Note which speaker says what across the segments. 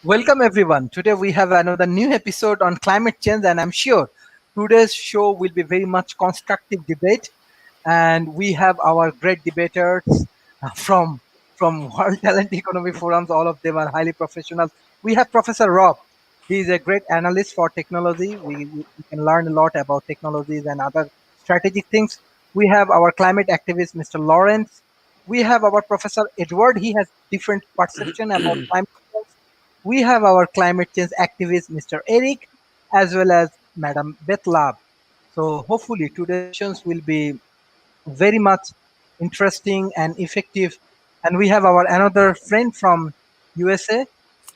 Speaker 1: Welcome everyone. Today we have another new episode on climate change, and I'm sure today's show will be very much constructive debate. And we have our great debaters from World Talent Economy Forums. All of them are highly professional. We have Professor Rob. He is a great analyst for technology. We can learn a lot about technologies and other strategic things. We have our climate activist, Mr. Lawrence. We have our Professor Edward. He has different perception about climate change. We have our climate change activist, Mr. Eric, as well as Madam Betlab. So hopefully today's sessions will be very much interesting and effective. And we have our another friend from USA.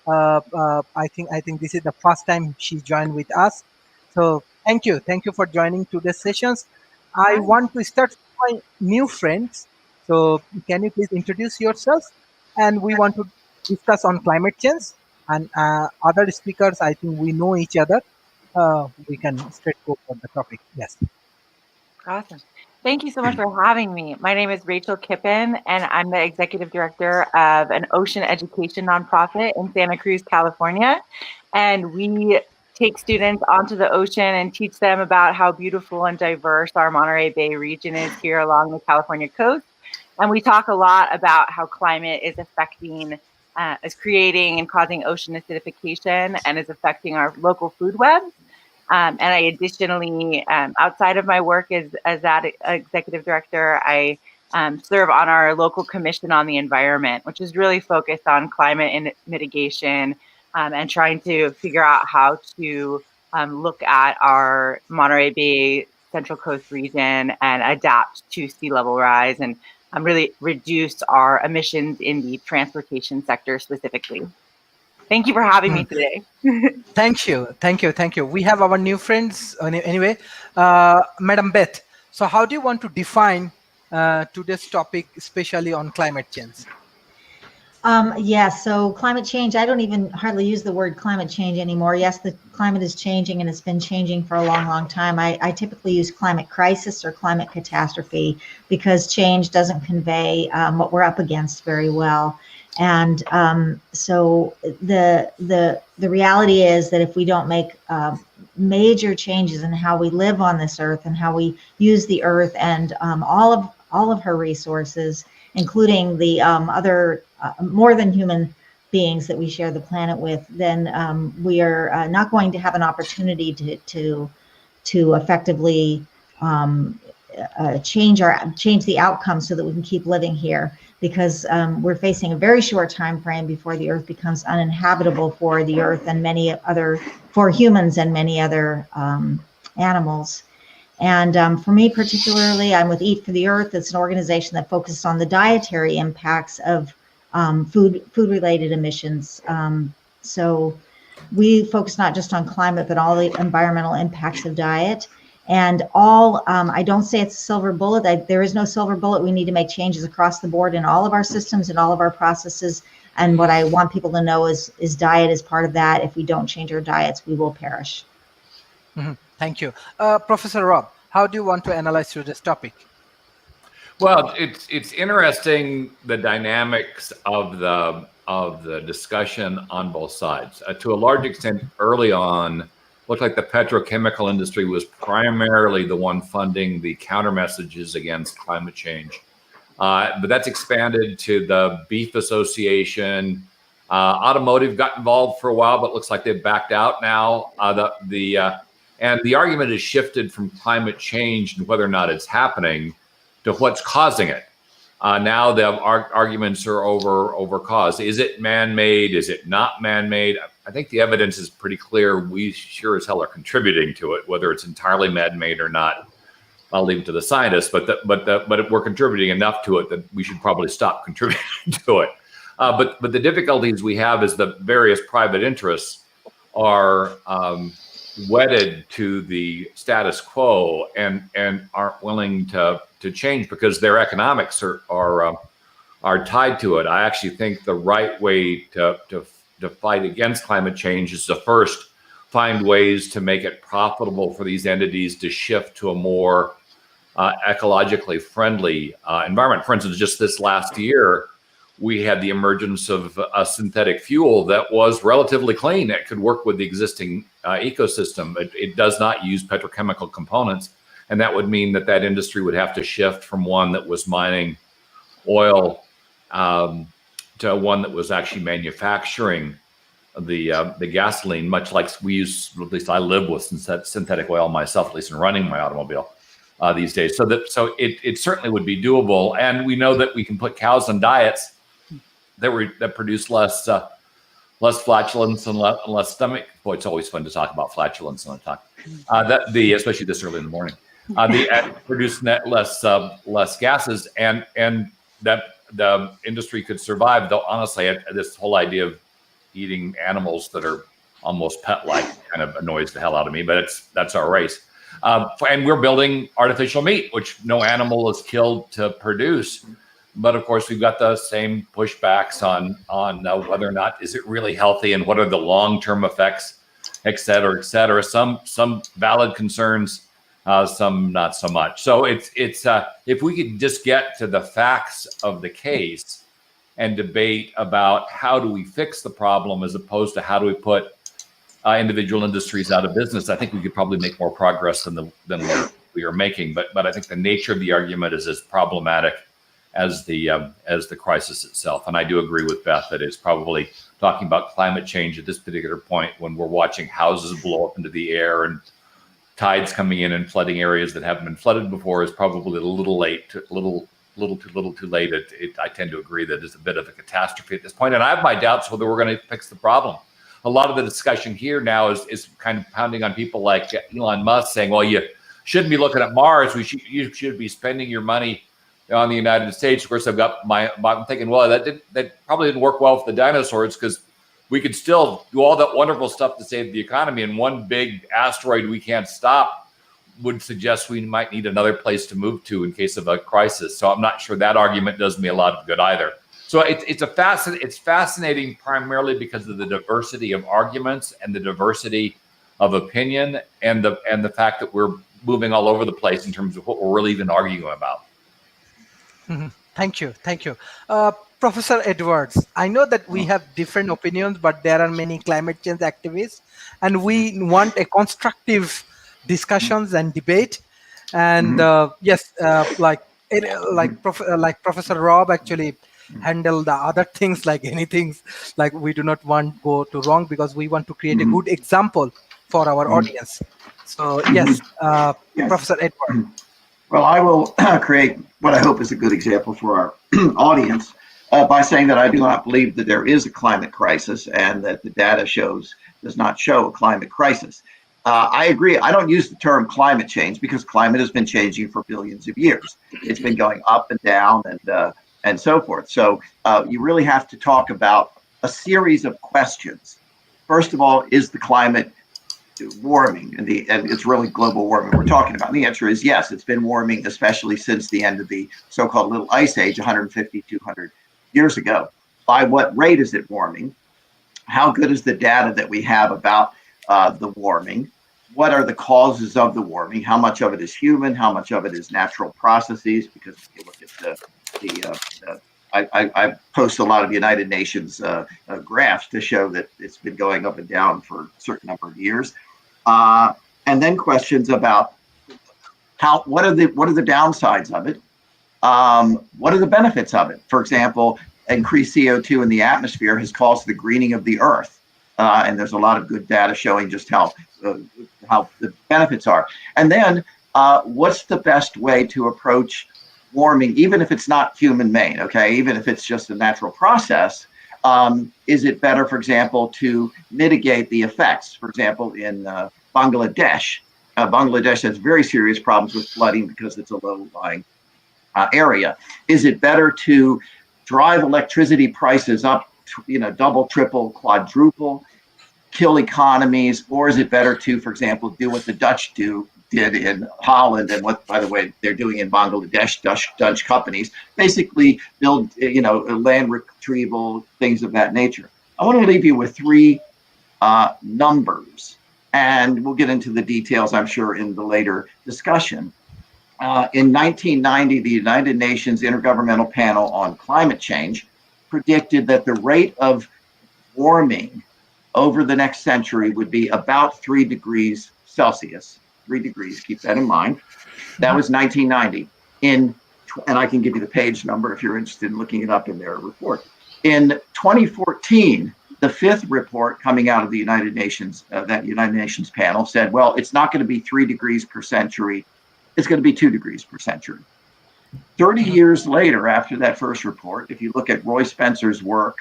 Speaker 1: I think this is the first time she joined with us. So thank you for joining today's sessions. I
Speaker 2: Hi.
Speaker 1: want to start with my new friends. So can you please introduce yourself? And we want to discuss on climate change and other speakers. I think we know each other. We can straight go for the topic. Yes.
Speaker 2: Awesome. Thank you so much for having me. My name is Rachel Kippen, and I'm the executive director of an ocean education nonprofit in Santa Cruz, California. And we take students onto the ocean and teach them about how beautiful and diverse our Monterey Bay region is here along the California coast. And we talk a lot about how climate is is creating and causing ocean acidification and is affecting our local food webs. And I additionally, outside of my work as that executive director, I serve on our local commission on the environment, which is really focused on climate mitigation and trying to figure out how to look at our Monterey Bay Central Coast region and adapt to sea level rise and really reduce our emissions in the transportation sector specifically. Thank you for having me today.
Speaker 1: Thank you. We have our new friends anyway. Madam Beth, so how do you want to define today's topic, especially on climate change?
Speaker 3: So climate change, I don't even hardly use the word climate change anymore. Yes, the climate is changing and it's been changing for a long, long time. I typically use climate crisis or climate catastrophe because change doesn't convey what we're up against very well. And so the reality is that if we don't make major changes in how we live on this earth and how we use the earth and all of her resources, including the other more than human beings that we share the planet with, then we are not going to have an opportunity to effectively change the outcome so that we can keep living here, because we're facing a very short time frame before the earth becomes uninhabitable for the earth and for humans and many other animals. And for me particularly, I'm with Eat for the Earth. It's an organization that focuses on the dietary impacts of food-related emissions. So we focus not just on climate, but all the environmental impacts of diet. And I don't say it's a silver bullet. There is no silver bullet. We need to make changes across the board in all of our systems and all of our processes. And what I want people to know is diet is part of that. If we don't change our diets, we will perish.
Speaker 1: Mm-hmm. Thank you. Professor Rob, how do you want to analyze through this topic?
Speaker 4: Well, it's interesting, the dynamics of the discussion on both sides. To a large extent, early on, looked like the petrochemical industry was primarily the one funding the counter messages against climate change. But that's expanded to the Beef Association. Automotive got involved for a while, but looks like they've backed out now. And the argument has shifted from climate change and whether or not it's happening to what's causing it. Now the arguments are over cause. Is it man-made? Is it not man-made? I think the evidence is pretty clear. We sure as hell are contributing to it, whether it's entirely man-made or not. I'll leave it to the scientists, but we're contributing enough to it that we should probably stop contributing to it. But the difficulties we have is the various private interests are wedded to the status quo and aren't willing to change because their economics are tied to it. I actually think the right way to fight against climate change is to first find ways to make it profitable for these entities to shift to a more ecologically friendly environment. For instance, just this last year, we had the emergence of a synthetic fuel that was relatively clean. It could work with the existing ecosystem. It does not use petrochemical components. And that would mean that that industry would have to shift from one that was mining oil to one that was actually manufacturing the gasoline, much like we use, at least I live with synthetic oil myself, at least in running my automobile these days. So it certainly would be doable. And we know that we can put cows on diets that produce less flatulence and less stomach. Boy, it's always fun to talk about flatulence on a talk. Especially this early in the morning. Produce less gases, and that the industry could survive. Though honestly, this whole idea of eating animals that are almost pet-like kind of annoys the hell out of me. But that's our race. And we're building artificial meat, which no animal is killed to produce. But of course, we've got the same pushbacks on whether or not is it really healthy and what are the long-term effects, et cetera, et cetera. Some valid concerns, some not so much. So it's if we could just get to the facts of the case and debate about how do we fix the problem as opposed to how do we put individual industries out of business, I think we could probably make more progress than we are making. But I think the nature of the argument is as problematic as the crisis itself. And I do agree with Beth that it's probably talking about climate change at this particular point when we're watching houses blow up into the air and tides coming in and flooding areas that haven't been flooded before is probably a little late, a little too late. I tend to agree that it's a bit of a catastrophe at this point. And I have my doubts whether we're going to fix the problem. A lot of the discussion here now is kind of pounding on people like Elon Musk saying, well, you shouldn't be looking at Mars. You should be spending your money on the United States. Of course, I'm thinking, well, that probably didn't work well for the dinosaurs because we could still do all that wonderful stuff to save the economy. And one big asteroid we can't stop would suggest we might need another place to move to in case of a crisis. So I'm not sure that argument does me a lot of good either. So it's fascinating primarily because of the diversity of arguments and the diversity of opinion and the fact that we're moving all over the place in terms of what we're really even arguing about.
Speaker 1: Mhm. Thank you. Professor Edwards, I know that we have different opinions, but there are many climate change activists, and we want a constructive discussions and debate. And yes, like Professor Rob actually handle the other things like anything, like we do not want go to wrong because we want to create a good example for our audience. So yes,
Speaker 5: Yes.
Speaker 1: Professor Edwards.
Speaker 5: Well, I will create what I hope is a good example for our audience by saying that I do not believe that there is a climate crisis and that the data does not show a climate crisis. I agree. I don't use the term climate change because climate has been changing for billions of years. It's been going up and down and so forth. So you really have to talk about a series of questions. First of all, is the climate warming, and it's really global warming we're talking about? And the answer is yes, it's been warming, especially since the end of the so-called Little Ice Age 150, 200 years ago. By what rate is it warming? How good is the data that we have about the warming? What are the causes of the warming? How much of it is human? How much of it is natural processes? Because if you look at I post a lot of United Nations graphs to show that it's been going up and down for a certain number of years. And then questions about what are the downsides of it? What are the benefits of it? For example, increased CO2 in the atmosphere has caused the greening of the earth. And there's a lot of good data showing just how the benefits are. And then what's the best way to approach warming, even if it's not human-made, okay? Even if it's just a natural process, is it better, for example, to mitigate the effects? For example, in Bangladesh, Bangladesh has very serious problems with flooding because it's a low-lying area. Is it better to drive electricity prices up, double, triple, quadruple, kill economies, or is it better to, for example, do what the Dutch did in Holland, and what, by the way, they're doing in Bangladesh, Dutch companies, basically build, land retrieval, things of that nature. I want to leave you with three numbers, and we'll get into the details, I'm sure, in the later discussion. In 1990, the United Nations Intergovernmental Panel on Climate Change predicted that the rate of warming over the next century would be about 3 degrees Celsius. 3 degrees, keep that in mind. That was 1990. And I can give you the page number if you're interested in looking it up in their report. In 2014, the fifth report coming out of the United Nations, that United Nations panel said, well, it's not going to be 3 degrees per century. It's going to be 2 degrees per century. 30 years later, after that first report, if you look at Roy Spencer's work,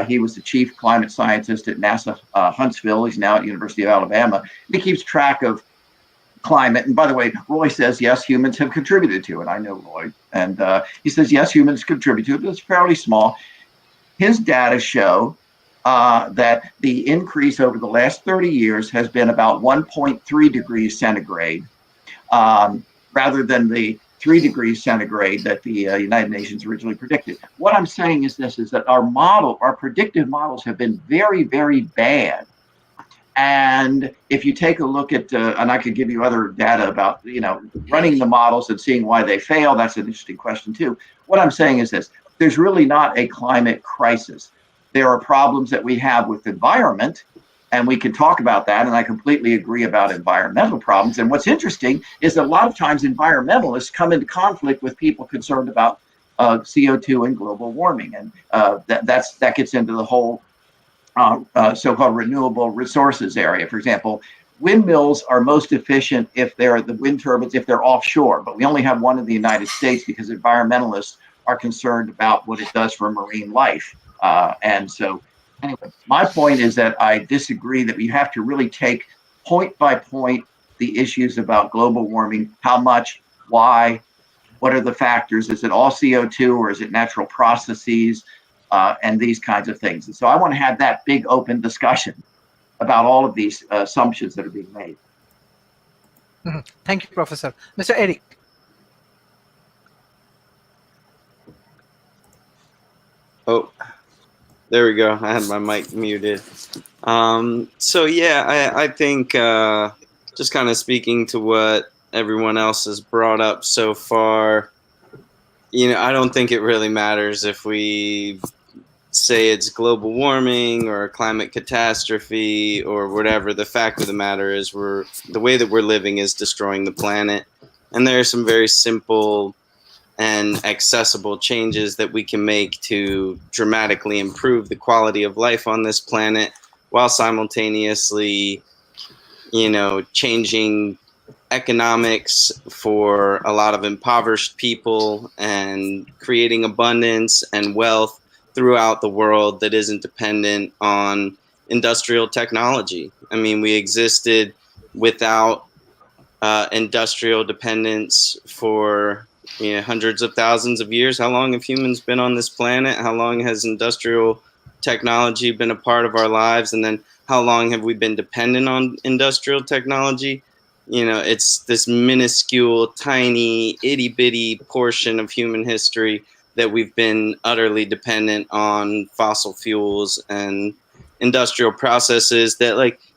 Speaker 5: he was the chief climate scientist at NASA Huntsville. He's now at University of Alabama. And he keeps track of climate. And by the way, Roy says, yes, humans have contributed to it. I know Roy. And he says, yes, humans contribute to it, but it's fairly small. His data show that the increase over the last 30 years has been about 1.3 degrees centigrade, rather than the 3 degrees centigrade that the United Nations originally predicted. What I'm saying is this, is that our predictive models have been very, very bad. And if you take a look at, and I could give you other data about, running the models and seeing why they fail, that's an interesting question too. What I'm saying is this, there's really not a climate crisis. There are problems that we have with environment, and we can talk about that, and I completely agree about environmental problems. And what's interesting is that a lot of times environmentalists come into conflict with people concerned about CO2 and global warming. And that gets into the whole so-called renewable resources area. For example, windmills are most efficient if they're the wind turbines, if they're offshore, but we only have one in the United States because environmentalists are concerned about what it does for marine life. And so anyway, my point is that I disagree that we have to really take point by point the issues about global warming, how much, why, what are the factors, is it all CO2 or is it natural processes, and these kinds of things. And so I want to have that big open discussion about all of these assumptions that are being made.
Speaker 1: Thank you, Professor. Mr. Eric.
Speaker 6: Oh, there we go. I had my mic muted. So yeah, I think just kind of speaking to what everyone else has brought up so far, I don't think it really matters if we say it's global warming or a climate catastrophe or whatever. The fact of the matter is the way that we're living is destroying the planet. And there are some very simple and accessible changes that we can make to dramatically improve the quality of life on this planet while simultaneously, changing economics for a lot of impoverished people and creating abundance and wealth throughout the world that isn't dependent on industrial technology. I mean, we existed without industrial dependence for hundreds of thousands of years. How long have humans been on this planet? How long has industrial technology been a part of our lives? And then how long have we been dependent on industrial technology? It's this minuscule, tiny, itty-bitty portion of human history that we've been utterly dependent on fossil fuels and industrial processes that,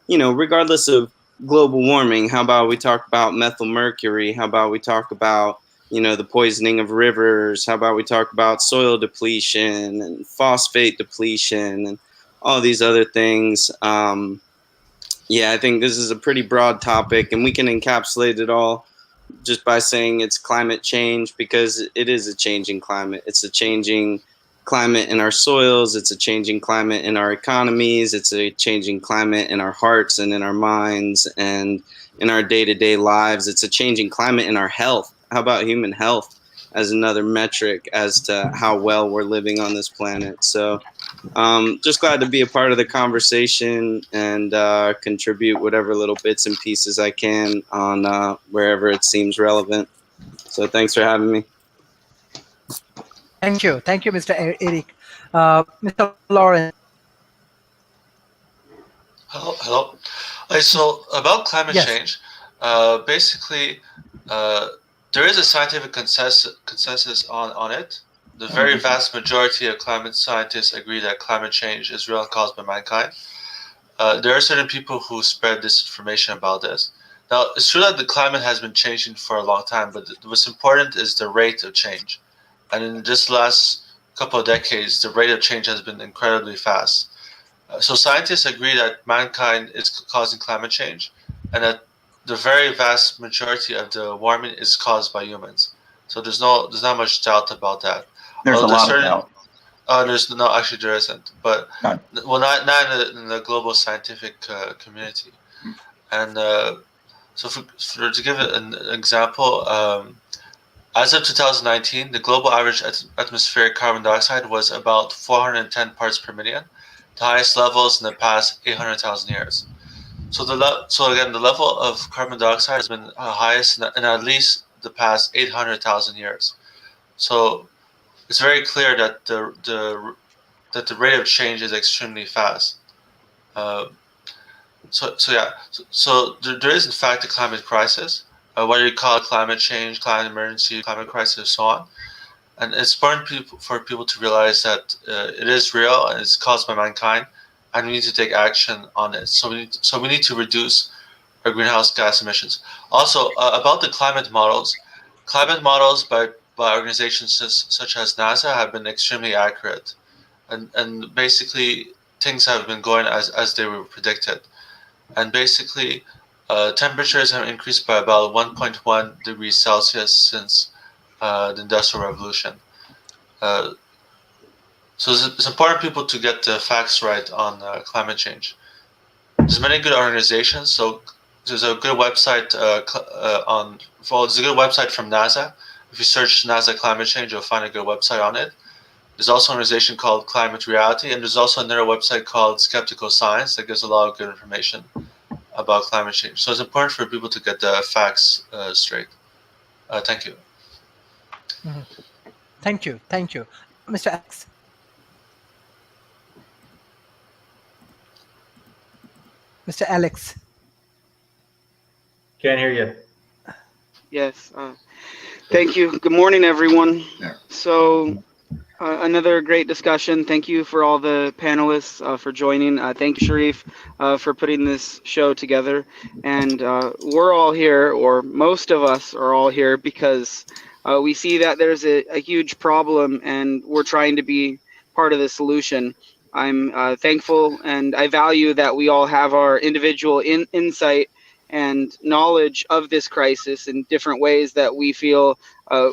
Speaker 6: regardless of global warming, how about we talk about methyl mercury? How about we talk about, the poisoning of rivers? How about we talk about soil depletion and phosphate depletion and all these other things? Yeah, I think this is a pretty broad topic, and we can encapsulate it all just by saying it's climate change, because it is a changing climate. It's a changing climate in our soils. It's a changing climate in our economies. It's a changing climate in our hearts and in our minds and in our day-to-day lives. It's a changing climate in our health. How about human health as another metric as to how well we're living on this planet? So just glad to be a part of the conversation and contribute whatever little bits and pieces I can on wherever it seems relevant. So thanks for having me.
Speaker 1: Thank you, Mr. Eric. Mr. Lawrence.
Speaker 7: Hello. So about climate change, basically, there is a scientific consensus on it. The very vast majority of climate scientists agree that climate change is real and caused by mankind. There are certain people who spread disinformation about this. Now, it's true that the climate has been changing for a long time, but what's important is the rate of change. And in just last couple of decades, the rate of change has been incredibly fast. So scientists agree that mankind is causing climate change, and that the very vast majority of the warming is caused by humans. So there's not much doubt about that.
Speaker 5: There's a lot of doubt.
Speaker 7: There's no, actually there isn't, but
Speaker 5: None.
Speaker 7: well, not in the global scientific community. And so to give an example, as of 2019, the global average atmospheric carbon dioxide was about 410 parts per million, the highest levels in the past 800,000 years. So the level of carbon dioxide has been highest in at least the past 800,000 years. So it's very clear that the rate of change is extremely fast. So there is in fact a climate crisis, whether you call it climate change, climate emergency, climate crisis, and so on. And it's important for people to realize that it is real and it's caused by mankind, and we need to take action on it. So we need to reduce our greenhouse gas emissions. Also, about the climate models by organizations such as NASA have been extremely accurate, and basically things have been going as they were predicted. And basically, temperatures have increased by about 1.1 degrees Celsius since the Industrial Revolution. So it's important for people to get the facts right on climate change. There's many good organizations. So there's a good website there's a good website from NASA. If you search NASA climate change, you'll find a good website on it. There's also an organization called Climate Reality, and there's also another website called Skeptical Science that gives a lot of good information about climate change. So it's important for people to get the facts straight. Thank you.
Speaker 1: Mm-hmm. Thank you. Mr. Alex. Mr. Alex.
Speaker 8: Can't hear you.
Speaker 9: Yes. Thank you. Good morning, everyone.
Speaker 5: Yeah.
Speaker 9: So another great discussion. Thank you for all the panelists for joining. Thank you, Sharif, for putting this show together. And we're all here, or most of us are all here, because we see that there's a huge problem, and we're trying to be part of the solution. I'm thankful, and I value that we all have our individual insight and knowledge of this crisis in different ways that we feel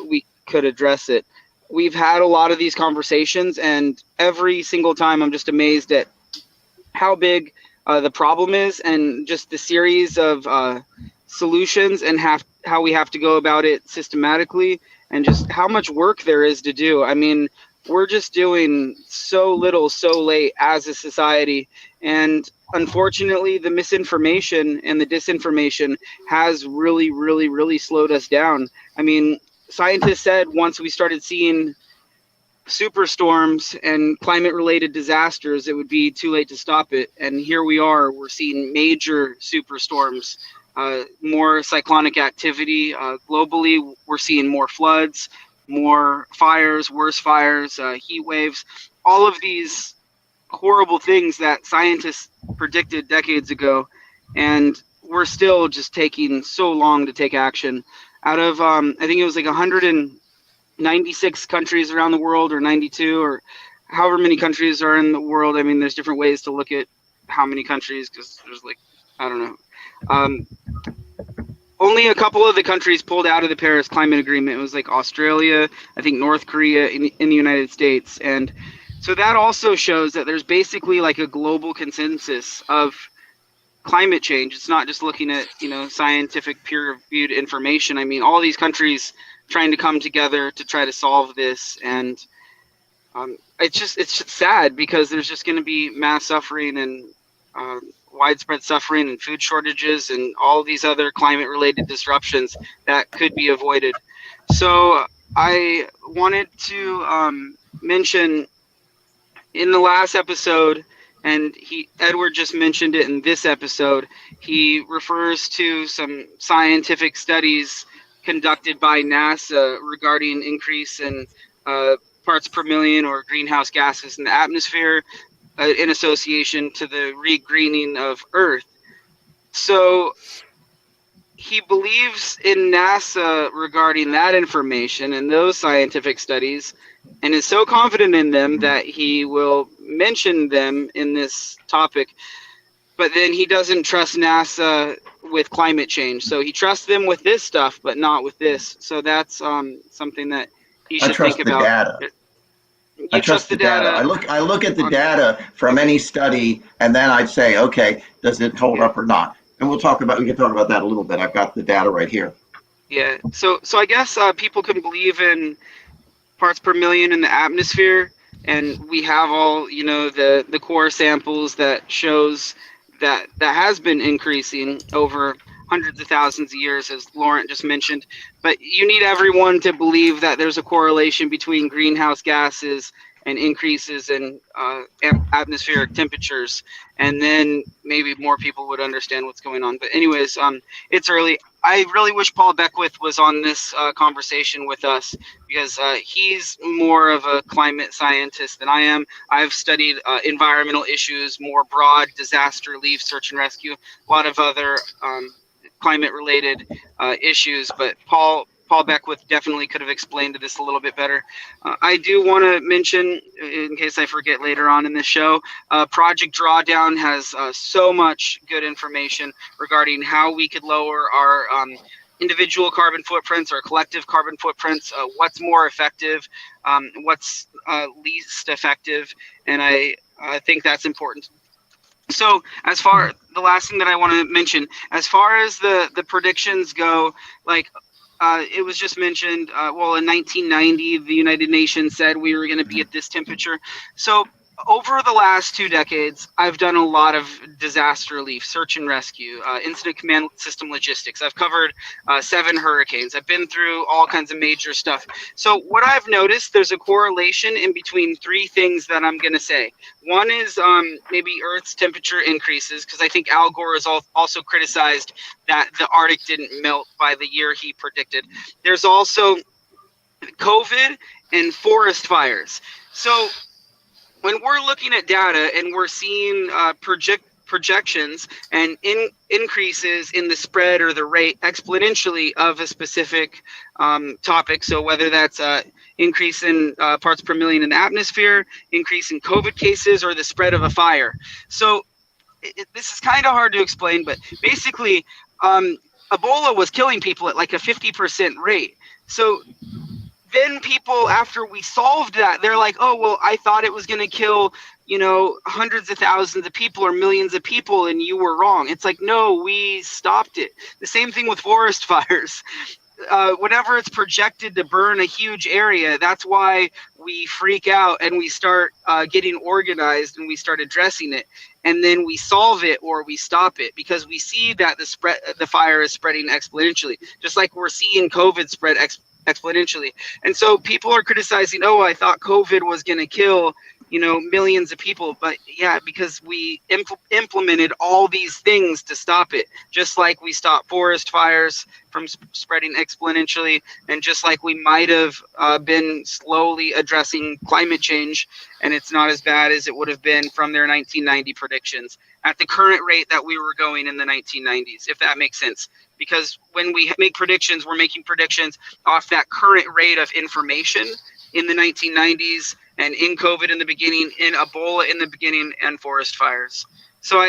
Speaker 9: we could address it. We've had a lot of these conversations, and every single time I'm just amazed at how big the problem is, and just the series of solutions, and how we have to go about it systematically, and just how much work there is to do. I mean, we're just doing so little so late as a society, and unfortunately the misinformation and the disinformation has really slowed us down. I mean, scientists said once we started seeing superstorms and climate related disasters, it would be too late to stop it. And here we are, we're seeing major superstorms, more cyclonic activity globally. We're seeing more floods, more fires, worse fires, heat waves, all of these horrible things that scientists predicted decades ago. And we're still just taking so long to take action. Out of, I think it was like 196 countries around the world, or 92, or however many countries are in the world. I mean, there's different ways to look at how many countries, because there's like, I don't know. Only a couple of the countries pulled out of the Paris Climate Agreement. It was like Australia, I think North Korea, in the United States. And so that also shows that there's basically like a global consensus of climate change. It's not just looking at, scientific peer-reviewed information. I mean, all these countries trying to come together to try to solve this. And it's just sad, because there's just going to be mass suffering and widespread suffering and food shortages and all these other climate related disruptions that could be avoided. So I wanted to mention in the last episode, and Edward just mentioned it in this episode, he refers to some scientific studies conducted by NASA regarding increase in parts per million or greenhouse gases in the atmosphere, in association to the regreening of Earth. So he believes in NASA regarding that information and those scientific studies, and is so confident in them that he will mention them in this topic. But then he doesn't trust NASA with climate change. So he trusts them with this stuff, but not with this. So that's something that he should think about.
Speaker 5: Data. I trust the data. I look at the data from any study, and then I'd say, okay, does it hold up or not? And we can talk about that a little bit. I've got the data right here.
Speaker 9: Yeah. So I guess people can believe in parts per million in the atmosphere, and we have all, you know, the core samples that shows that has been increasing over hundreds of thousands of years, as Laurent just mentioned. But you need everyone to believe that there's a correlation between greenhouse gases and increases in atmospheric temperatures, and then maybe more people would understand what's going on. But anyways, it's early. I really wish Paul Beckwith was on this conversation with us, because he's more of a climate scientist than I am. I've studied environmental issues, more broad, disaster relief, search and rescue, a lot of other climate-related issues. But Paul Beckwith definitely could have explained this a little bit better. I do want to mention, in case I forget later on in this show, Project Drawdown has so much good information regarding how we could lower our individual carbon footprints, our collective carbon footprints, what's more effective, what's least effective, and I think that's important. So as far, the last thing that I want to mention, as far as the predictions go, like, it was just mentioned, well, in 1990, the United Nations said we were going to be at this temperature. So over the last 2 decades, I've done a lot of disaster relief, search and rescue, incident command system logistics. I've covered 7 hurricanes. I've been through all kinds of major stuff. So what I've noticed, there's a correlation in between 3 things that I'm going to say. One is maybe Earth's temperature increases, because I think Al Gore has also criticized that the Arctic didn't melt by the year he predicted. There's also COVID and forest fires. So when we're looking at data and we're seeing projections and increases in the spread or the rate exponentially of a specific topic, so whether that's increase in parts per million in the atmosphere, increase in COVID cases, or the spread of a fire. So this is kind of hard to explain, but basically Ebola was killing people at like a 50% rate. So then people, after we solved that, they're like, oh, well, I thought it was going to kill, you know, hundreds of thousands of people or millions of people, and you were wrong. It's like, no, we stopped it. The same thing with forest fires. Whenever it's projected to burn a huge area, that's why we freak out and we start getting organized and we start addressing it. And then we solve it or we stop it, because we see that the fire is spreading exponentially, just like we're seeing COVID spread exponentially. And so people are criticizing, oh, I thought COVID was going to kill, you know, millions of people. But yeah, because we implemented all these things to stop it, just like we stopped forest fires from spreading exponentially, and just like we might have been slowly addressing climate change, and it's not as bad as it would have been from their 1990 predictions at the current rate that we were going in the 1990s, if that makes sense. Because when we make predictions, we're making predictions off that current rate of information in the 1990s, and in COVID in the beginning, in Ebola in the beginning, and forest fires. So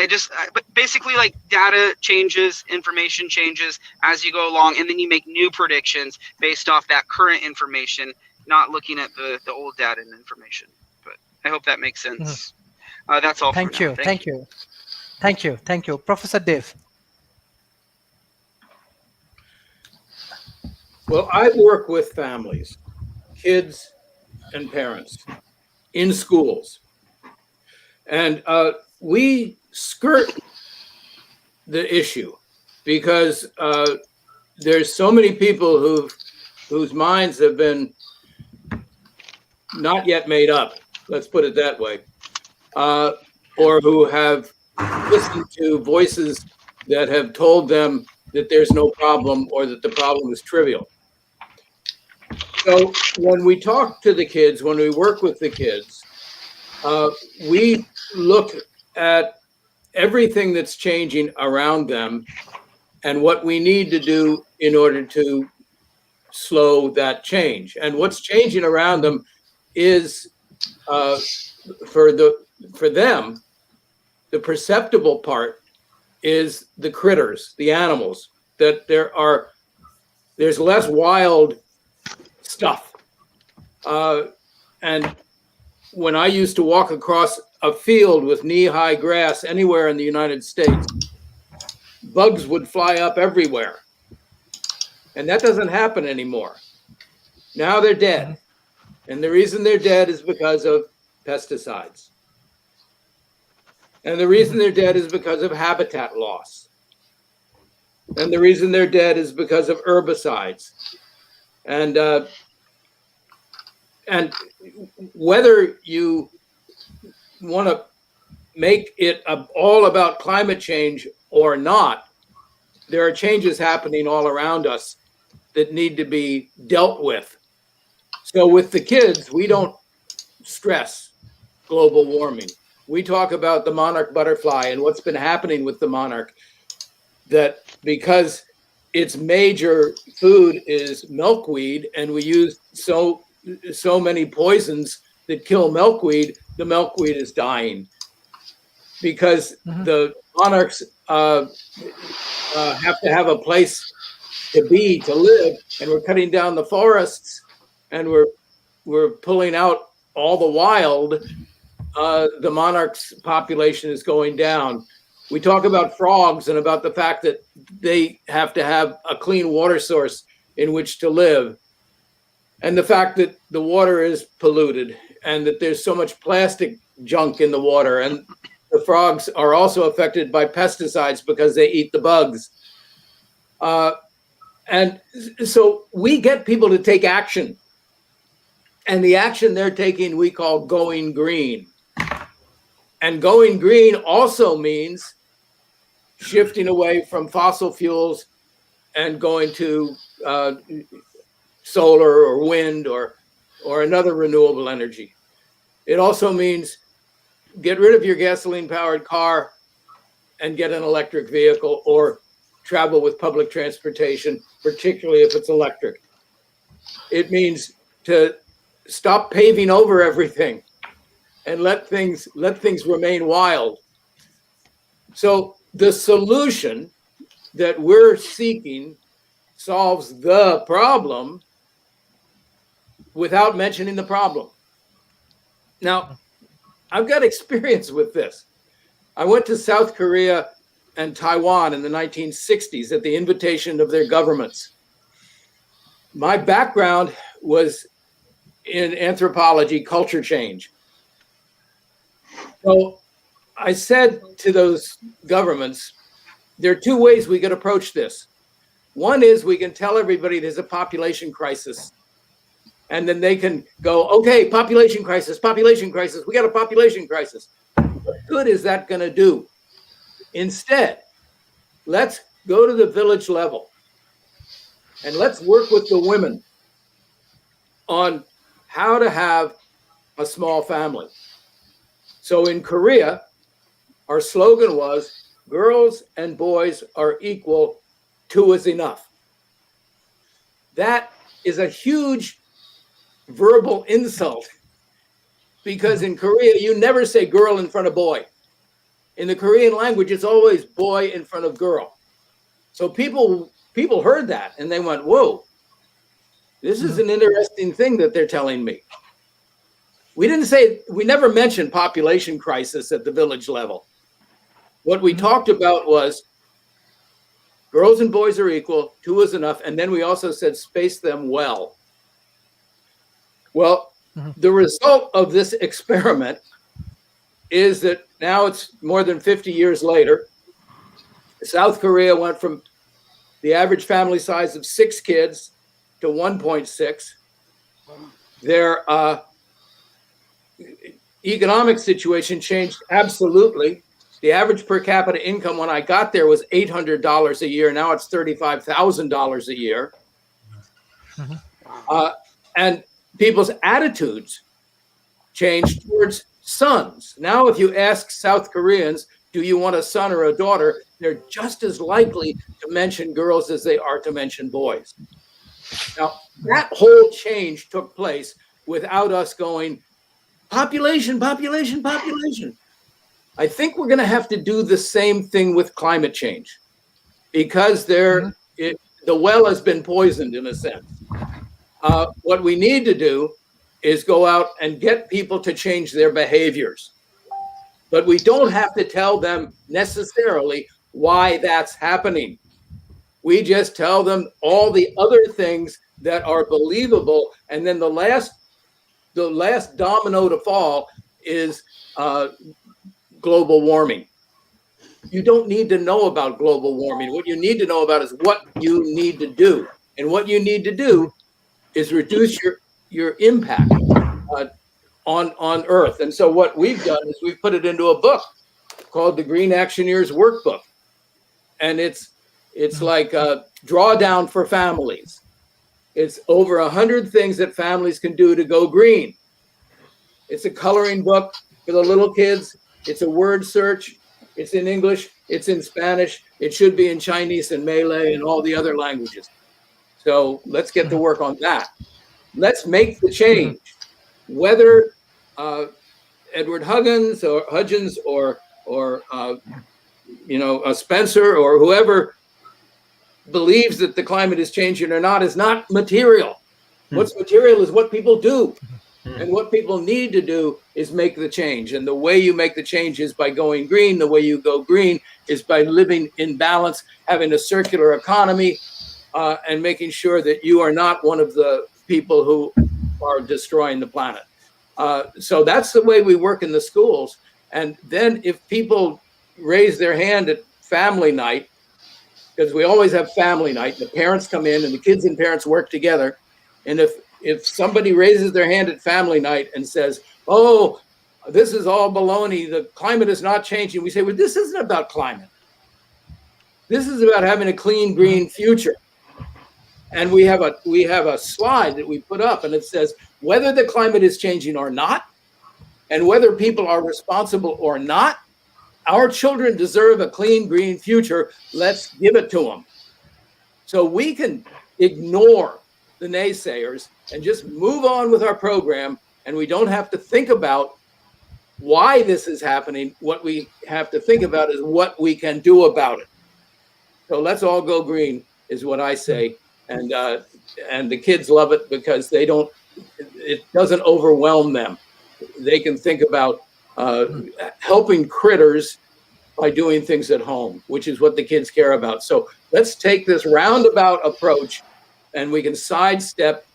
Speaker 9: but basically, like, data changes, information changes as you go along, and then you make new predictions based off that current information, not looking at the old data and information. But I hope that makes sense. That's all.
Speaker 1: Thank you. Thank you. Professor Dave.
Speaker 8: Well, I work with families, kids and parents in schools. And we skirt the issue because there's so many people whose minds have been not yet made up, let's put it that way, or who have listened to voices that have told them that there's no problem or that the problem is trivial. So when we talk to the kids, when we work with the kids, we look at everything that's changing around them and what we need to do in order to slow that change. And what's changing around them is, for them, the perceptible part is the critters, the animals, that there's less wild stuff. And when I used to walk across a field with knee-high grass anywhere in the United States, bugs would fly up everywhere. And that doesn't happen anymore. Now they're dead. And the reason they're dead is because of pesticides. And the reason they're dead is because of habitat loss. And the reason they're dead is because of herbicides. And whether you want to make it all about climate change or not, there are changes happening all around us that need to be dealt with. So with the kids, we don't stress global warming. We talk about the monarch butterfly and what's been happening with the monarch, that because its major food is milkweed and we use so many poisons that kill milkweed, the milkweed is dying because the monarchs have to have a place to live, and we're cutting down the forests and we're pulling out all the wild. The monarch's population is going down. We talk about frogs and about the fact that they have to have a clean water source in which to live, and the fact that the water is polluted and that there's so much plastic junk in the water, and the frogs are also affected by pesticides because they eat the bugs. And so we get people to take action, and the action they're taking we call going green. And going green also means shifting away from fossil fuels and going to solar or wind or another renewable energy. It also means get rid of your gasoline-powered car and get an electric vehicle, or travel with public transportation, particularly if it's electric. It means to stop paving over everything and let things remain wild. So the solution that we're seeking solves the problem without mentioning the problem. Now, I've got experience with this. I went to South Korea and Taiwan in the 1960s at the invitation of their governments. My background was in anthropology, culture change. So I said to those governments, there are two ways we could approach this. One is we can tell everybody there's a population crisis, and then they can go, okay, population crisis, we got a population crisis. What good is that going to do? Instead, let's go to the village level and let's work with the women on how to have a small family. So in Korea, our slogan was, girls and boys are equal, 2 is enough. That is a huge verbal insult, because in Korea, you never say girl in front of boy. In the Korean language, it's always boy in front of girl. So people heard that and they went, whoa, this is an interesting thing that they're telling me. We never mentioned population crisis at the village level. What we talked about was girls and boys are equal, 2 is enough, and then we also said space them well. Well, the result of this experiment is that now it's more than 50 years later. South Korea went from the average family size of 6 kids to 1.6. Their economic situation changed absolutely. The average per capita income when I got there was $800 a year. Now it's $35,000 a year. And people's attitudes changed towards sons. Now, if you ask South Koreans, do you want a son or a daughter? they're just as likely to mention girls as they are to mention boys. Now, that whole change took place without us going, population, population, population. I think we're going to have to do the same thing with climate change, because the well has been poisoned in a sense. What we need to do is go out and get people to change their behaviors. But we don't have to tell them necessarily why that's happening. We just tell them all the other things that are believable. And then the last domino to fall is global warming. You don't need to know about global warming. What you need to know about is what you need to do. And what you need to do is reduce your impact on Earth. And so what we've done is we've put it into a book called the Green Actioneers Workbook. And it's like a drawdown for families. It's over 100 things that families can do to go green. It's a coloring book for the little kids. It's a word search. It's in English. It's in Spanish. It should be in Chinese and Malay and all the other languages. So let's get to work on that. Let's make the change. Whether Edward Hudgens or Spencer or whoever believes that the climate is changing or not is not material. What's material is what people do. And what people need to do is make the change. And the way you make the change is by going green. The way you go green is by living in balance, having a circular economy, and making sure that you are not one of the people who are destroying the planet. So that's the way we work in the schools. And then if people raise their hand at family night, because we always have family night, the parents come in and the kids and parents work together. And if somebody raises their hand at family night and says, oh, this is all baloney, the climate is not changing, we say, well, this isn't about climate. This is about having a clean, green future. And we have a slide that we put up, and it says whether the climate is changing or not, and whether people are responsible or not, our children deserve a clean, green future. Let's give it to them. So we can ignore the naysayers and just move on with our program, and we don't have to think about why this is happening. What we have to think about is what we can do about it. So let's all go green is what I say. And the kids love it because it doesn't overwhelm them. They can think about helping critters by doing things at home, which is what the kids care about. So let's take this roundabout approach, and we can sidestep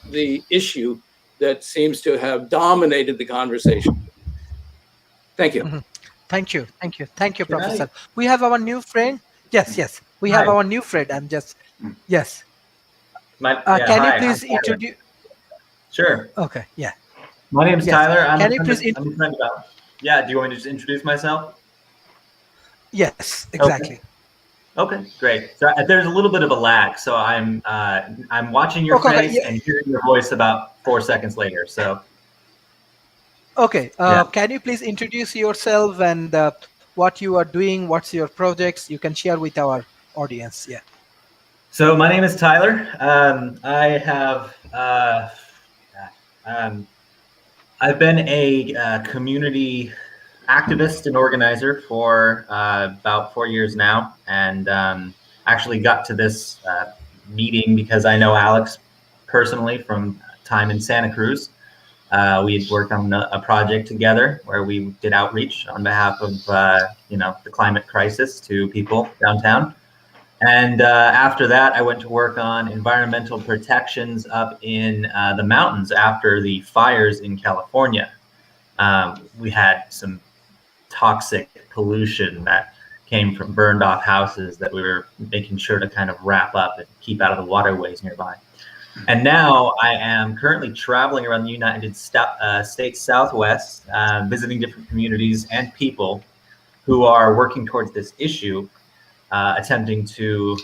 Speaker 8: the issue that seems to have dominated the conversation. Thank you.
Speaker 1: Thank you, Professor. We have our new friend. Yes. We have our new friend. Yes. Can you please introduce?
Speaker 10: Sure.
Speaker 1: Okay. Yeah.
Speaker 10: My name's Tyler.
Speaker 1: Can you please?
Speaker 10: Yeah. Do you want me to just introduce myself?
Speaker 1: Yes. Exactly.
Speaker 10: Okay. Great. So there's a little bit of a lag, so I'm watching your face and hearing your voice about 4 seconds later. So.
Speaker 1: Okay. Can you please introduce yourself and what you are doing? What's your projects? You can share with our audience. Yeah.
Speaker 10: So my name is Tyler. I've been a community activist and organizer for about 4 years now, and actually got to this meeting because I know Alex personally from time in Santa Cruz. We had worked on a project together where we did outreach on behalf of the climate crisis to people downtown. And after that, I went to work on environmental protections up in the mountains after the fires in California. We had some toxic pollution that came from burned off houses that we were making sure to kind of wrap up and keep out of the waterways nearby. And now I am currently traveling around the United States Southwest, visiting different communities and people who are working towards this issue. Attempting to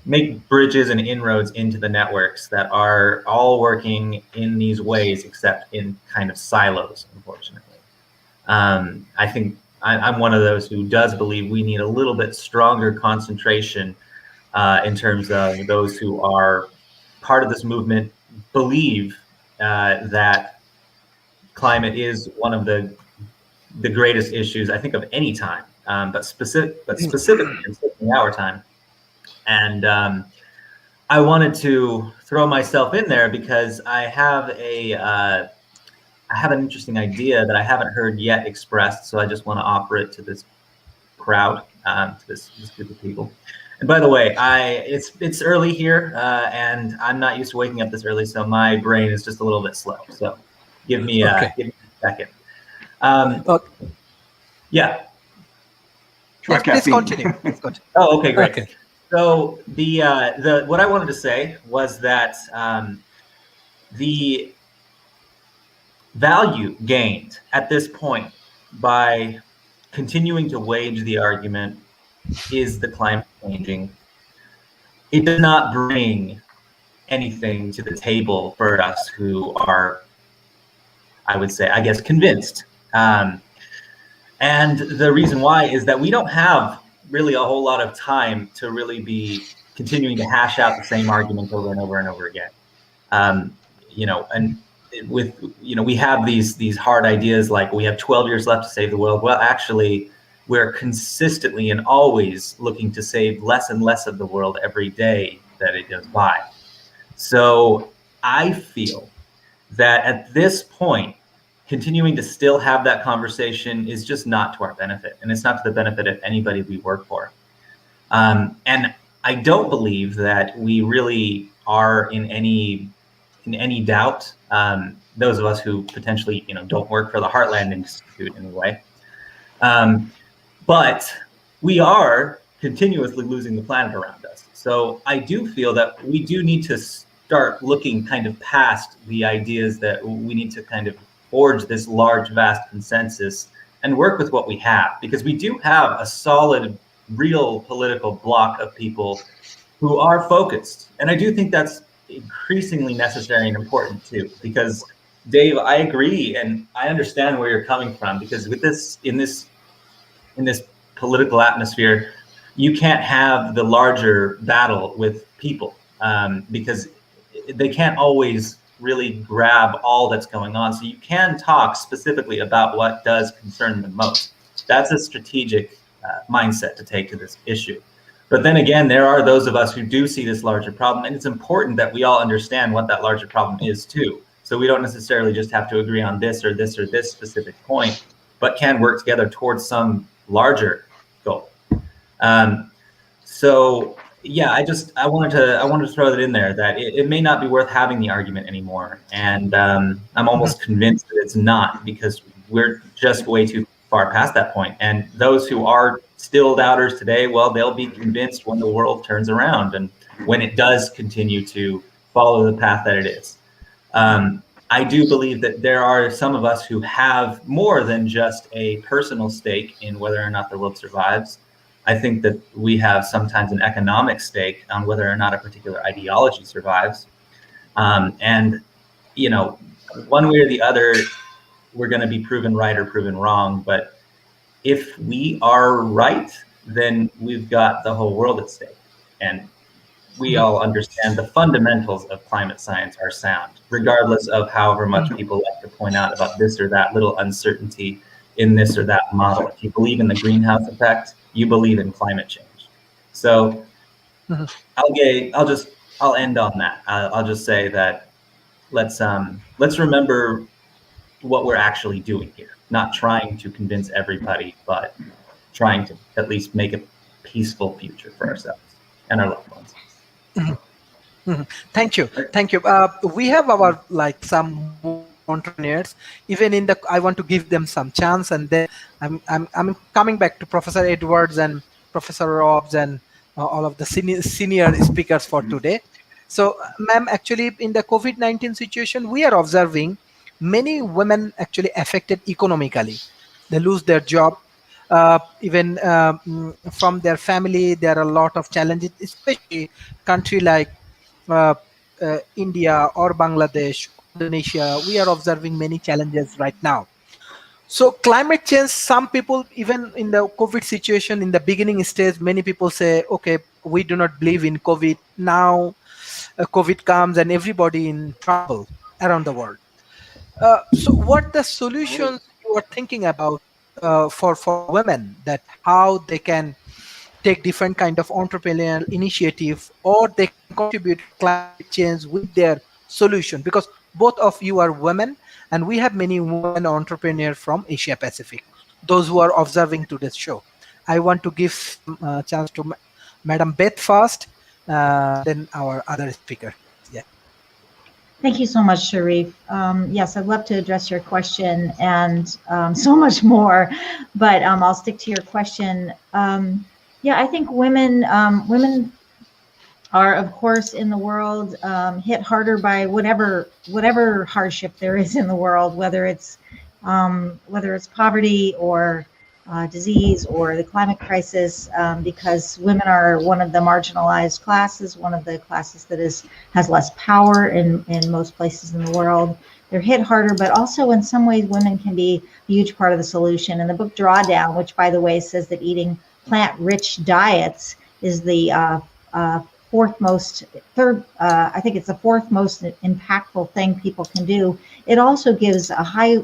Speaker 10: make bridges and inroads into the networks that are all working in these ways, except in kind of silos, unfortunately. I think I'm one of those who does believe we need a little bit stronger concentration in terms of those who are part of this movement, believe that climate is one of the greatest issues, I think, of any time, but specifically in our time. And I wanted to throw myself in there because I have an interesting idea that I haven't heard yet expressed, so I just want to offer it to this crowd, to this group of people. And by the way, it's early here, and I'm not used to waking up this early, so my brain is just a little bit slow. So give me a second. Yeah.
Speaker 1: Yes, please continue.
Speaker 10: Oh, okay, great. Okay. So the what I wanted to say was that the value gained at this point by continuing to wage the argument, is the climate changing? It does not bring anything to the table for us who are, I would say, I guess, convinced. And the reason why is that we don't have really a whole lot of time to really be continuing to hash out the same argument over and over and over again. And with, we have these hard ideas like we have 12 years left to save the world. Well, actually, we're consistently and always looking to save less and less of the world every day that it goes by. So I feel that at this point, continuing to still have that conversation is just not to our benefit, and it's not to the benefit of anybody we work for. And I don't believe that we really are in any doubt. Those of us who potentially, don't work for the Heartland Institute anyway. But we are continuously losing the planet around us. So I do feel that we do need to start looking kind of past the ideas that we need to kind of forge this large, vast consensus and work with what we have, because we do have a solid, real political block of people who are focused. And I do think that's increasingly necessary and important too, because Dave, I agree, and I understand where you're coming from, because with this, in this political atmosphere, you can't have the larger battle with people, because they can't always really grab all that's going on. So you can talk specifically about what does concern them most. That's a strategic mindset to take to this issue. But then again, there are those of us who do see this larger problem, and it's important that we all understand what that larger problem is too. So we don't necessarily just have to agree on this or this or this specific point, but can work together towards some larger goal. So yeah, I wanted to throw that in there, that it may not be worth having the argument anymore. And I'm almost convinced that it's not, because we're just way too far past that point. And those who are still doubters today, well, they'll be convinced when the world turns around and when it does continue to follow the path that it is. I do believe that there are some of us who have more than just a personal stake in whether or not the world survives. I think that we have sometimes an economic stake on whether or not a particular ideology survives. And, one way or the other, we're going to be proven right or proven wrong. But if we are right, then we've got the whole world at stake. And we all understand the fundamentals of climate science are sound, regardless of however much people like to point out about this or that little uncertainty in this or that model. If you believe in the greenhouse effect, you believe in climate change. So I'll end on that. I'll just say that let's remember what we're actually doing here, not trying to convince everybody, but trying to at least make a peaceful future for ourselves and our loved ones.
Speaker 1: Thank you. We have our some entrepreneurs. Even I want to give them some chance, and then I'm coming back to Professor Edwards and Professor Robs and all of the senior speakers for today. So, ma'am, actually, in the COVID-19 situation, we are observing many women actually affected economically. They lose their job. Even from their family, there are a lot of challenges, especially country like India or Bangladesh, Indonesia. We are observing many challenges right now. So climate change, some people, even in the COVID situation, in the beginning stage, many people say, okay, we do not believe in COVID. Now COVID comes and everybody in trouble around the world. So what the solutions you are thinking about for women, that how they can take different kind of entrepreneurial initiative, or they can contribute to climate change with their solution, because both of you are women and we have many women entrepreneurs from Asia Pacific, those who are observing today's show. I want to give some chance to Madam Beth first, then our other speaker. Yeah.
Speaker 3: Thank you so much, Sharif. Yes, I'd love to address your question and so much more, but I'll stick to your question. Yeah, I think women are, of course, in the world hit harder by whatever hardship there is in the world, whether it's poverty or disease or the climate crisis, because women are one of the marginalized classes, one of the classes that has less power in most places in the world. They're hit harder, but also in some ways women can be a huge part of the solution. In the book Drawdown, which by the way says that eating plant-rich diets is the I think it's the fourth most impactful thing people can do. It also gives a high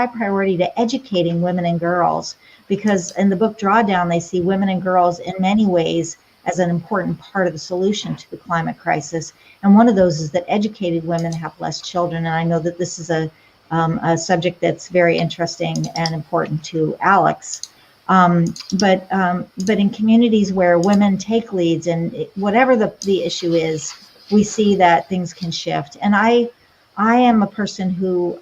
Speaker 3: priority to educating women and girls, because in the book Drawdown, they see women and girls in many ways as an important part of the solution to the climate crisis. And one of those is that educated women have less children. And I know that this is a subject that's very interesting and important to Alex. But in communities where women take leads, and whatever the issue is, we see that things can shift. And I am a person who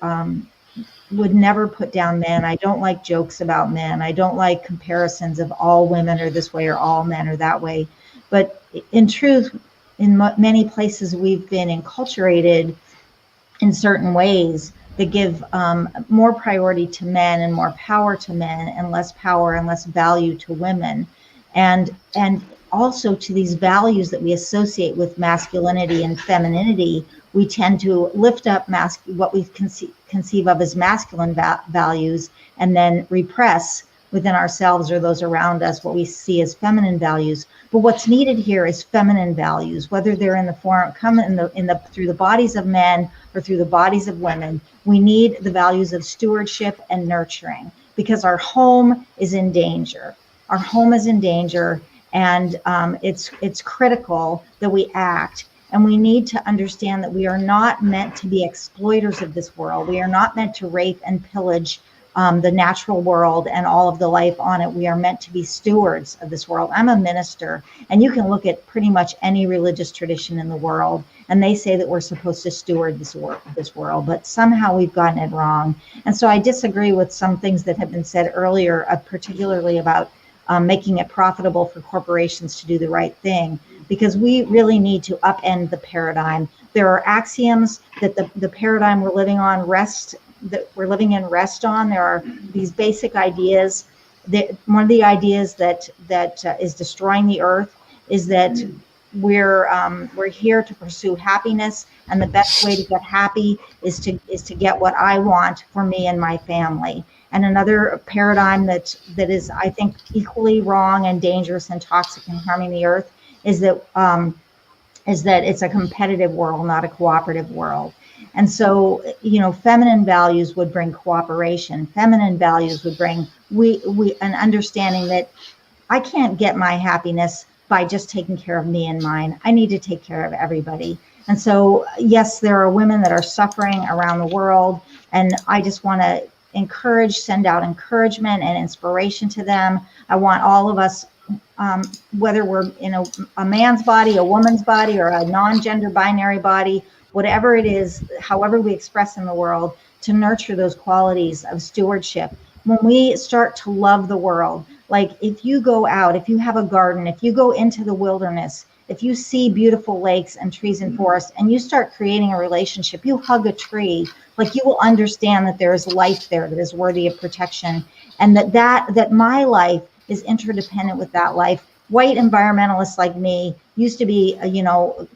Speaker 3: would never put down men. I don't like jokes about men. I don't like comparisons of all women are this way or all men are that way. But in truth, in many places we've been enculturated in certain ways that give more priority to men and more power to men and less power and less value to women, and also to these values that we associate with masculinity and femininity. We tend to lift up what we conceive of as masculine values, and then repress within ourselves or those around us what we see as feminine values. But what's needed here is feminine values, whether they're in the form through the bodies of men or through the bodies of women. We need the values of stewardship and nurturing, because our home is in danger. Our home is in danger, and it's critical that we act. And we need to understand that we are not meant to be exploiters of this world. We are not meant to rape and pillage the natural world and all of the life on it. We are meant to be stewards of this world. I'm a minister, and you can look at pretty much any religious tradition in the world, and they say that we're supposed to steward this world, but somehow we've gotten it wrong. And so I disagree with some things that have been said earlier, particularly about making it profitable for corporations to do the right thing, because we really need to upend the paradigm. There are axioms that the paradigm we're living in rest on. There are these basic ideas. One of the ideas that is destroying the earth is that we're here to pursue happiness, and the best way to get happy is to get what I want for me and my family. And another paradigm that is, I think, equally wrong and dangerous and toxic and harming the earth is that it's a competitive world, not a cooperative world. And so, feminine values would bring cooperation. Feminine values would bring an understanding that I can't get my happiness by just taking care of me and mine. I need to take care of everybody. And so, yes, there are women that are suffering around the world, and I just want to send out encouragement and inspiration to them. I want all of us, whether we're in a man's body, a woman's body, or a non-gender binary body, whatever it is, however we express in the world, to nurture those qualities of stewardship. When we start to love the world, like if you go out, if you have a garden, if you go into the wilderness, if you see beautiful lakes and trees and forests, and you start creating a relationship, you hug a tree, like you will understand that there is life there that is worthy of protection, and that my life is interdependent with that life. White environmentalists like me used to be,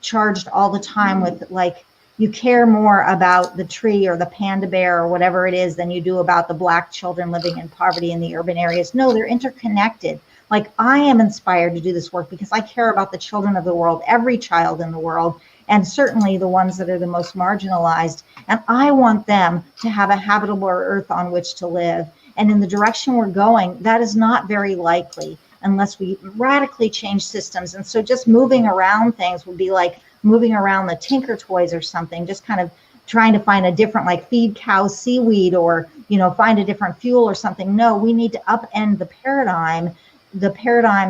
Speaker 3: charged all the time with like you care more about the tree or the panda bear or whatever it is than you do about the Black children living in poverty in the urban areas. No, they're interconnected. Like, I am inspired to do this work because I care about the children of the world, every child in the world, and certainly the ones that are the most marginalized. And I want them to have a habitable earth on which to live. And in the direction we're going, that is not very likely unless we radically change systems. And so just moving around things would be like moving around the Tinker Toys or something, just kind of trying to find a different, like feed cows seaweed or, find a different fuel or something. No, we need to upend the paradigm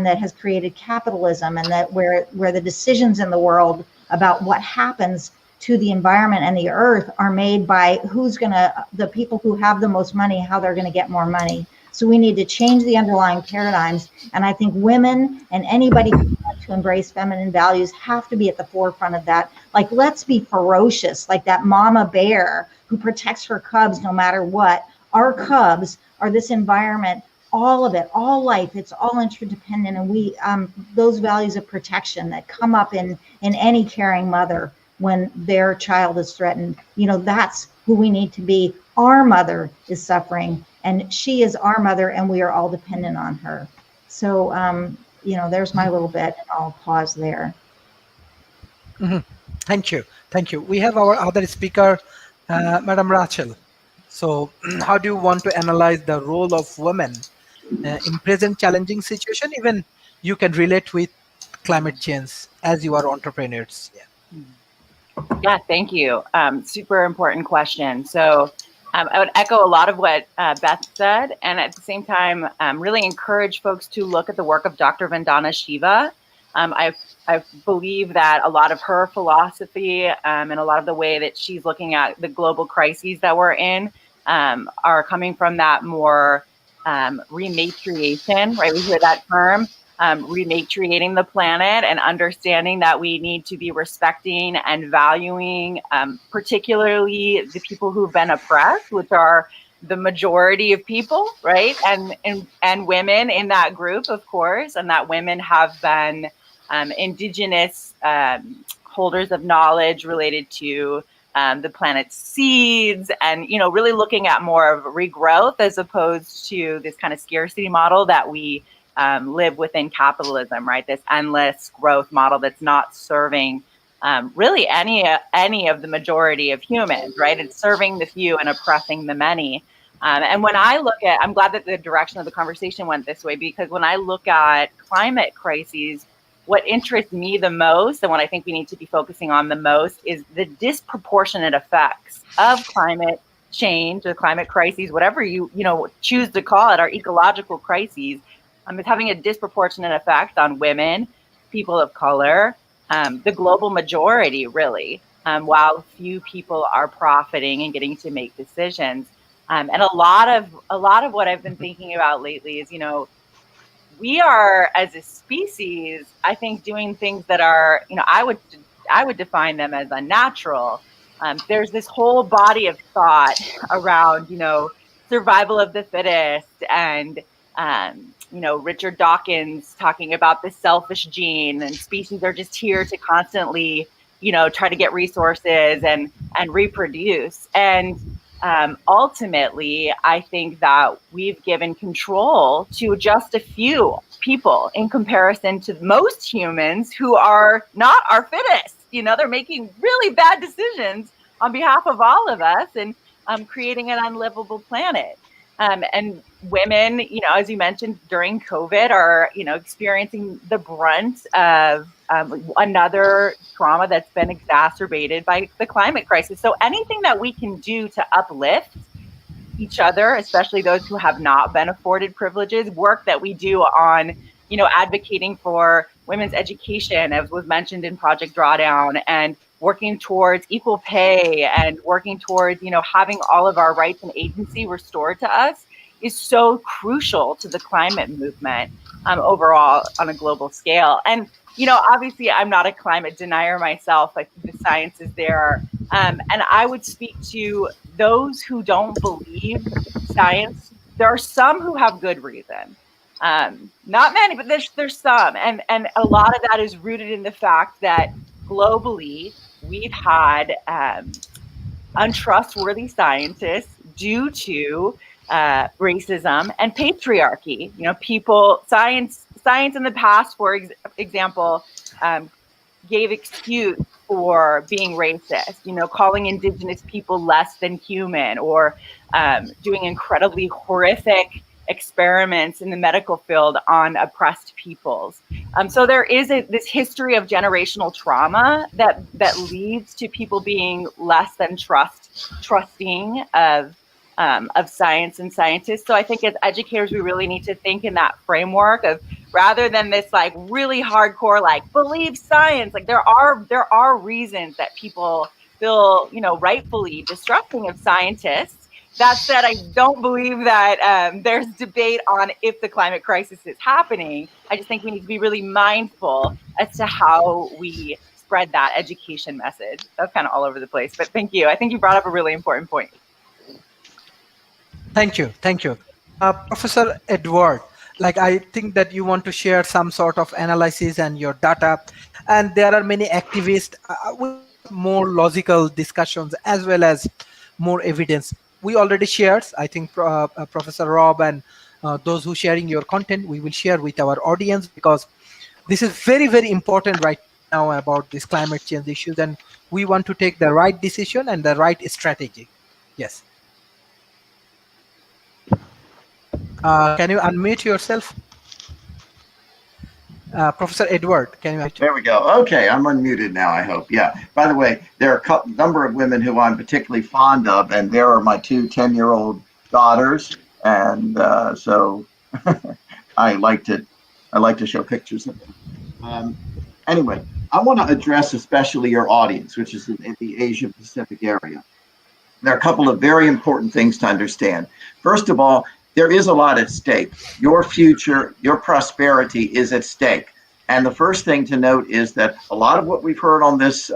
Speaker 3: that has created capitalism, and that where the decisions in the world about what happens to the environment and the earth are made by the people who have the most money, how they're going to get more money. So we need to change the underlying paradigms. And I think women and anybody who wants to embrace feminine values have to be at the forefront of that. Like, let's be ferocious, like that mama bear who protects her cubs no matter what. Our cubs are this environment, all of it, all life, it's all interdependent. And we, those values of protection that come up in any caring mother when their child is threatened, that's who we need to be. Our mother is suffering, and she is our mother, and we are all dependent on her. So, there's my little bit, and I'll pause there.
Speaker 1: Mm-hmm. Thank you. We have our other speaker, Madam Rachel. So, how do you want to analyze the role of women in present challenging situation? Even you can relate with climate change as you are entrepreneurs.
Speaker 2: Yeah, thank you. Super important question. So I would echo a lot of what Beth said, and at the same time, really encourage folks to look at the work of Dr. Vandana Shiva. I believe that a lot of her philosophy and a lot of the way that she's looking at the global crises that we're in are coming from that more rematriation, right? We hear that term. Rematriating the planet and understanding that we need to be respecting and valuing particularly the people who've been oppressed, which are the majority of people, right? And women in that group, of course, and that women have been indigenous holders of knowledge related to the planet's seeds, and really looking at more of regrowth as opposed to this kind of scarcity model that we live within capitalism, right? This endless growth model that's not serving really any of the majority of humans, right? It's serving the few and oppressing the many. And when I look at, I'm glad that the direction of the conversation went this way, because when I look at climate crises, what interests me the most and what I think we need to be focusing on the most is the disproportionate effects of climate change or climate crises, whatever you choose to call it, our ecological crises. It's having a disproportionate effect on women, people of color, the global majority, really, while few people are profiting and getting to make decisions. And a lot of what I've been thinking about lately is, we are, as a species, I think, doing things that are, I would define them as unnatural. There's this whole body of thought around, survival of the fittest, and Richard Dawkins talking about the selfish gene, and species are just here to constantly, try to get resources and reproduce. And ultimately, I think that we've given control to just a few people in comparison to most humans who are not our fittest. They're making really bad decisions on behalf of all of us, and creating an unlivable planet. And women, as you mentioned, during COVID are, experiencing the brunt of another trauma that's been exacerbated by the climate crisis. So anything that we can do to uplift each other, especially those who have not been afforded privileges, work that we do on, advocating for women's education, as was mentioned in Project Drawdown, and working towards equal pay and working towards, having all of our rights and agency restored to us, is so crucial to the climate movement overall on a global scale. And, obviously I'm not a climate denier myself. I think the science is there. And I would speak to those who don't believe science. There are some who have good reason. Not many, but there's some. And a lot of that is rooted in the fact that globally, we've had untrustworthy scientists due to racism and patriarchy. You know, science in the past, for example, gave excuse for being racist, you know, calling indigenous people less than human, or doing incredibly horrific experiments in the medical field on oppressed peoples. So there is this history of generational trauma that leads to people being less than trusting of science and scientists. So I think as educators, we really need to think in that framework of, rather than this like really hardcore, like believe science, like there are reasons that people feel, you know, rightfully distrusting of scientists. That said, I don't believe that there's debate on if the climate crisis is happening. I just think we need to be really mindful as to how we spread that education message. That's kind of all over the place, but thank you. I think you brought up a really important point.
Speaker 1: Thank you. Thank you. Professor Edward, like I think that you want to share some sort of analysis and your data, and there are many activists with more logical discussions as well as more evidence. We already shared, I think Professor Rob and those who sharing your content, we will share with our audience, because this is very, very important right now about this climate change issues, and we want to take the right decision and the right strategy. Yes. Can you unmute yourself? Professor Edward, can you?
Speaker 5: There we go. Okay, I'm unmuted now, I hope. Yeah. By the way, there are a number of women who I'm particularly fond of, and there are my two 10-year-old daughters, and so I like to show pictures of them. Anyway, I want to address especially your audience, which is in the Asia Pacific area. There are a couple of very important things to understand. First of all, there is a lot at stake. Your future, your prosperity is at stake. And the first thing to note is that a lot of what we've heard on this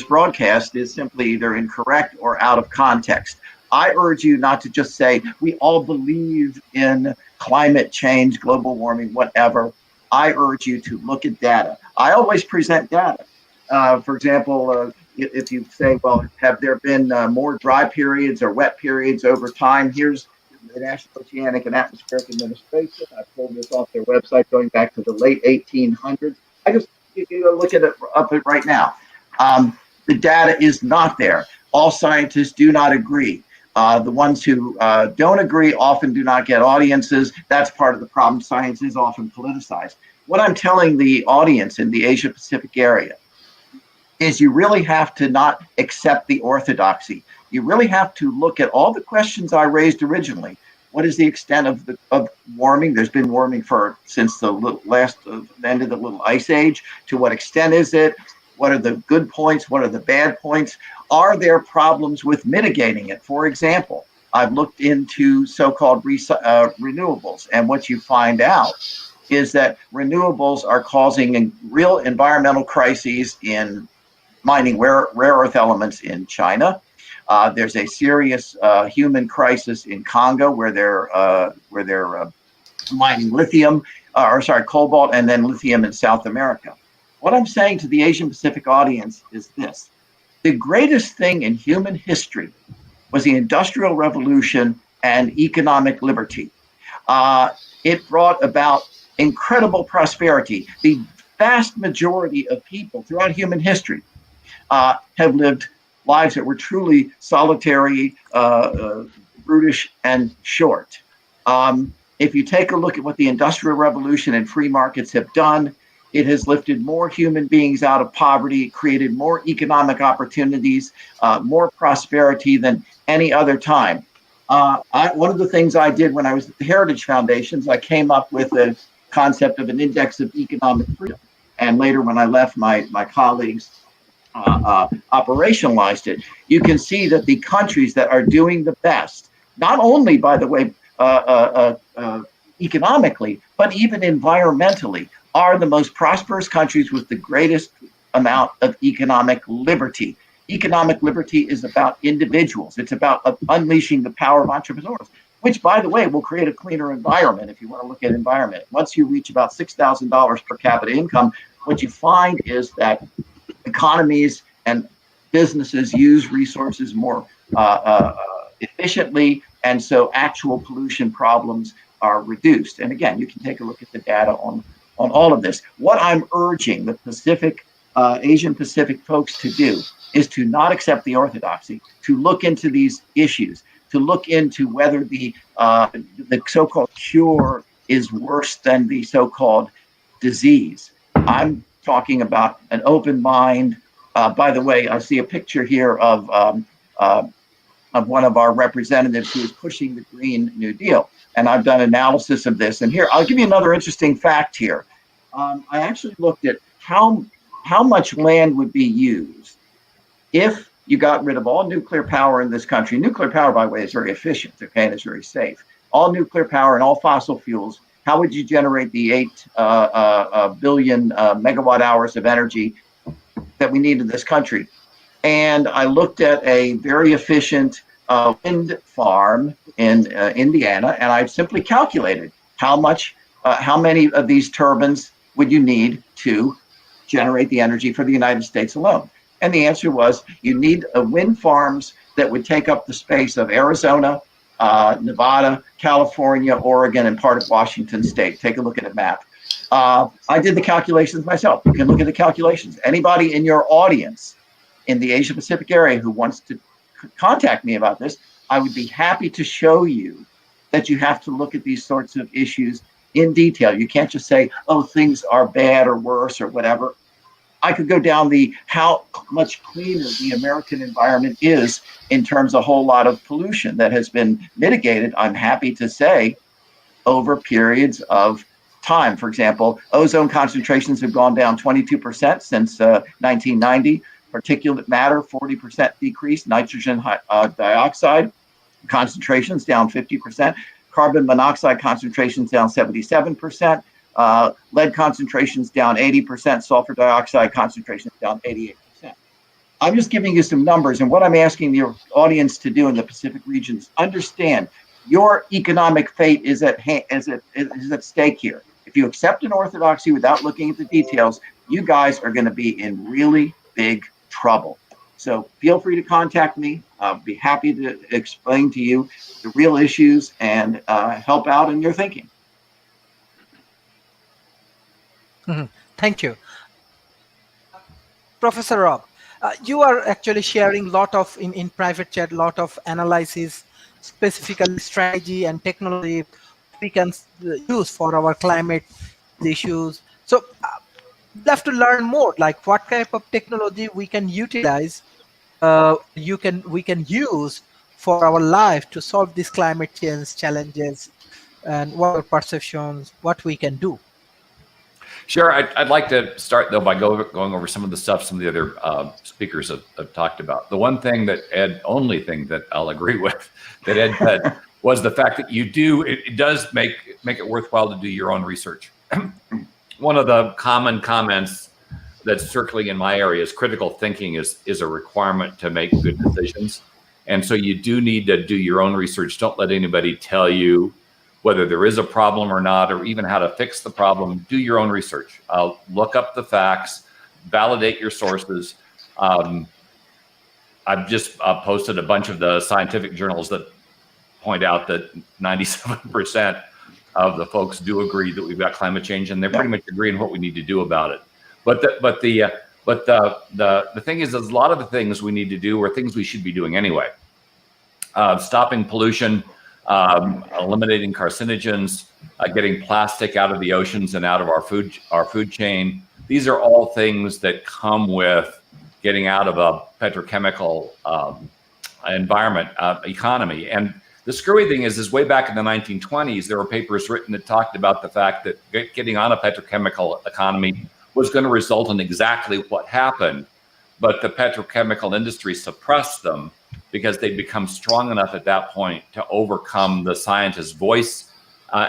Speaker 5: broadcast is simply either incorrect or out of context. I urge you not to just say, we all believe in climate change, global warming, whatever. I urge you to look at data. I always present data. For example, if you say, well, have there been more dry periods or wet periods over time? Here's the National Oceanic and Atmospheric Administration. I pulled this off their website going back to the late 1800s. I just look at it up right now. The data is not there. All scientists do not agree. The ones who don't agree often do not get audiences. That's part of the problem. Science is often politicized. What I'm telling the audience in the Asia Pacific area is you really have to not accept the orthodoxy. You really have to look at all the questions I raised originally. What is the extent of warming? There's been warming since the end of the Little Ice Age. To what extent is it? What are the good points? What are the bad points? Are there problems with mitigating it? For example, I've looked into so-called renewables, and what you find out is that renewables are causing real environmental crises in mining rare earth elements in China. There's a serious human crisis in Congo where they're mining cobalt, and then lithium in South America. What I'm saying to the Asian Pacific audience is this: the greatest thing in human history was the Industrial Revolution and economic liberty. It brought about incredible prosperity. The vast majority of people throughout human history have lived lives that were truly solitary, brutish, and short. If you take a look at what the Industrial Revolution and free markets have done, it has lifted more human beings out of poverty, created more economic opportunities, more prosperity than any other time. One of the things I did when I was at the Heritage Foundations, I came up with a concept of an index of economic freedom. And later when I left, my colleagues operationalized it. You can see that the countries that are doing the best, not only, by the way, economically, but even environmentally, are the most prosperous countries with the greatest amount of economic liberty. Economic liberty is about individuals. It's about unleashing the power of entrepreneurs, which, by the way, will create a cleaner environment if you want to look at environment. Once you reach about $6,000 per capita income, what you find is that economies and businesses use resources more efficiently, and so actual pollution problems are reduced. And again, you can take a look at the data on all of this. What I'm urging the Asian Pacific folks to do is to not accept the orthodoxy, to look into these issues, to look into whether the so-called cure is worse than the so-called disease. I'm talking about an open mind. By the way, I see a picture here of one of our representatives who is pushing the Green New Deal. And I've done analysis of this. And here, I'll give you another interesting fact here. I actually looked at how much land would be used if you got rid of all nuclear power in this country. Nuclear power, by the way, is very efficient, okay, and it's very safe. All nuclear power and all fossil fuels, how would you generate the 8 billion megawatt hours of energy that we need in this country? And I looked at a very efficient wind farm in Indiana, and I simply calculated how many of these turbines would you need to generate the energy for the United States alone. And the answer was you need wind farms that would take up the space of Arizona, Nevada, California, Oregon, and part of Washington State. Take a look at a map. I did the calculations myself. You can look at the calculations. Anybody in your audience in the Asia Pacific area who wants to contact me about this, I would be happy to show you that you have to look at these sorts of issues in detail. You can't just say, oh, things are bad or worse or whatever. I could go down how much cleaner the American environment is in terms of a whole lot of pollution that has been mitigated, I'm happy to say, over periods of time. For example, ozone concentrations have gone down 22% since 1990. Particulate matter, 40% decrease. Nitrogen dioxide concentrations down 50%. Carbon monoxide concentrations down 77%. Lead concentrations down 80%. Sulfur dioxide concentrations down 88%. I'm just giving you some numbers, and what I'm asking your audience to do in the Pacific region is understand your economic fate is at stake here. If you accept an orthodoxy without looking at the details, you guys are going to be in really big trouble. So feel free to contact me. I'll be happy to explain to you the real issues and help out in your thinking.
Speaker 1: Thank you. Professor Rob, you are actually sharing lot of, in private chat, lot of analysis, specifically strategy and technology we can use for our climate issues. So we'd love to learn more, like what type of technology we can utilize, we can use for our life to solve these climate change challenges, and what are perceptions, what we can do.
Speaker 4: Sure. I'd like to start, though, by going over some of the stuff some of the other speakers have talked about. The only thing that I'll agree with that Ed said was the fact that it does make it worthwhile to do your own research. One of the common comments that's circling in my area is critical thinking is a requirement to make good decisions. And so you do need to do your own research. Don't let anybody tell you whether there is a problem or not, or even how to fix the problem. Do your own research. Look up the facts, validate your sources. I've just posted a bunch of the scientific journals that point out that 97% of the folks do agree that we've got climate change, and they're pretty much agreeing what we need to do about it. But the thing is, a lot of the things we need to do are things we should be doing anyway. Stopping pollution, eliminating carcinogens, getting plastic out of the oceans and out of our food chain. These are all things that come with getting out of a petrochemical environment, economy. And the screwy thing is way back in the 1920s, there were papers written that talked about the fact that getting on a petrochemical economy was going to result in exactly what happened. But the petrochemical industry suppressed them because they'd become strong enough at that point to overcome the scientist's voice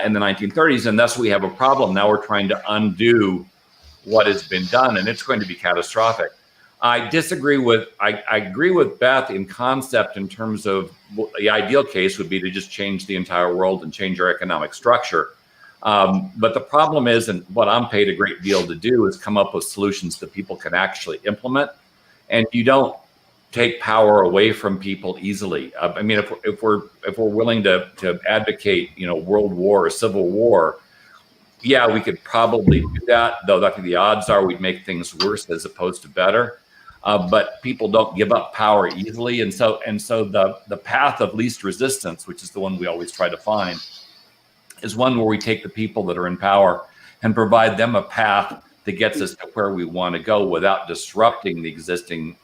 Speaker 4: in the 1930s. And thus we have a problem. Now we're trying to undo what has been done, and it's going to be catastrophic. I agree with Beth in concept in terms of the ideal case would be to just change the entire world and change our economic structure. But the problem is, and what I'm paid a great deal to do, is come up with solutions that people can actually implement. and you don't take power away from people easily. I mean, if we're willing to advocate, world war or civil war, yeah, we could probably do that, though I think the odds are we'd make things worse as opposed to better. But people don't give up power easily, and so the path of least resistance, which is the one we always try to find, is one where we take the people that are in power and provide them a path that gets us to where we want to go without disrupting the existing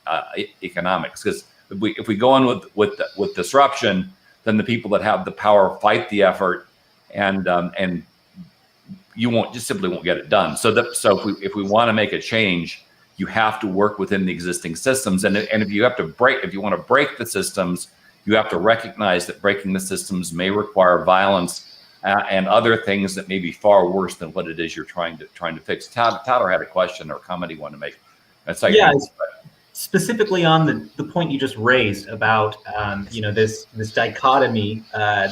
Speaker 4: economics. Because if we go on with disruption, then the people that have the power fight the effort, and you simply won't get it done. So if we want to make a change, you have to work within the existing systems, and if you want to break the systems, you have to recognize that breaking the systems may require violence and other things that may be far worse than what it is you're trying to fix. Tyler had a question or comment he wanted to make.
Speaker 10: Specifically on the point you just raised about this dichotomy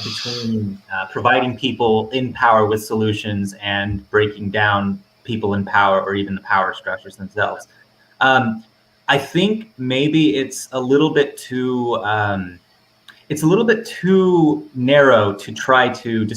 Speaker 10: between providing people in power with solutions and breaking down people in power or even the power structures themselves. I think maybe it's a little bit too narrow to try to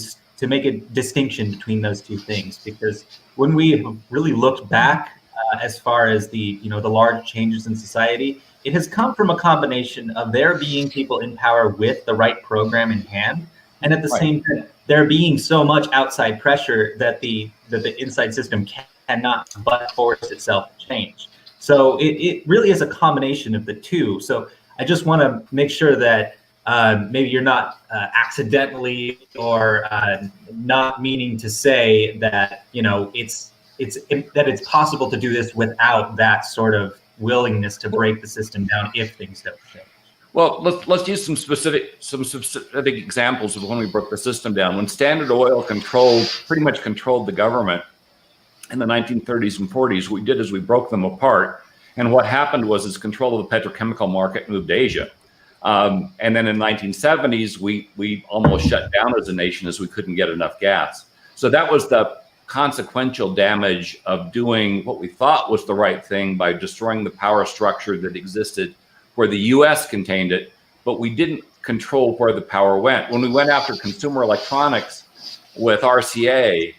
Speaker 10: make a distinction between those two things, because when we really looked back as far as the large changes in society, it has come from a combination of there being people in power with the right program in hand, and at the same time there being so much outside pressure that the inside system cannot but force itself to change. So it really is a combination of the two. So I just want to make sure that maybe you're not accidentally or not meaning to say that it's possible to do this without that sort of willingness to break the system down if things don't change.
Speaker 4: Well, let's use some specific examples of when we broke the system down. When Standard Oil pretty much controlled the government in the 1930s and 40s, what we did is we broke them apart, and what happened was control of the petrochemical market moved to Asia. And then in the 1970s, we almost shut down as a nation as we couldn't get enough gas. So that was the consequential damage of doing what we thought was the right thing by destroying the power structure that existed where the US contained it, but we didn't control where the power went. When we went after consumer electronics with RCA,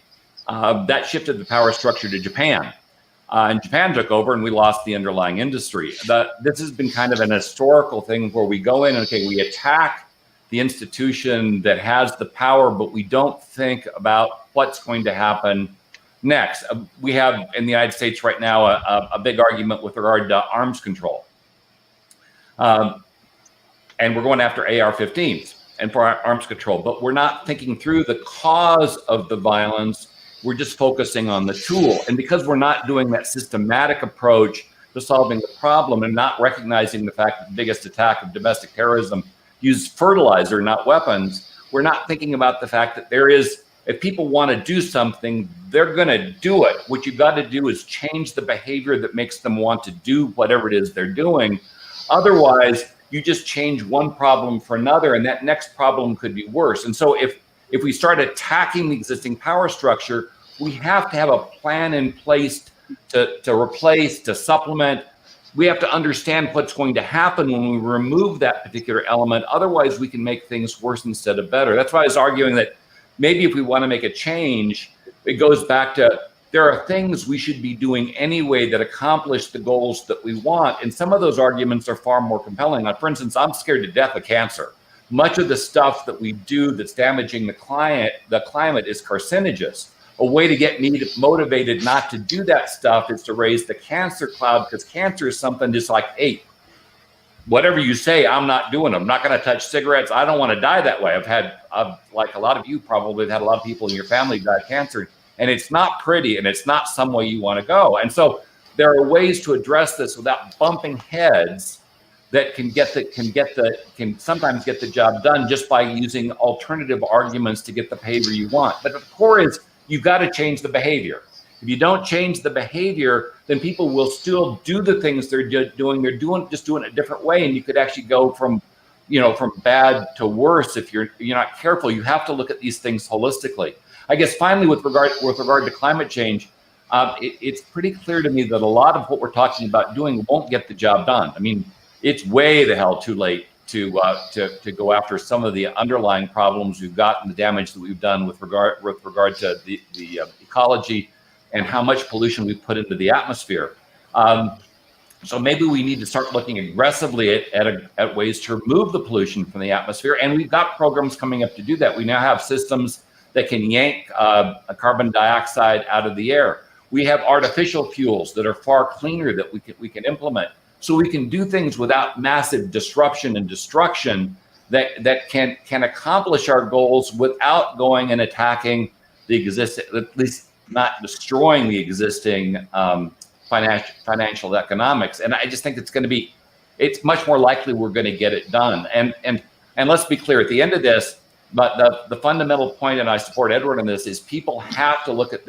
Speaker 4: that shifted the power structure to Japan. And Japan took over and we lost the underlying industry. This has been kind of an historical thing where we go in and, we attack the institution that has the power, but we don't think about what's going to happen next. We have in the United States right now a big argument with regard to arms control. And we're going after AR-15s and for our arms control, but we're not thinking through the cause of the violence. We're just focusing on the tool. And because we're not doing that systematic approach to solving the problem and not recognizing the fact that the biggest attack of domestic terrorism used fertilizer, not weapons, we're not thinking about the fact that if people want to do something, they're going to do it. What you've got to do is change the behavior that makes them want to do whatever it is they're doing. Otherwise, you just change one problem for another, and that next problem could be worse. And so if we start attacking the existing power structure, we have to have a plan in place to replace, to supplement. We have to understand what's going to happen when we remove that particular element. Otherwise, we can make things worse instead of better. That's why I was arguing that maybe if we want to make a change, it goes back to there are things we should be doing anyway that accomplish the goals that we want. And some of those arguments are far more compelling. Like, for instance, I'm scared to death of cancer. Much of the stuff that we do that's damaging the climate is carcinogenous. A way to get me motivated not to do that stuff is to raise the cancer cloud, because cancer is something just like, hey, whatever you say, I'm not doing. I'm not going to touch cigarettes. I don't want to die that way. I've like a lot of you probably have had a lot of people in your family die of cancer, and it's not pretty, and it's not some way you want to go. And so there are ways to address this without bumping heads that can sometimes get the job done just by using alternative arguments to get the behavior you want. But the core is you've got to change the behavior. If you don't change the behavior, then people will still do the things they're doing. They're just doing it a different way, and you could actually go from bad to worse if you're not careful. You have to look at these things holistically. I guess finally, with regard to climate change, it's pretty clear to me that a lot of what we're talking about doing won't get the job done. I mean, it's way the hell too late to go after some of the underlying problems we've got and the damage that we've done with regard to the ecology and how much pollution we've put into the atmosphere. So maybe we need to start looking aggressively at ways to remove the pollution from the atmosphere. And we've got programs coming up to do that. We now have systems that can yank carbon dioxide out of the air. We have artificial fuels that are far cleaner that we can implement. So we can do things without massive disruption and destruction that can accomplish our goals without going and attacking the existing, at least not destroying the existing financial economics. And I just think it's much more likely we're going to get it done. And let's be clear, at the end of this, but the fundamental point, and I support Edward on this, is people have to look at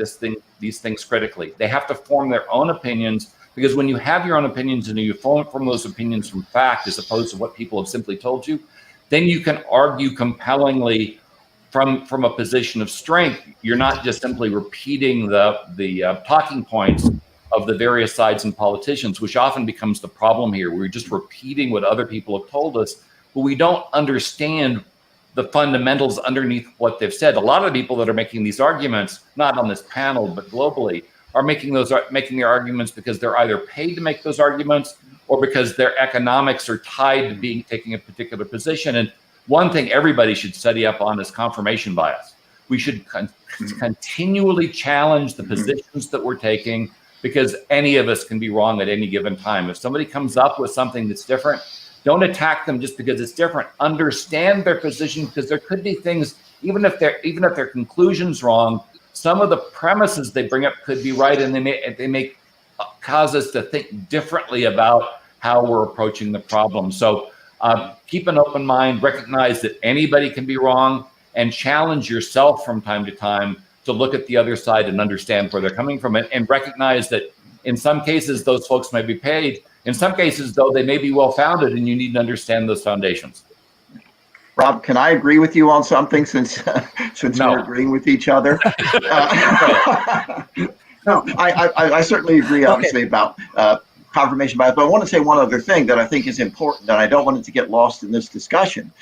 Speaker 4: these things critically. They have to form their own opinions, because when you have your own opinions and you form those opinions from fact as opposed to what people have simply told you, then you can argue compellingly from a position of strength. You're not just simply repeating the talking points of the various sides and politicians, which often becomes the problem here. We're just repeating what other people have told us, but we don't understand the fundamentals underneath what they've said. A lot of the people that are making these arguments, not on this panel, but globally, are making their arguments because they're either paid to make those arguments or because their economics are tied to taking a particular position. And one thing everybody should study up on is confirmation bias. We should continually challenge the positions that we're taking, because any of us can be wrong at any given time. If somebody comes up with something that's different, don't attack them just because it's different. Understand their position, because there could be things, even if their conclusion's wrong, some of the premises they bring up could be right, and they may cause us to think differently about how we're approaching the problem. So keep an open mind, recognize that anybody can be wrong, and challenge yourself from time to time to look at the other side and understand where they're coming from, and recognize that in some cases those folks may be paid. In some cases, though, they may be well-founded, and you need to understand those foundations.
Speaker 5: Rob, can I agree with you on something since
Speaker 4: No.
Speaker 5: we're agreeing with each other? No, I certainly agree, obviously, about confirmation bias. But I want to say one other thing that I think is important, and I don't want it to get lost in this discussion,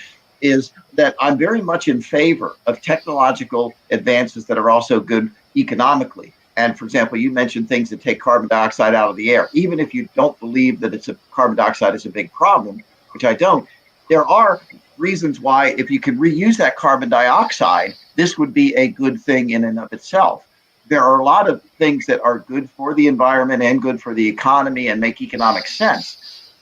Speaker 5: is that I'm very much in favor of technological advances that are also good economically. And for example, you mentioned things that take carbon dioxide out of the air. Even if you don't believe that carbon dioxide is a big problem, which I don't, there are reasons why, if you could reuse that carbon dioxide, this would be a good thing in and of itself. There are a lot of things that are good for the environment and good for the economy and make economic sense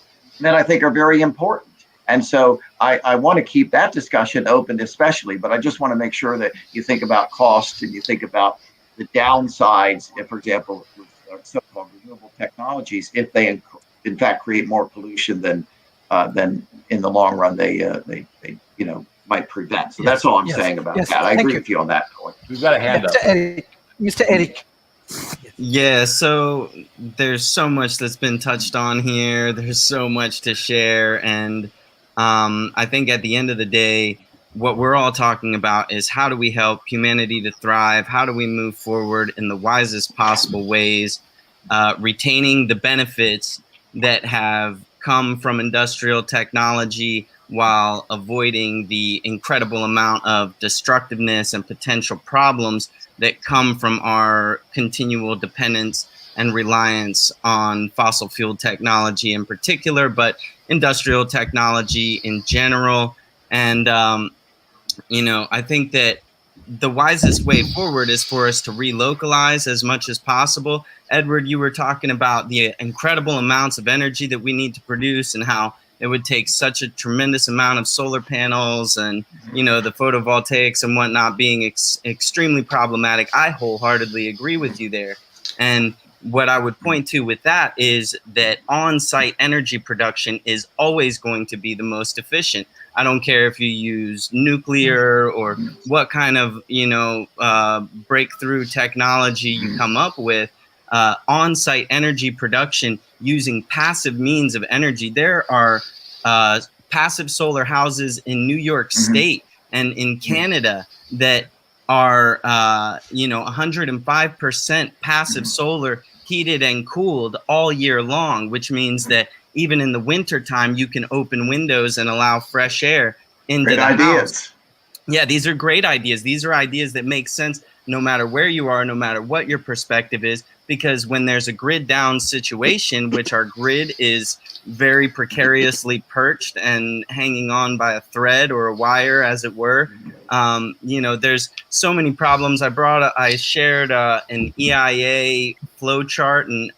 Speaker 5: that I think are very important. And so I want to keep that discussion open, especially, but I just want to make sure that you think about costs and you think about the downsides, if, for example, so-called renewable technologies, if they in fact create more pollution than in the long run they might prevent. So that's all I'm saying about that. I agree with you on that point.
Speaker 4: We've got a hand up.
Speaker 1: Mr. Eric.
Speaker 6: Yeah, so there's so much that's been touched on here. There's so much to share. And I think at the end of the day, what we're all talking about is how do we help humanity to thrive? How do we move forward in the wisest possible ways, retaining the benefits that have come from industrial technology while avoiding the incredible amount of destructiveness and potential problems that come from our continual dependence and reliance on fossil fuel technology in particular, but industrial technology in general. And, I think that the wisest way forward is for us to relocalize as much as possible. Edward, you were talking about the incredible amounts of energy that we need to produce and how it would take such a tremendous amount of solar panels and, the photovoltaics and whatnot being extremely problematic. I wholeheartedly agree with you there. And what I would point to with that is that on-site energy production is always going to be the most efficient. I don't care if you use nuclear or what kind of, breakthrough technology you come up with. On-site energy production using passive means of energy. There are passive solar houses in New York State and in Canada that are 105% passive solar, heated and cooled all year long, which means that even in the winter time you can open windows and allow fresh air into the house. Yeah, these are great ideas. These are ideas that make sense no matter where you are, no matter what your perspective is, because when there's a grid down situation, which our grid is very precariously perched and hanging on by a thread or a wire, as it were, there's so many problems. I shared an EIA flow chart, and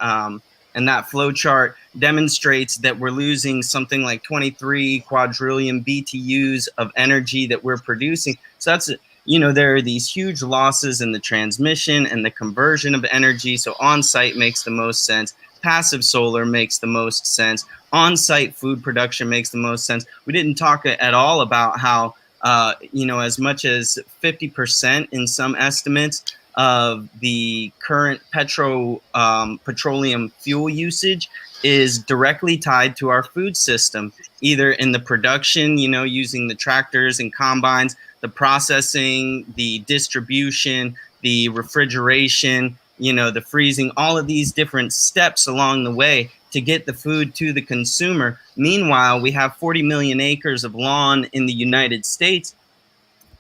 Speaker 6: that flow chart demonstrates that we're losing something like 23 quadrillion BTUs of energy that we're producing. So that's, there are these huge losses in the transmission and the conversion of energy. So on-site makes the most sense. Passive solar makes the most sense. On-site food production makes the most sense. We didn't talk at all about how, as much as 50% in some estimates of the current petroleum fuel usage is directly tied to our food system, either in the production, using the tractors and combines, the processing, the distribution, the refrigeration, the freezing, all of these different steps along the way to get the food to the consumer. Meanwhile, we have 40 million acres of lawn in the United States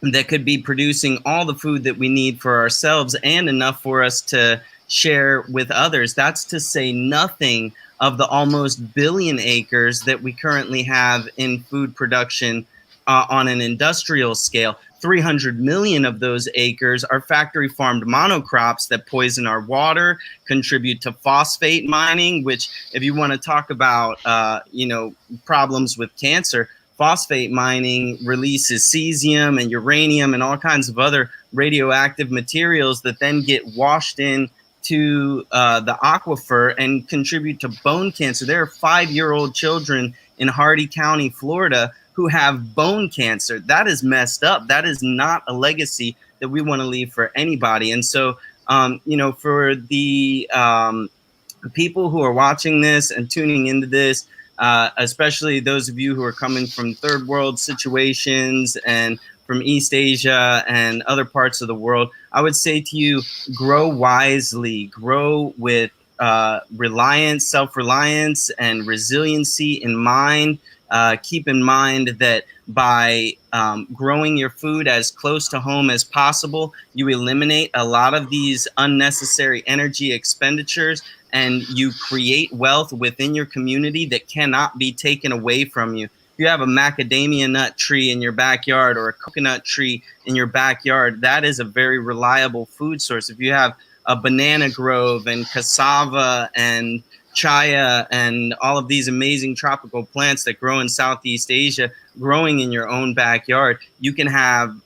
Speaker 6: that could be producing all the food that we need for ourselves and enough for us to share with others. That's to say nothing of the almost billion acres that we currently have in food production on an industrial scale. 300 million of those acres are factory farmed monocrops that poison our water, contribute to phosphate mining, which, if you want to talk about, problems with cancer, phosphate mining releases cesium and uranium and all kinds of other radioactive materials that then get washed in to the aquifer and contribute to bone cancer. There are 5-year-old children in Hardy County, Florida, who have bone cancer. That is messed up. That is not a legacy that we want to leave for anybody. And so, for the people who are watching this and tuning into this, especially those of you who are coming from third world situations and from East Asia and other parts of the world, I would say to you, grow wisely, grow with reliance, self-reliance, and resiliency in mind. Keep in mind that by growing your food as close to home as possible, you eliminate a lot of these unnecessary energy expenditures, and you create wealth within your community that cannot be taken away from you. If you have a macadamia nut tree in your backyard or a coconut tree in your backyard, that is a very reliable food source. If you have a banana grove and cassava and chaya and all of these amazing tropical plants that grow in Southeast Asia growing in your own backyard, you can have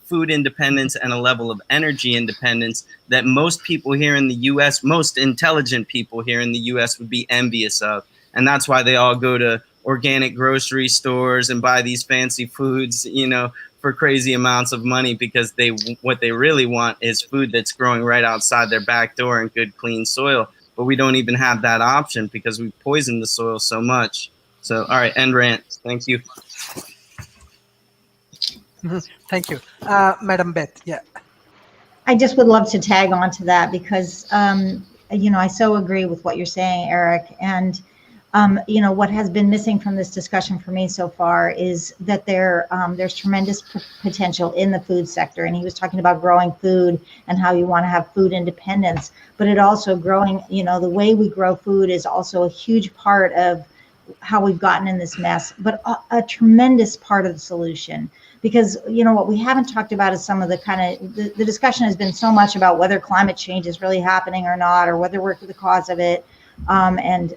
Speaker 6: food independence and a level of energy independence that most people here in the U.S., most intelligent people here in the U.S. would be envious of. And that's why they all go to organic grocery stores and buy these fancy foods, for crazy amounts of money, because what they really want is food that's growing right outside their back door in good, clean soil. But we don't even have that option because we poisoned the soil so much. So, all right, end rant. Thank you.
Speaker 1: Thank you. Madam Beth, yeah.
Speaker 3: I just would love to tag on to that because, I so agree with what you're saying, Eric. And, what has been missing from this discussion for me so far is that there's tremendous potential in the food sector. And he was talking about growing food and how you want to have food independence, but it also growing, the way we grow food is also a huge part of how we've gotten in this mess, but a tremendous part of the solution. Because, what we haven't talked about is some of the discussion has been so much about whether climate change is really happening or not, or whether we're the cause of it, and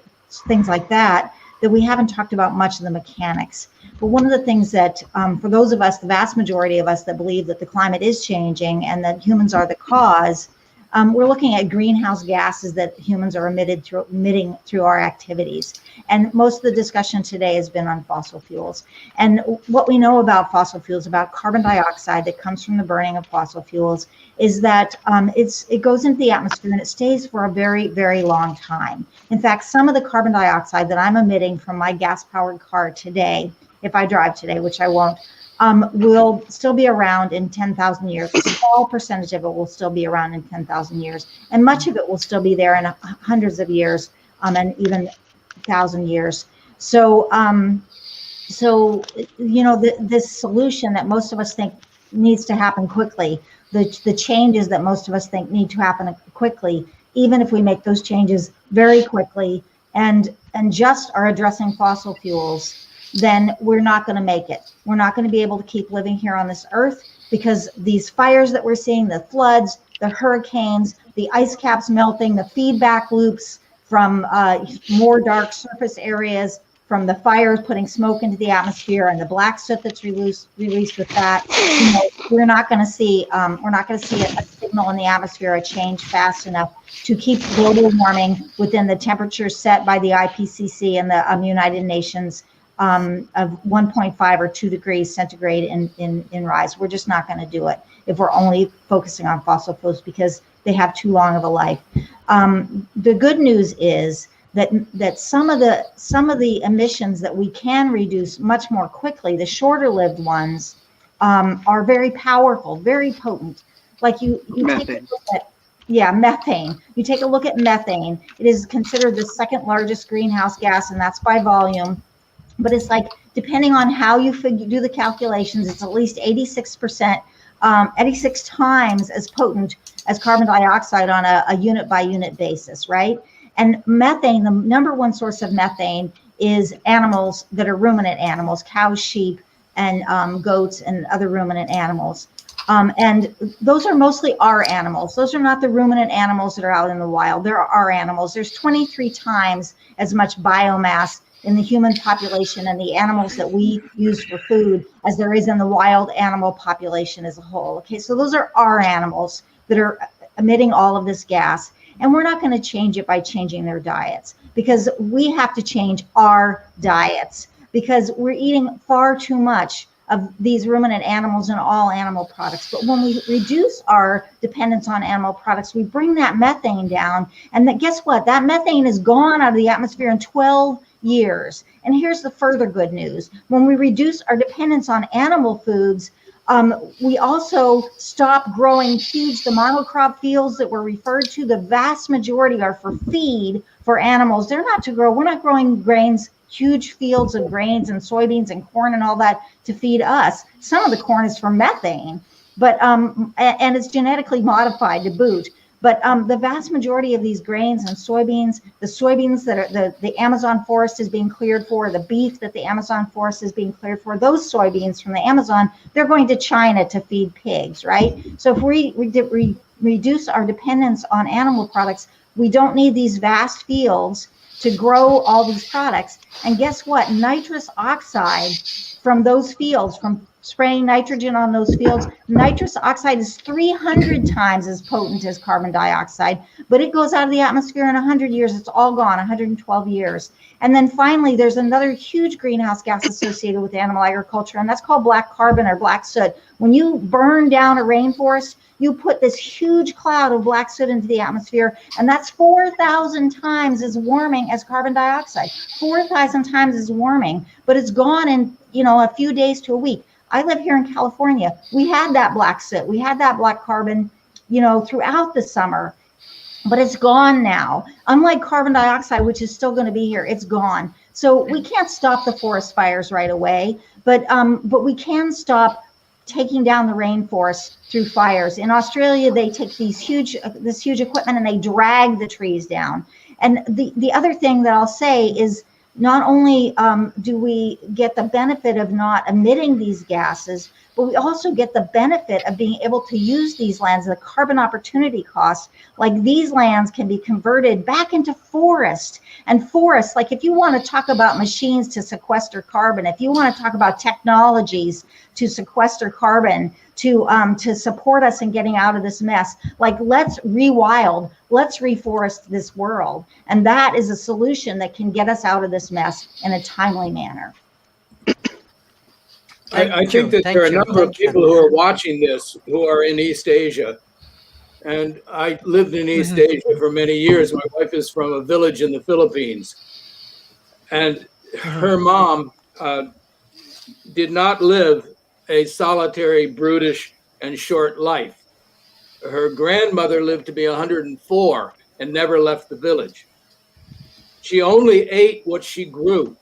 Speaker 3: things like that we haven't talked about much of the mechanics. But one of the things that, for those of us, the vast majority of us that believe that the climate is changing and that humans are the cause, we're looking at greenhouse gases that humans are emitting through our activities. And most of the discussion today has been on fossil fuels. And what we know about fossil fuels, about carbon dioxide that comes from the burning of fossil fuels, is that it goes into the atmosphere and it stays for a very, very long time. In fact, some of the carbon dioxide that I'm emitting from my gas-powered car today, if I drive today, which I won't, will still be around in 10,000 years. A small percentage of it will still be around in 10,000 years, and much of it will still be there in hundreds of years, and even 1,000 years. So, this solution that most of us think needs to happen quickly, the changes that most of us think need to happen quickly, even if we make those changes very quickly and just are addressing fossil fuels, then we're not going to make it. We're not going to be able to keep living here on this earth, because these fires that we're seeing, the floods, the hurricanes, the ice caps melting, the feedback loops from more dark surface areas, from the fires putting smoke into the atmosphere, and the black soot that's released with that, we're not going to see a signal in the atmosphere, a change fast enough to keep global warming within the temperatures set by the IPCC and the United Nations of 1.5 or 2 degrees centigrade in rise. We're just not going to do it if we're only focusing on fossil fuels, because they have too long of a life. The good news is that some of the emissions that we can reduce much more quickly, the shorter lived ones, are very powerful, very potent. Like you take a look at, methane. You take a look at methane. It is considered the second largest greenhouse gas, and that's by volume. But it's like, depending on how you do the calculations, it's at least 86%, 86 times as potent as carbon dioxide on a unit by unit basis, right? And methane, the number one source of methane is animals that are ruminant animals, cows, sheep, and goats and other ruminant animals. And those are mostly our animals. Those are not the ruminant animals that are out in the wild. There are our animals. There's 23 times as much biomass in the human population and the animals that we use for food as there is in the wild animal population as a whole. Okay, so those are our animals that are emitting all of this gas. And we're not going to change it by changing their diets, because we have to change our diets, because we're eating far too much of these ruminant animals and all animal products. But when we reduce our dependence on animal products, we bring that methane down. And guess what? That methane is gone out of the atmosphere in 12 years. And here's the further good news. When we reduce our dependence on animal foods, we also stop growing feeds. The monocrop fields that were referred to, the vast majority are for feed for animals. They're not to grow. We're not growing grains, huge fields of grains and soybeans and corn and all that to feed us. Some of the corn is for methane, but and it's genetically modified to boot. But the vast majority of these grains and soybeans, the soybeans that are the Amazon forest is being cleared for, the beef that the Amazon forest is being cleared for, those soybeans from the Amazon, they're going to China to feed pigs, right? So if we reduce our dependence on animal products, we don't need these vast fields to grow all these products. And guess what? Nitrous oxide from those fields, from spraying nitrogen on those fields, nitrous oxide is 300 times as potent as carbon dioxide, but it goes out of the atmosphere in 100 years. It's all gone, 112 years. And then finally, there's another huge greenhouse gas associated with animal agriculture, and that's called black carbon or black soot. When you burn down a rainforest, you put this huge cloud of black soot into the atmosphere, and that's 4,000 times as warming as carbon dioxide, 4,000 times as warming, but it's gone in, a few days to a week. I live here in California. We had that black soot, we had that black carbon, throughout the summer, but it's gone now. Unlike carbon dioxide, which is still going to be here, it's gone. So we can't stop the forest fires right away, but we can stop taking down the rainforest through fires. In Australia, they take this huge equipment and they drag the trees down. And the other thing that I'll say is, not only do we get the benefit of not emitting these gases, but we also get the benefit of being able to use these lands, the carbon opportunity cost. Like, these lands can be converted back into forest. And forests, like, if you want to talk about machines to sequester carbon, if you want to talk about technologies to sequester carbon, to support us in getting out of this mess, like, let's rewild, let's reforest this world. And that is a solution that can get us out of this mess in a timely manner.
Speaker 8: I think that there are a number of people who are watching this who are in East Asia. And I lived in East Asia for many years. My wife is from a village in the Philippines. And her mom did not live a solitary, brutish, and short life. Her grandmother lived to be 104 and never left the village. She only ate what she grew,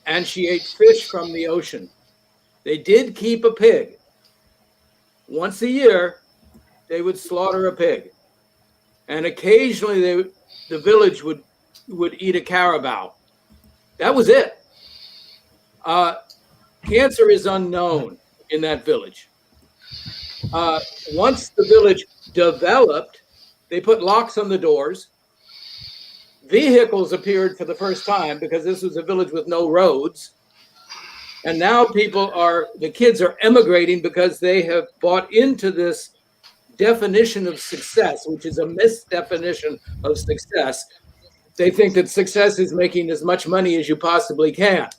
Speaker 8: and she ate fish from the ocean. They did keep a pig. Once a year, they would slaughter a pig. And occasionally the village would eat a carabao. That was it. Cancer is unknown in that village. Once the village developed, they put locks on the doors. Vehicles appeared for the first time because this was a village with no roads. And now the kids are emigrating because they have bought into this definition of success, which is a misdefinition of success. They think that success is making as much money as you possibly can.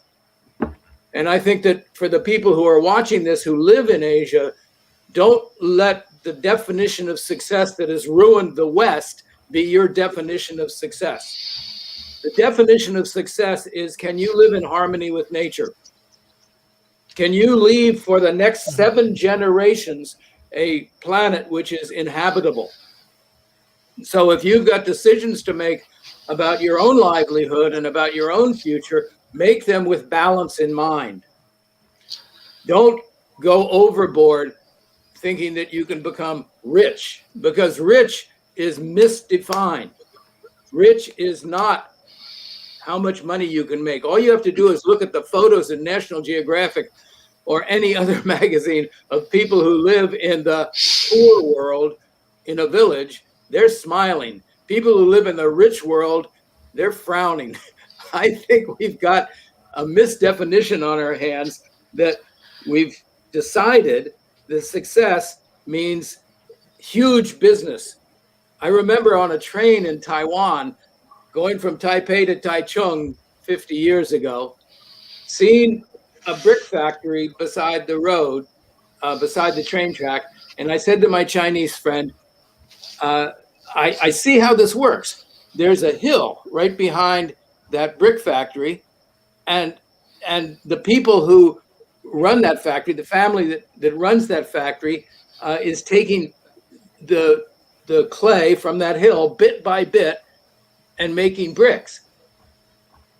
Speaker 8: And I think that for the people who are watching this, who live in Asia, don't let the definition of success that has ruined the West be your definition of success. The definition of success is, can you live in harmony with nature? Can you leave for the next 7 generations a planet which is inhabitable? So if you've got decisions to make about your own livelihood and about your own future, make them with balance in mind. Don't go overboard thinking that you can become rich, because rich is misdefined. Rich is not how much money you can make. All you have to do is look at the photos in National Geographic or any other magazine of people who live in the poor world in a village. They're smiling. People who live in the rich world, they're frowning. I think we've got a misdefinition on our hands that we've decided that success means huge business. I remember on a train in Taiwan, going from Taipei to Taichung 50 years ago, seeing a brick factory beside the road, beside the train track. And I said to my Chinese friend, I see how this works. There's a hill right behind that brick factory, and the people who run that factory, the family that runs that factory, is taking the clay from that hill bit by bit and making bricks.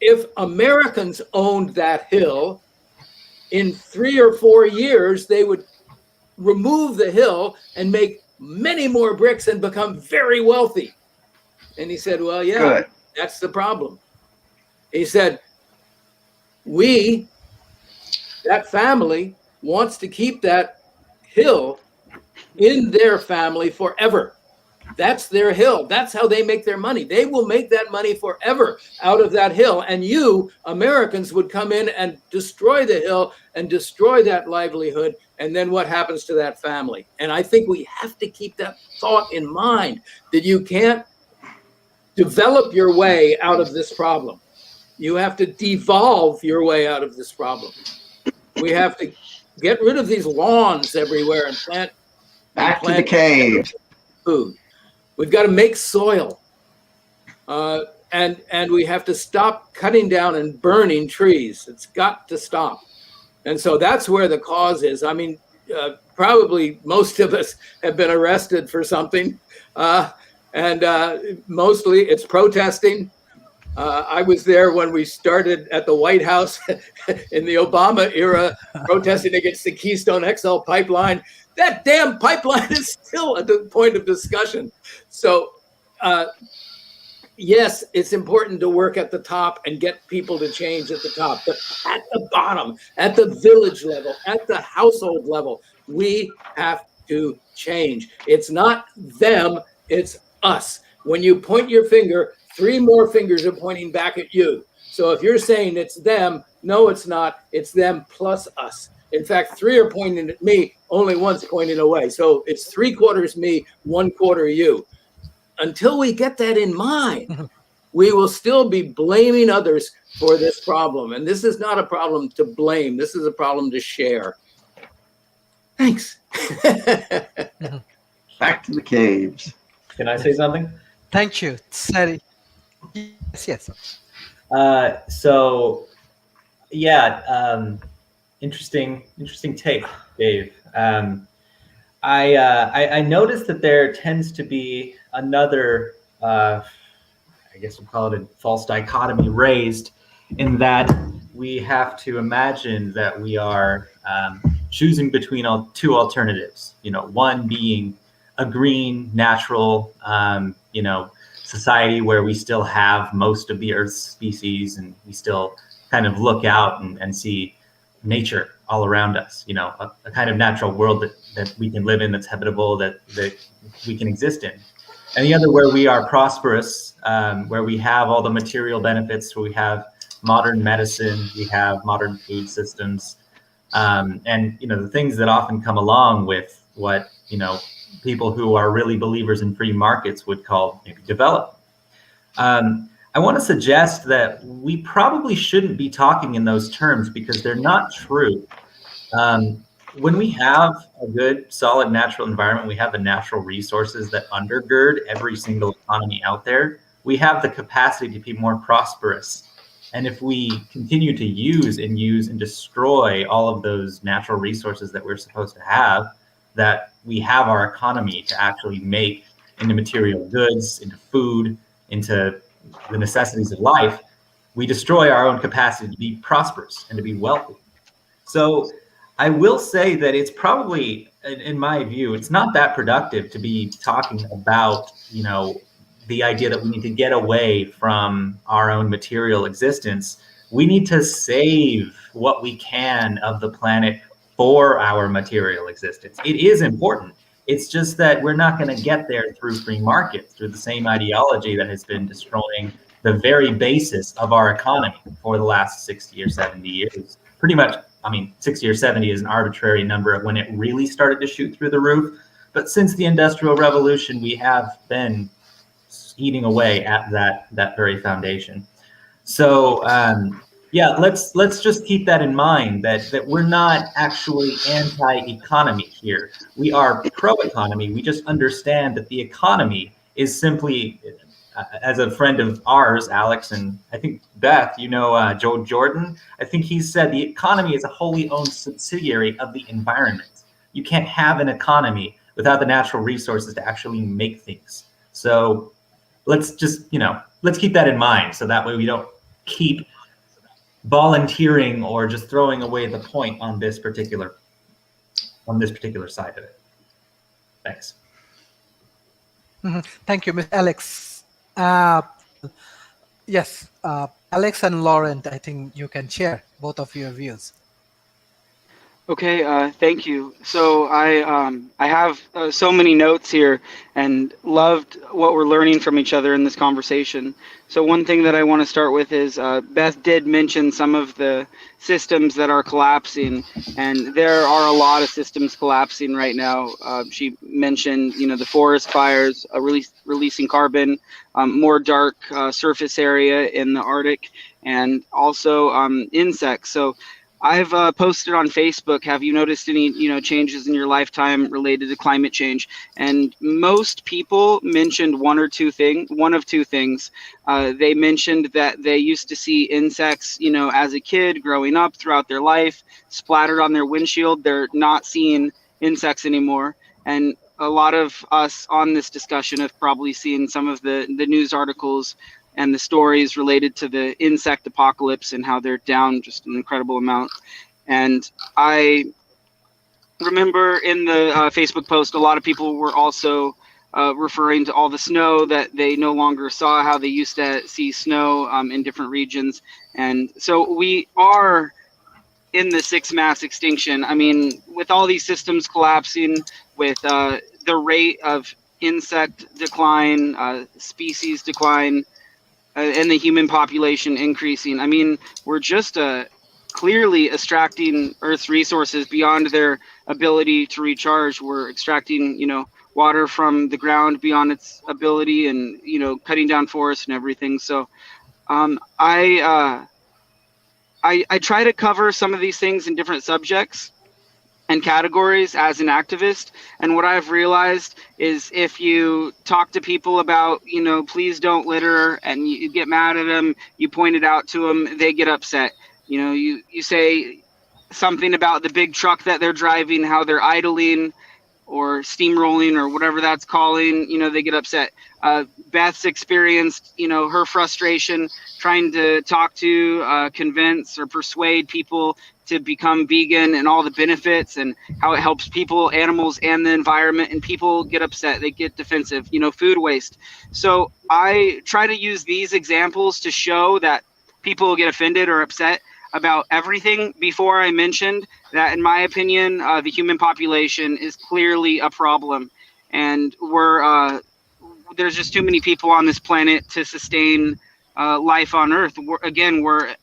Speaker 8: If Americans owned that hill, in 3 or 4 years, they would remove the hill and make many more bricks and become very wealthy. And he said, well, yeah, good. That's the problem. He said, that family wants to keep that hill in their family forever. That's their hill. That's how they make their money. They will make that money forever out of that hill. And you, Americans, would come in and destroy the hill and destroy that livelihood. And then what happens to that family? And I think we have to keep that thought in mind, that you can't develop your way out of this problem. You have to devolve your way out of this problem. We have to get rid of these lawns everywhere and plant.
Speaker 5: Back to the cave.
Speaker 8: Food. We've got to make soil, and we have to stop cutting down and burning trees. It's got to stop. And so that's where the cause is. I mean, probably most of us have been arrested for something, and mostly it's protesting. I was there when we started at the White House in the Obama era, protesting against the Keystone XL pipeline. That damn pipeline is still at the point of discussion. So, yes, it's important to work at the top and get people to change at the top. But at the bottom, at the village level, at the household level, we have to change. It's not them, it's us. When you point your finger, 3 more fingers are pointing back at you. So if you're saying it's them, no, it's not. It's them plus us. In fact, 3 are pointing at me, only one's pointing away. So it's 3/4 me, 1/4 you. Until we get that in mind, we will still be blaming others for this problem. And this is not a problem to blame. This is a problem to share. Thanks.
Speaker 5: Back to the caves.
Speaker 10: Can I say something?
Speaker 1: Thank you, Sari. Yes.
Speaker 10: So, yeah, interesting take, Dave. I noticed that there tends to be another, I guess we'll call it a false dichotomy raised, in that we have to imagine that we are choosing between two alternatives. One being a green, natural, society where we still have most of the Earth's species, and we still kind of look out and see nature all around us. A kind of natural world that we can live in, that's habitable, that we can exist in. And the other, where we are prosperous, where we have all the material benefits, where we have modern medicine, we have modern food systems, and the things that often come along with what people who are really believers in free markets would call maybe development. I want to suggest that we probably shouldn't be talking in those terms, because they're not true. When we have a good, solid natural environment, we have the natural resources that undergird every single economy out there, we have the capacity to be more prosperous. And if we continue to use and destroy all of those natural resources that we're supposed to have, that we have our economy to actually make into material goods, into food, into the necessities of life, we destroy our own capacity to be prosperous and to be wealthy. So I will say that it's probably, in my view, it's not that productive to be talking about, the idea that we need to get away from our own material existence. We need to save what we can of the planet for our material existence. It is important. It's just that we're not going to get there through free markets, through the same ideology that has been destroying the very basis of our economy for the last 60 or 70 years. Pretty much, 60 or 70 is an arbitrary number of when it really started to shoot through the roof. But since the Industrial Revolution, we have been eating away at that very foundation. So let's just keep that in mind, that we're not actually anti-economy here. We are pro-economy. We just understand that the economy is simply, as a friend of ours, Alex, and I think Beth, Joe Jordan, I think he said the economy is a wholly owned subsidiary of the environment. You can't have an economy without the natural resources to actually make things. So let's just, let's keep that in mind, so that way we don't keep volunteering or just throwing away the point on this particular side of it. Thanks.
Speaker 1: Thank you, Ms. Alex. Yes, Alex and Laurent, I think you can share both of your views.
Speaker 9: Okay, thank you. So I have so many notes here, and loved what we're learning from each other in this conversation. So one thing that I want to start with is Beth did mention some of the systems that are collapsing, and there are a lot of systems collapsing right now. She mentioned, the forest fires releasing carbon, more dark surface area in the Arctic, and also insects. So I've posted on Facebook, have you noticed any, changes in your lifetime related to climate change? And most people mentioned one of two things. They mentioned that they used to see insects, as a kid growing up throughout their life, splattered on their windshield. They're not seeing insects anymore. And a lot of us on this discussion have probably seen some of the news articles and the stories related to the insect apocalypse and how they're down just an incredible amount. And I remember in the Facebook post, a lot of people were also referring to all the snow that they no longer saw, how they used to see snow in different regions. And so we are in the sixth mass extinction. I mean, with all these systems collapsing, with the rate of insect decline, species decline, and the human population increasing. I mean, we're just clearly extracting Earth's resources beyond their ability to recharge. We're extracting, water from the ground beyond its ability, and cutting down forests and everything. So, I try to cover some of these things in different subjects and categories as an activist. And what I've realized is if you talk to people about, please don't litter, and you get mad at them, you point it out to them, they get upset. You say, something about the big truck that they're driving, how they're idling or steamrolling or whatever that's calling, they get upset. Beth's experienced, her frustration trying to talk to, convince or persuade people to become vegan and all the benefits and how it helps people, animals, and the environment. And people get upset, they get defensive, food waste. So I try to use these examples to show that people get offended or upset about everything. Before I mentioned that, in my opinion, the human population is clearly a problem, and there's just too many people on this planet to sustain life on Earth. We're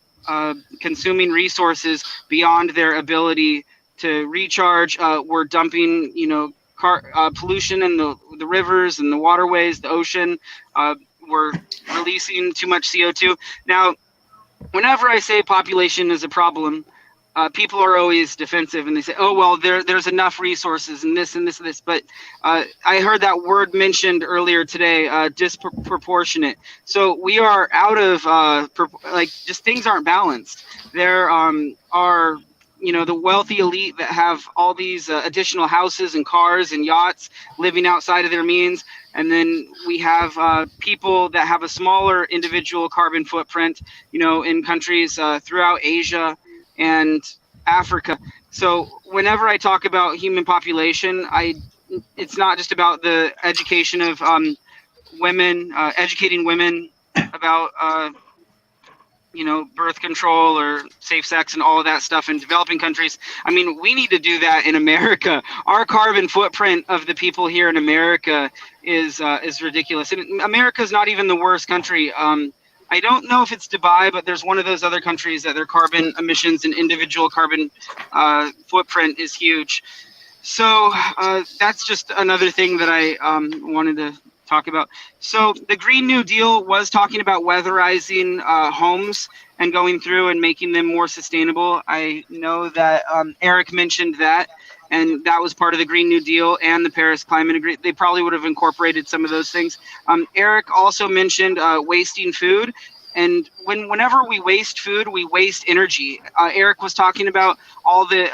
Speaker 9: consuming resources beyond their ability to recharge. We're dumping, pollution in the rivers and the waterways, the ocean. We're releasing too much CO2. Now, whenever I say population is a problem, people are always defensive and they say, "Oh well, there's enough resources and this and this and this." But I heard that word mentioned earlier today, disproportionate. So we are out of just things aren't balanced. There are the wealthy elite that have all these additional houses and cars and yachts, living outside of their means. And then we have people that have a smaller individual carbon footprint, in countries throughout Asia and Africa. So whenever I talk about human population, it's not just about the education of women, educating women about birth control or safe sex and all of that stuff in developing countries. I mean, we need to do that in America. Our carbon footprint of the people here in America is ridiculous. And America is not even the worst country. I don't know if it's Dubai, but there's one of those other countries that their carbon emissions and individual carbon footprint is huge. So that's just another thing that I wanted to talk about. So the Green New Deal was talking about weatherizing homes and going through and making them more sustainable. I know that Eric mentioned that, and that was part of the Green New Deal and the Paris Climate Agreement. They probably would have incorporated some of those things. Eric also mentioned wasting food. And whenever we waste food, we waste energy. Eric was talking about all the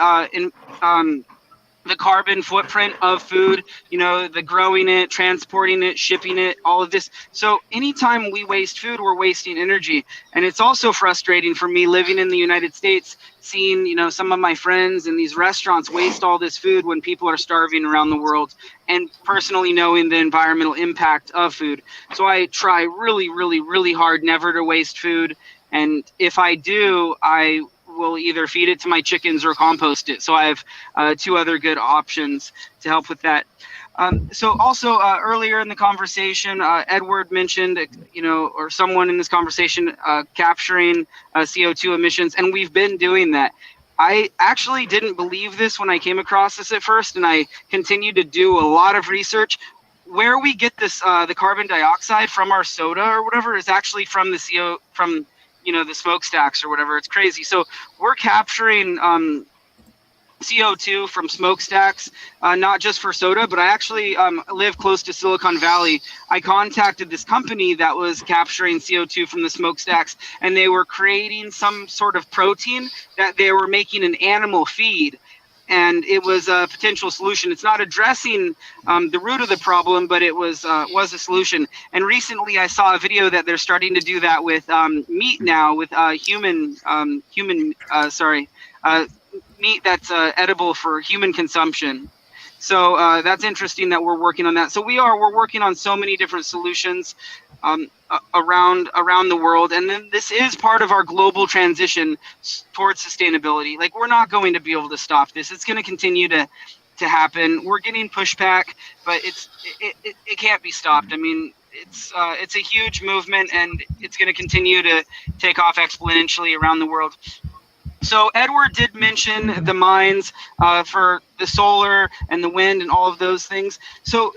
Speaker 9: carbon footprint of food, the growing it, transporting it, shipping it, all of this. So anytime we waste food, we're wasting energy. And it's also frustrating for me living in the United States, seeing, some of my friends in these restaurants waste all this food when people are starving around the world, and personally knowing the environmental impact of food. So I try really, really, really hard never to waste food. And if I do, I will either feed it to my chickens or compost it. So I have two other good options to help with that. So also earlier in the conversation, Edward mentioned, or someone in this conversation, capturing CO2 emissions, and we've been doing that. I actually didn't believe this when I came across this at first, and I continued to do a lot of research. Where we get this, the carbon dioxide from our soda or whatever, is actually from the the smokestacks or whatever. It's crazy. So we're capturing CO2 from smokestacks, not just for soda, but I actually live close to Silicon Valley. I contacted this company that was capturing CO2 from the smokestacks, and they were creating some sort of protein that they were making an animal feed. And it was a potential solution. It's not addressing the root of the problem, but it was a solution. And recently, I saw a video that they're starting to do that with meat now, with meat that's edible for human consumption. So that's interesting that we're working on that. So we're working on so many different solutions around the world, and then this is part of our global transition towards sustainability. Like, we're not going to be able to stop this. It's going to continue to happen. We're getting pushback, but it can't be stopped. I mean, it's a huge movement, and it's going to continue to take off exponentially around the world. So Edward did mention the mines for the solar and the wind and all of those things. So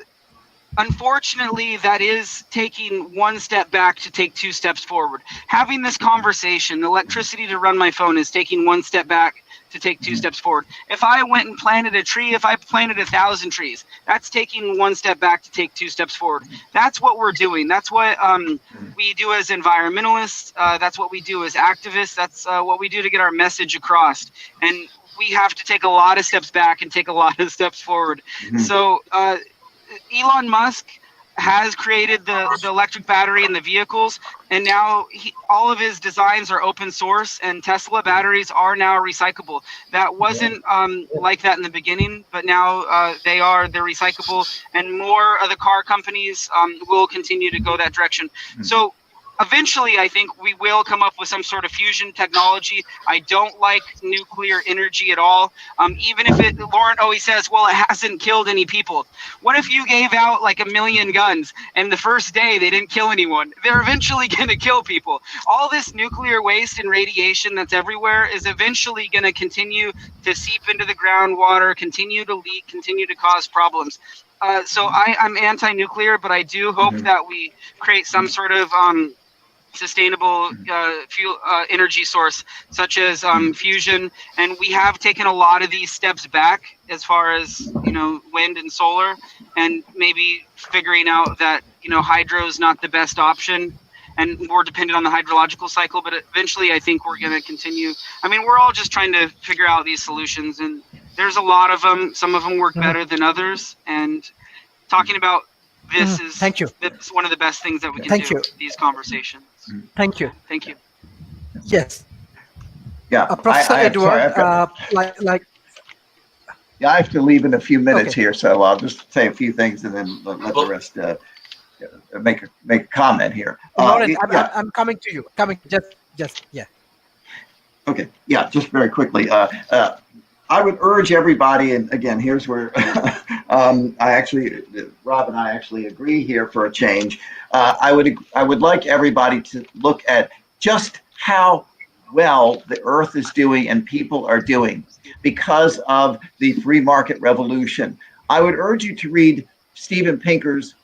Speaker 9: unfortunately, that is taking one step back to take two steps forward. Having this conversation, the electricity to run my phone, is taking one step back to take two steps forward. If I went and planted a tree, if I planted 1,000 trees, that's taking one step back to take two steps forward. That's what we're doing. That's what we do as environmentalists. That's what we do as activists. That's what we do to get our message across. And we have to take a lot of steps back and take a lot of steps forward. So Elon Musk has created the electric battery in the vehicles, and now all of his designs are open source, and Tesla batteries are now recyclable. That wasn't like that in the beginning, but now they're recyclable, and more of the car companies will continue to go that direction. So eventually, I think we will come up with some sort of fusion technology. I don't like nuclear energy at all. Even if Lauren always says, well, it hasn't killed any people. What if you gave out like 1 million guns and the first day they didn't kill anyone? They're eventually going to kill people. All this nuclear waste and radiation that's everywhere is eventually going to continue to seep into the groundwater, continue to leak, continue to cause problems. So I'm anti-nuclear, but I do hope that we create some sort of sustainable fuel energy source, such as fusion. And we have taken a lot of these steps back as far as, wind and solar, and maybe figuring out that, hydro is not the best option. And we're dependent on the hydrological cycle, but eventually I think we're going to continue. I mean, we're all just trying to figure out these solutions, and there's a lot of them. Some of them work better than others. And talking about this is
Speaker 1: Thank you.
Speaker 9: It's one of the best things that we can do. These conversations.
Speaker 1: Thank you.
Speaker 9: Thank you.
Speaker 1: Yes.
Speaker 5: Yeah.
Speaker 1: Professor Edward,
Speaker 5: Yeah, I have to leave in a few minutes here, so I'll just say a few things and then let the rest make a comment here.
Speaker 1: Lawrence, I'm coming to you. Yeah.
Speaker 5: Okay. Yeah, just very quickly. I would urge everybody, and again, here's where Rob and I actually agree here for a change. I would like everybody to look at just how well the earth is doing and people are doing because of the free market revolution. I would urge you to read Steven Pinker's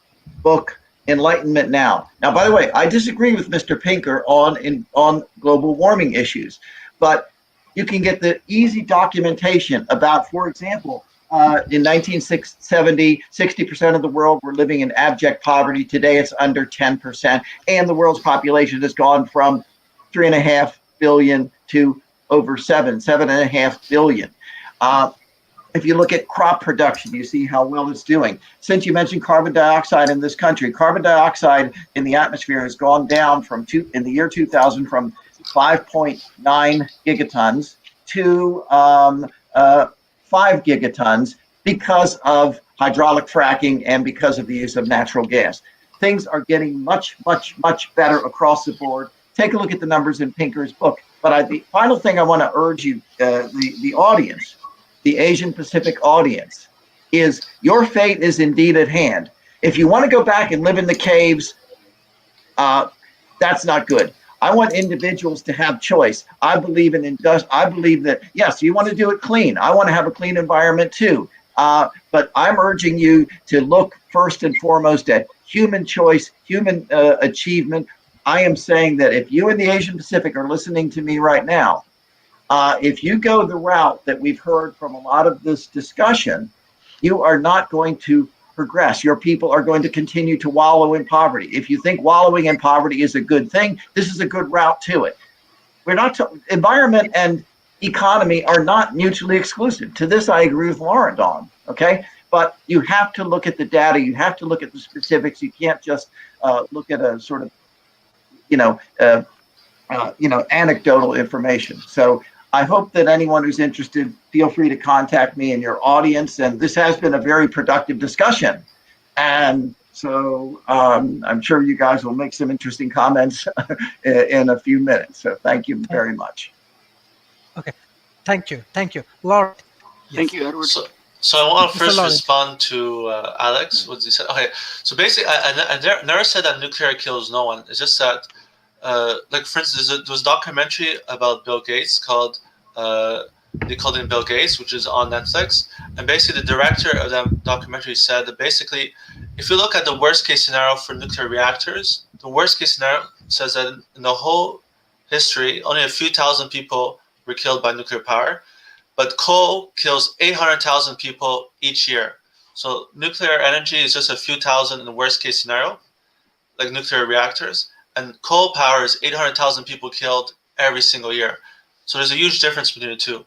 Speaker 5: book, Enlightenment Now. Now, by the way, I disagree with Mr. Pinker on global warming issues, but you can get the easy documentation about, for example, in 1970, 60% of the world were living in abject poverty. Today, it's under 10%, and the world's population has gone from 3.5 billion to over 7.5 billion. If you look at crop production, you see how well it's doing. Since you mentioned carbon dioxide in this country, carbon dioxide in the atmosphere has gone down in the year 2000 from 5.9 gigatons to 5 gigatons because of hydraulic fracking and because of the use of natural gas. Things are getting much, much, much better across the board. Take a look at the numbers in Pinker's book. But the final thing I want to urge you, the audience, the Asian Pacific audience, is your fate is indeed at hand. If you want to go back and live in the caves, that's not good. I want individuals to have choice. I believe that, yes, you want to do it clean. I want to have a clean environment too. But I'm urging you to look first and foremost at human choice, human achievement. I am saying that if you in the Asian Pacific are listening to me right now, if you go the route that we've heard from a lot of this discussion, you are not going to progress. Your people are going to continue to wallow in poverty. If you think wallowing in poverty is a good thing, this is a good route to it. Environment and economy are not mutually exclusive. To this, I agree with Lauren on, okay? But you have to look at the data. You have to look at the specifics. You can't just look at a sort of, anecdotal information. So I hope that anyone who's interested, feel free to contact me and your audience. And this has been a very productive discussion. And so I'm sure you guys will make some interesting comments in a few minutes. So thank you very much.
Speaker 1: Okay. Thank you. Laura. Yes.
Speaker 9: Thank you, Edward.
Speaker 7: So I want to first respond to Alex, what he said. Okay, so basically, I never said that nuclear kills no one. It's just that, like for instance, there was a documentary about Bill Gates called They Called Him Bill Gates, which is on Netflix. And basically, the director of that documentary said that basically, if you look at the worst case scenario for nuclear reactors, the worst case scenario says that in the whole history, only a few thousand people were killed by nuclear power. But coal kills 800,000 people each year. So nuclear energy is just a few thousand in the worst case scenario, like nuclear reactors. And coal power is 800,000 people killed every single year. So there's a huge difference between the two.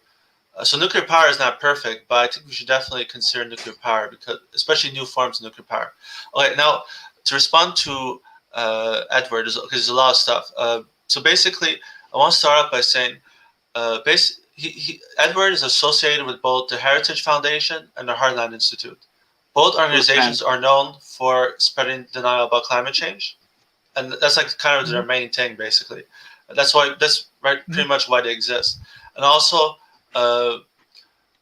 Speaker 7: So nuclear power is not perfect, but I think we should definitely consider nuclear power, because especially new forms of nuclear power. Okay, now to respond to Edward, because there's a lot of stuff. So basically, I want to start off by saying, Edward is associated with both the Heritage Foundation and the Heartland Institute. Both organizations are known for spreading denial about climate change, and that's like kind of their main thing, basically. That's pretty much why they exist. And also,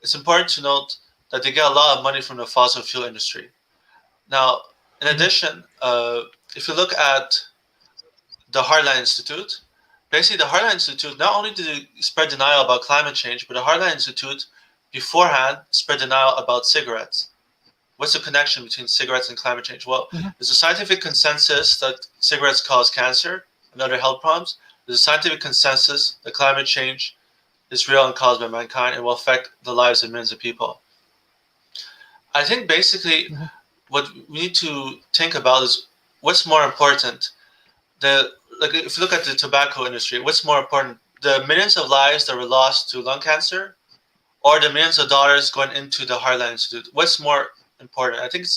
Speaker 7: it's important to note that they get a lot of money from the fossil fuel industry. Now, in addition, if you look at the Heartland Institute, basically the Heartland Institute, not only did they spread denial about climate change, but the Heartland Institute beforehand spread denial about cigarettes. What's the connection between cigarettes and climate change? Well, there's a scientific consensus that cigarettes cause cancer and other health problems. There's a scientific consensus that climate change is real and caused by mankind and will affect the lives of millions of people. I think basically what we need to think about is what's more important. Like if you look at the tobacco industry, what's more important? The millions of lives that were lost to lung cancer, or the millions of dollars going into the Heartland Institute? What's more important? I think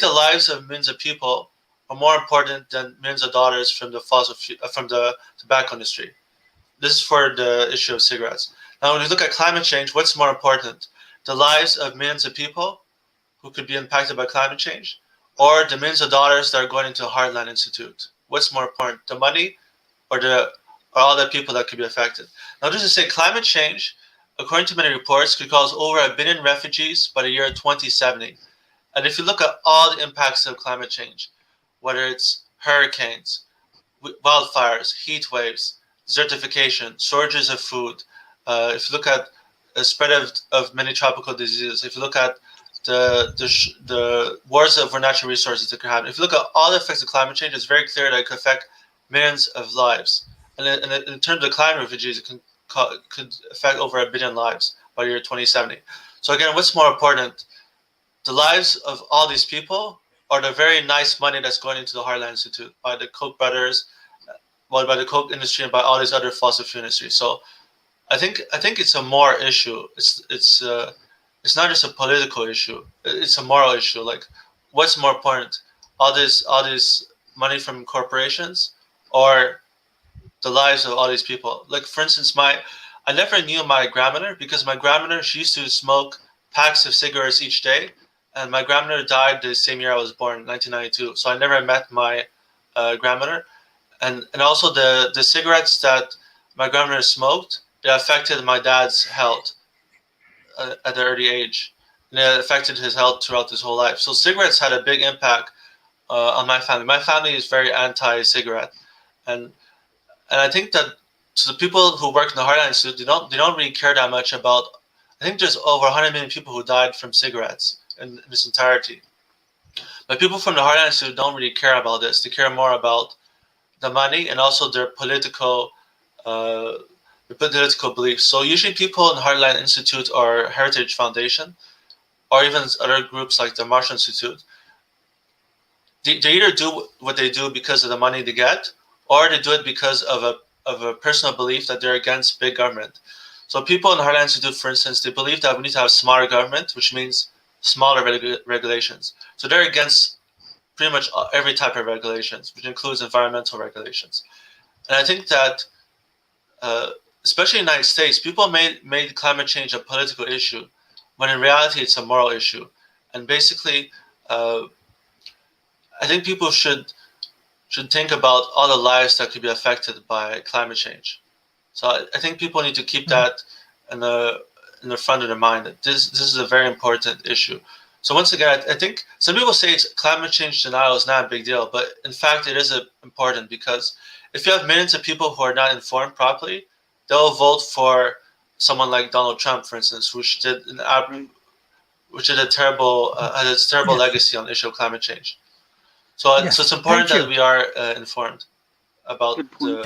Speaker 7: the lives of millions of people are more important than millions of dollars from the from the tobacco industry. This is for the issue of cigarettes. Now, when you look at climate change, what's more important? The lives of millions of people who could be impacted by climate change, or the millions of dollars that are going into the Heartland Institute? What's more important, the money or all the people that could be affected? Now, just to say, climate change, according to many reports, could cause over 1 billion refugees by the year 2070. And if you look at all the impacts of climate change, whether it's hurricanes, wildfires, heat waves, desertification, shortages of food, if you look at the spread of many tropical diseases, if you look at the wars over natural resources that could happen, if you look at all the effects of climate change, it's very clear that it could affect millions of lives. And in terms of climate refugees, it could affect over 1 billion lives by the year 2070. So again, what's more important? The lives of all these people, or the very nice money that's going into the Heartland Institute by the Koch brothers, by the Koch industry, and by all these other fossil fuel industries? So I think it's a moral issue. It's not just a political issue. It's a moral issue. Like, what's more important? All this money from corporations, or the lives of all these people? Like, for instance, I never knew my grandmother, because my grandmother, she used to smoke packs of cigarettes each day, and my grandmother died the same year I was born, 1992. So I never met my grandmother, and also the cigarettes that my grandmother smoked, they affected my dad's health at an early age, and it affected his health throughout his whole life. So cigarettes had a big impact on my family. My family is very anti-cigarette, and I think that to the people who work in the Heartland Institute, they don't really care that much about. I think there's over 100 million people who died from cigarettes in this entirety. But people from the Heartland Institute don't really care about this. They care more about the money and also their political beliefs. So usually people in the Heartland Institute or Heritage Foundation, or even other groups like the Marshall Institute, they either do what they do because of the money they get, or they do it because of a personal belief that they're against big government. So people in the Heartland Institute, for instance, they believe that we need to have smaller government, which means smaller regulations. So they're against pretty much every type of regulations, which includes environmental regulations. And I think that, especially in the United States, people made climate change a political issue, when in reality it's a moral issue. And basically, I think people should think about all the lives that could be affected by climate change. So I think people need to keep that in the front of their mind, that this is a very important issue. So once again, I think some people say climate change denial is not a big deal, but in fact it is important, because if you have millions of people who are not informed properly, they'll vote for someone like Donald Trump, for instance, which did a terrible legacy on the issue of climate change. So it's important that we are informed about the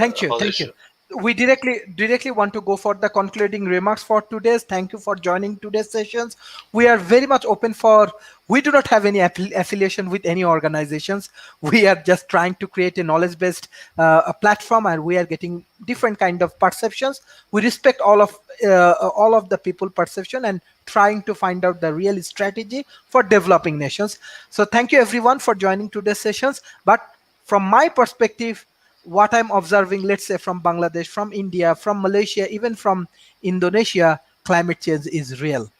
Speaker 7: issue.
Speaker 1: we directly want to go for the concluding remarks for today's. Thank you for joining today's sessions. We are very much open for, we do not have any affiliation with any organizations. We are just trying to create a knowledge-based a platform, and we are getting different kind of perceptions. We respect all of the people perception and trying to find out the real strategy for developing nations. So thank you everyone for joining today's sessions. But from my perspective, what I'm observing, let's say from Bangladesh, from India, from Malaysia, even from Indonesia, climate change is real.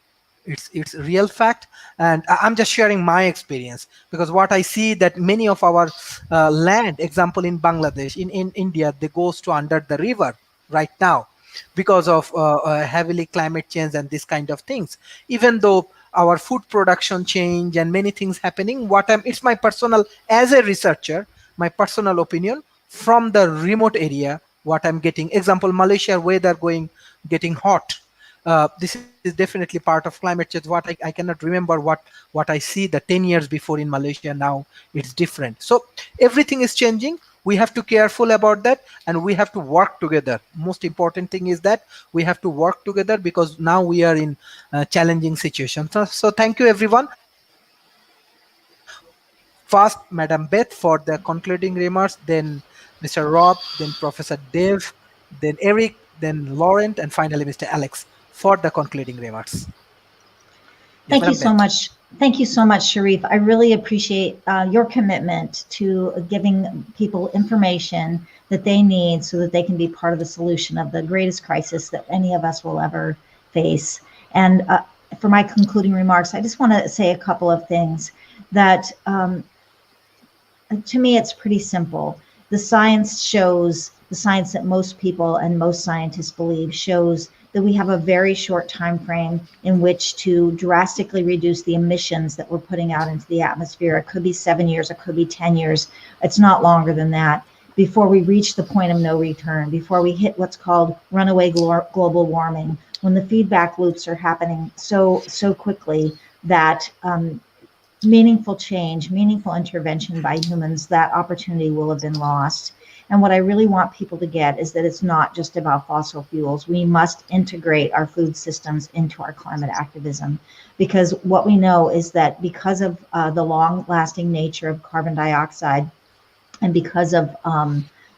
Speaker 1: It's a real fact, and I'm just sharing my experience, because what I see that many of our land, example in Bangladesh, in India, they goes to under the river right now because of heavily climate change and this kind of things. Even though our food production change and many things happening, it's my personal, as a researcher, my personal opinion from the remote area, what I'm getting, example Malaysia weather getting hot. This is definitely part of climate change. What I cannot remember what I see the 10 years before in Malaysia. Now it's different. So everything is changing. We have to careful about that, and we have to work together. Most important thing is that we have to work together, because now we are in challenging situations. So thank you everyone. First, Madam Beth for the concluding remarks, then Mr. Rob, then Professor Dave, then Eric, then Laurent, and finally Mr. Alex for the concluding remarks.
Speaker 3: Thank you so much. Thank you so much, Sharif. I really appreciate your commitment to giving people information that they need so that they can be part of the solution of the greatest crisis that any of us will ever face. And for my concluding remarks, I just want to say a couple of things that to me, it's pretty simple. The science shows, the science that most people and most scientists believe shows that we have a very short time frame in which to drastically reduce the emissions that we're putting out into the atmosphere. It could be 7 years, it could be 10 years. It's not longer than that before we reach the point of no return, before we hit what's called runaway global warming, when the feedback loops are happening so quickly that meaningful change, meaningful intervention by humans, that opportunity will have been lost. And what I really want people to get is that it's not just about fossil fuels. We must integrate our food systems into our climate activism, because what we know is that because of the long-lasting nature of carbon dioxide, and because of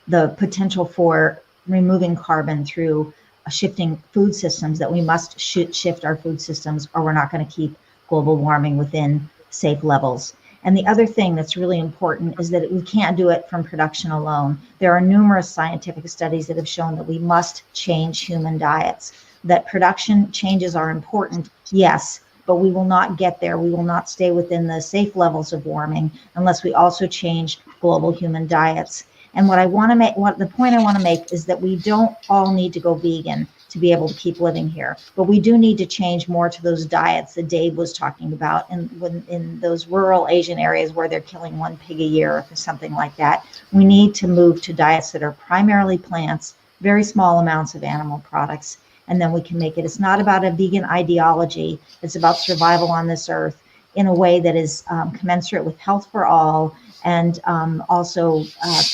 Speaker 3: the potential for removing carbon through shifting food systems, that we must shift our food systems, or we're not going to keep global warming within safe levels. And the other thing that's really important is that we can't do it from production alone. There are numerous scientific studies that have shown that we must change human diets, that production changes are important, yes, but we will not get there. We will not stay within the safe levels of warming unless we also change global human diets. And what I want to make, the point I want to make is that we don't all need to go vegan to be able to keep living here, but we do need to change more to those diets that Dave was talking about, in those rural Asian areas where they're killing 1 pig a year or something like that. We need to move to diets that are primarily plants, very small amounts of animal products, and then we can make it. It's not about a vegan ideology. It's about survival on this earth in a way that is commensurate with health for all, and also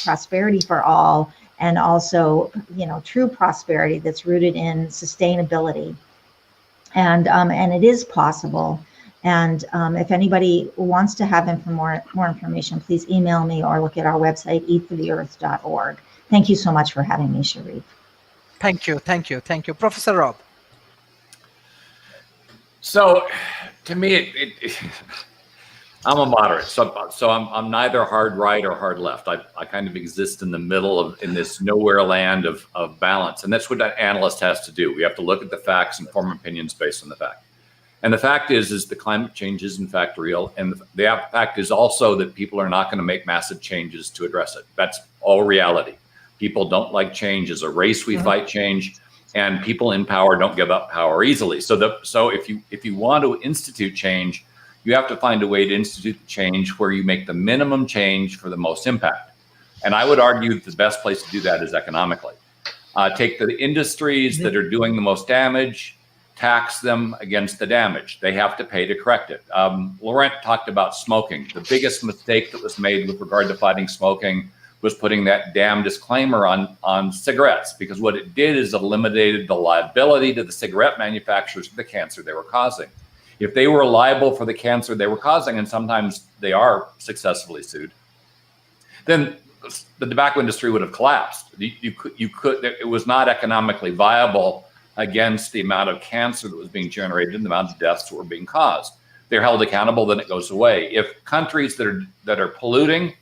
Speaker 3: prosperity for all, and also, true prosperity that's rooted in sustainability. And it is possible. And if anybody wants to have more information, please email me or look at our website, eatfortheearth.org. Thank you so much for having me, Sharif.
Speaker 1: Thank you. Professor Rob.
Speaker 4: So, to me, I'm a moderate, so I'm neither hard right or hard left. I kind of exist in the middle in this nowhere land of balance, and that's what an analyst has to do. We have to look at the facts and form opinions based on the fact. And the fact is the climate change is in fact real, and the fact is also that people are not going to make massive changes to address it. That's all reality. People don't like change. As a race, we fight change, and people in power don't give up power easily. So if you want to institute change, you have to find a way to institute the change where you make the minimum change for the most impact. And I would argue that the best place to do that is economically. Take the industries that are doing the most damage, tax them against the damage. They have to pay to correct it. Laurent talked about smoking. The biggest mistake that was made with regard to fighting smoking was putting that damn disclaimer on cigarettes, because what it did is eliminated the liability to the cigarette manufacturers for the cancer they were causing. If they were liable for the cancer they were causing, and sometimes they are successfully sued, then the tobacco industry would have collapsed. It was not economically viable against the amount of cancer that was being generated and the amount of deaths that were being caused. They're held accountable, then it goes away. If countries that are polluting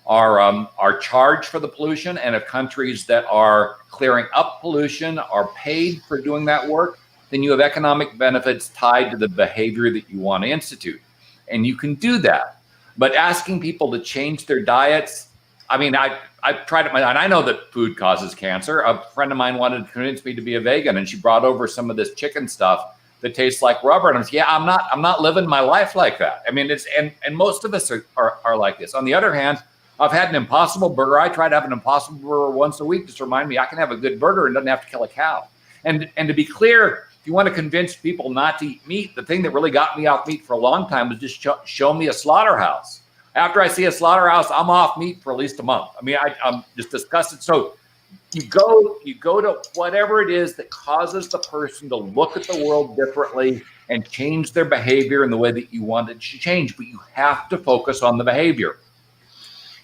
Speaker 4: are charged for the pollution, and if countries that are clearing up pollution are paid for doing that work, then you have economic benefits tied to the behavior that you want to institute. And you can do that. But asking people to change their diets, I mean, I've tried it, and I know that food causes cancer. A friend of mine wanted to convince me to be a vegan, and she brought over some of this chicken stuff that tastes like rubber. And I'm like, yeah, I'm not living my life like that. I mean, and most of us are like this. On the other hand, I've had an Impossible Burger. I try to have an Impossible Burger once a week just to remind me I can have a good burger and doesn't have to kill a cow. And to be clear, if you want to convince people not to eat meat, the thing that really got me off meat for a long time was just show me a slaughterhouse. After I see a slaughterhouse, I'm off meat for at least a month. I mean, I'm just disgusted. So you go to whatever it is that causes the person to look at the world differently and change their behavior in the way that you want it to change, but you have to focus on the behavior.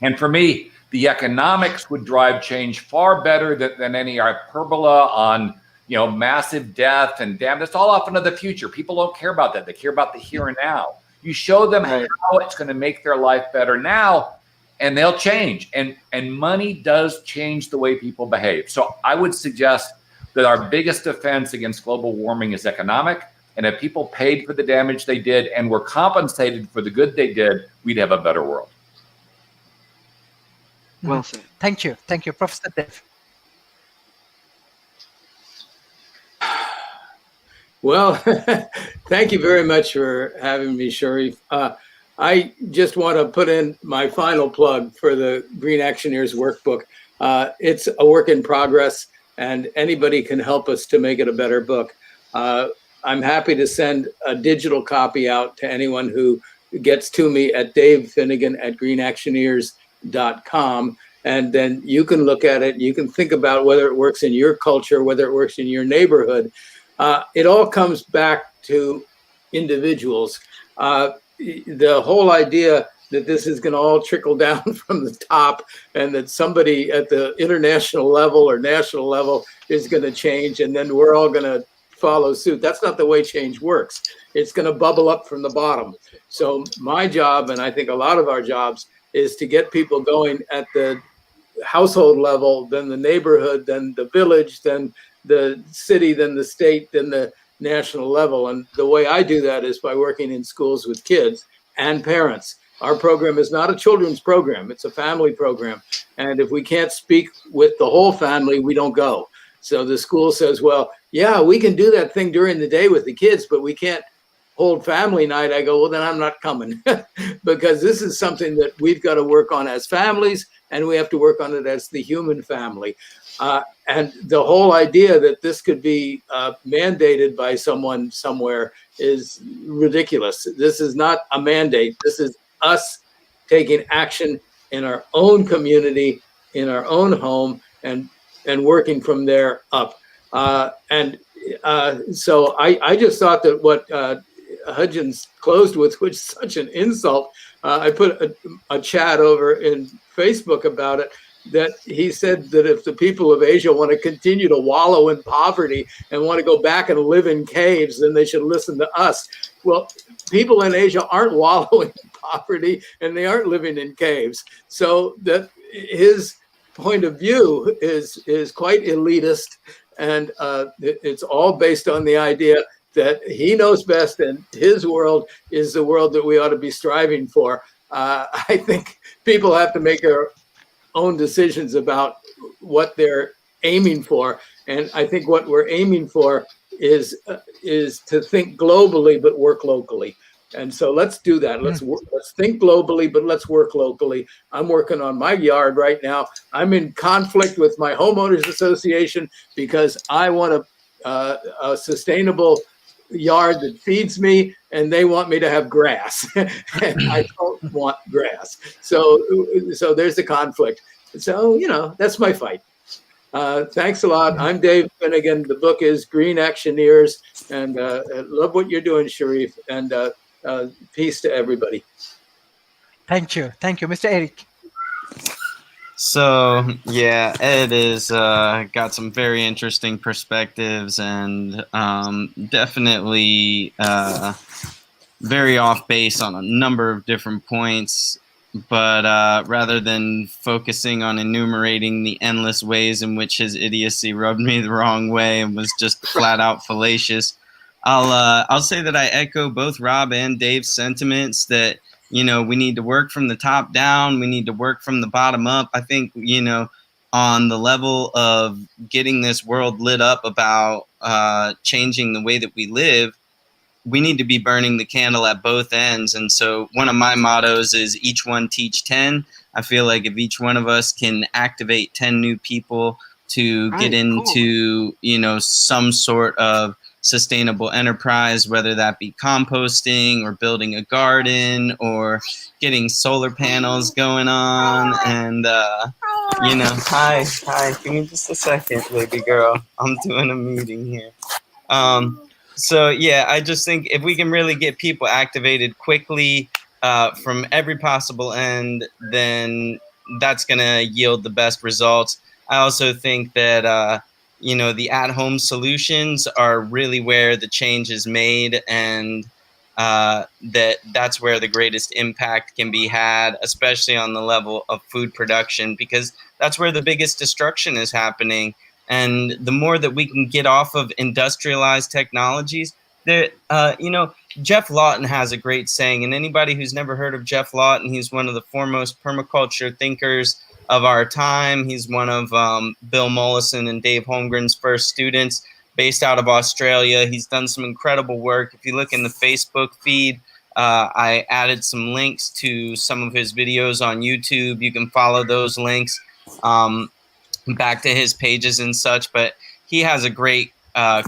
Speaker 4: And for me, the economics would drive change far better than any hyperbola on, massive death and damn, that's all off into the future. People don't care about that. They care about the here and now. You show them how it's going to make their life better now, and they'll change. And money does change the way people behave. So I would suggest that our biggest defense against global warming is economic. And if people paid for the damage they did and were compensated for the good they did, we'd have a better world.
Speaker 9: Well said.
Speaker 1: Thank you. Thank you, Professor Dev.
Speaker 8: Well, thank you very much for having me, Sharif. I just want to put in my final plug for the Green Actioneers workbook. It's a work in progress, and anybody can help us to make it a better book. I'm happy to send a digital copy out to anyone who gets to me at davefinnegan@greenactioneers.com. And then you can look at it. You can think about whether it works in your culture, whether it works in your neighborhood. It all comes back to individuals. The whole idea that this is going to all trickle down from the top and that somebody at the international level or national level is going to change and then we're all going to follow suit. That's not the way change works. It's going to bubble up from the bottom. So my job, and I think a lot of our jobs, is to get people going at the household level, then the neighborhood, then the village, then the city, then the state, then the national level. And the way I do that is by working in schools with kids and parents. Our program is not a children's program. It's a family program. And if we can't speak with the whole family, we don't go. So the school says, well, yeah, we can do that thing during the day with the kids, but we can't hold family night. I go, well, then I'm not coming because this is something that we've got to work on as families, and we have to work on it as the human family. And the whole idea that this could be mandated by someone somewhere is ridiculous. This is not a mandate. This is us taking action in our own community, in our own home, and working from there up. So I just thought that what Hudgens closed with, which is such an insult. I put a chat over in Facebook about it, that he said that if the people of Asia want to continue to wallow in poverty and want to go back and live in caves, then they should listen to us. Well, people in Asia aren't wallowing in poverty and they aren't living in caves. So that his point of view is quite elitist, and it's all based on the idea that he knows best and his world is the world that we ought to be striving for. I think people have to make their own decisions about what they're aiming for. And I think what we're aiming for is to think globally, but work locally. And so let's do that. Let's think globally, but let's work locally. I'm working on my yard right now. I'm in conflict with my homeowners association because I want a sustainable yard that feeds me, and they want me to have grass, and I don't want grass. So there's a conflict. So, that's my fight. Thanks a lot. I'm Dave Finnegan. The book is Green Actioneers, and love what you're doing, Sharif, and peace to everybody.
Speaker 1: Thank you. Thank you. Mr. Eric.
Speaker 6: So yeah, Ed is got some very interesting perspectives and definitely very off base on a number of different points. But rather than focusing on enumerating the endless ways in which his idiocy rubbed me the wrong way and was just flat out fallacious, I'll say that I echo both Rob and Dave's sentiments that we need to work from the top down. We need to work from the bottom up. I think, on the level of getting this world lit up about changing the way that we live, we need to be burning the candle at both ends. And so one of my mottos is each one teach 10. I feel like if each one of us can activate 10 new people to get into, some sort of sustainable enterprise, whether that be composting or building a garden or getting solar panels going on. And, hi, give me just a second, baby girl. I'm doing a meeting here. So, yeah, I just think if we can really get people activated quickly from every possible end, then that's going to yield the best results. I also think that, the at-home solutions are really where the change is made, and that's where the greatest impact can be had, especially on the level of food production, because that's where the biggest destruction is happening. And the more that we can get off of industrialized technologies, Jeff Lawton has a great saying, and anybody who's never heard of Jeff Lawton, he's one of the foremost permaculture thinkers of our time. He's one of Bill Mollison and Dave Holmgren's first students, based out of Australia. He's done some incredible work. If you look in the Facebook feed, I added some links to some of his videos on YouTube. You can follow those links back to his pages and such. But he has a great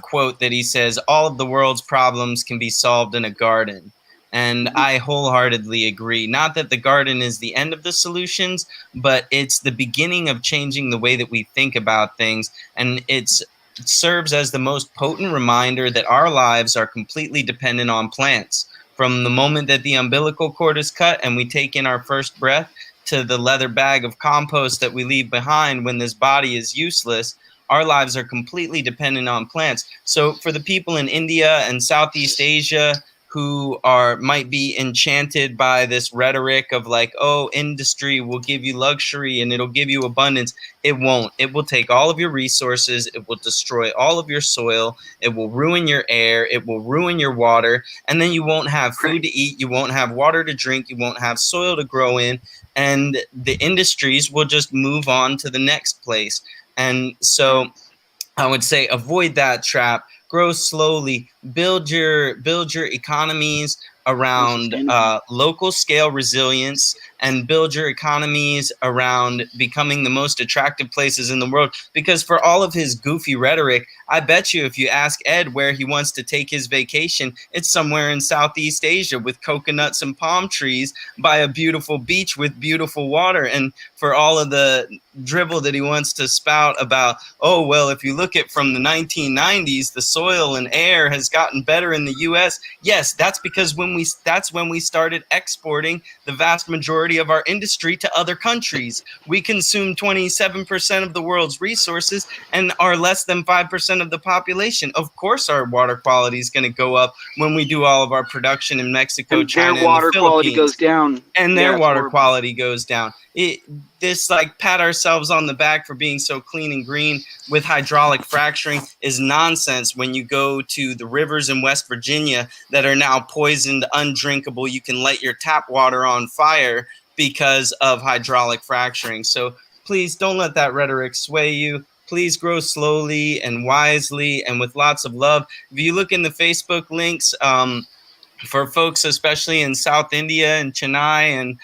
Speaker 6: quote that he says, all of the world's problems can be solved in a garden. And I wholeheartedly agree. Not that the garden is the end of the solutions, but it's the beginning of changing the way that we think about things. And it serves as the most potent reminder that our lives are completely dependent on plants. From the moment that the umbilical cord is cut and we take in our first breath to the leather bag of compost that we leave behind when this body is useless, our lives are completely dependent on plants. So for the people in India and Southeast Asia who might be enchanted by this rhetoric of like, oh, industry will give you luxury and it'll give you abundance. It won't. It will take all of your resources. It will destroy all of your soil. It will ruin your air. It will ruin your water. And then you won't have food to eat. You won't have water to drink. You won't have soil to grow in. And the industries will just move on to the next place. And so I would say avoid that trap. Grow slowly. Build your economies around local scale resilience, and build your economies around becoming the most attractive places in the world. Because for all of his goofy rhetoric, I bet you if you ask Ed where he wants to take his vacation, it's somewhere in Southeast Asia with coconuts and palm trees by a beautiful beach with beautiful water. And for all of the drivel that he wants to spout about, oh, well, if you look at from the 1990s, the soil and air has gotten better in the U.S. Yes, that's because that's when we started exporting the vast majority of our industry to other countries. We consume 27% of the world's resources and are less than 5% of the population. Of course, our water quality is going to go up when we do all of our production in Mexico,
Speaker 9: and
Speaker 6: China,
Speaker 9: their water
Speaker 6: and the
Speaker 9: quality
Speaker 6: Philippines.
Speaker 9: goes down.
Speaker 6: And their water quality goes down. This like pat ourselves on the back for being so clean and green with hydraulic fracturing is nonsense when you go to the rivers in West Virginia that are now poisoned, undrinkable. You can light your tap water on fire because of hydraulic fracturing. So please don't let that rhetoric sway you. Please grow slowly and wisely and with lots of love. If you look in the Facebook links, for folks, especially in South India and Chennai and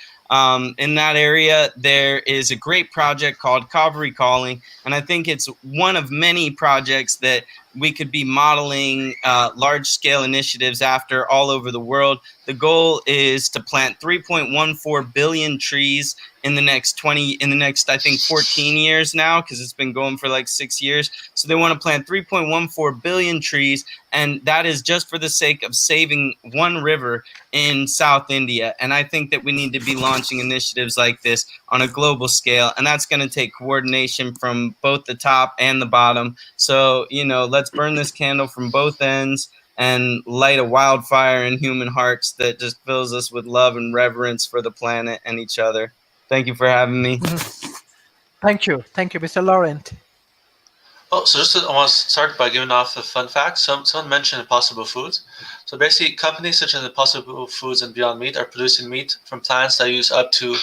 Speaker 6: in that area, there is a great project called Kaveri Calling. And I think it's one of many projects that we could be modeling large-scale initiatives after all over the world. The goal is to plant 3.14 billion trees in the next I think 14 years now, because it's been going for like 6 years. So they want to plant 3.14 billion trees, and that is just for the sake of saving one river in South India. And I think that we need to be launching initiatives like this on a global scale, and that's going to take coordination from both the top and the bottom. So, let's burn this candle from both ends and light a wildfire in human hearts that just fills us with love and reverence for the planet and each other. Thank you for having me.
Speaker 1: Thank you, Mr. Laurent.
Speaker 7: Oh, so I want to start by giving off a fun fact. Someone mentioned Impossible Foods. So basically, companies such as Impossible Foods and Beyond Meat are producing meat from plants that use up to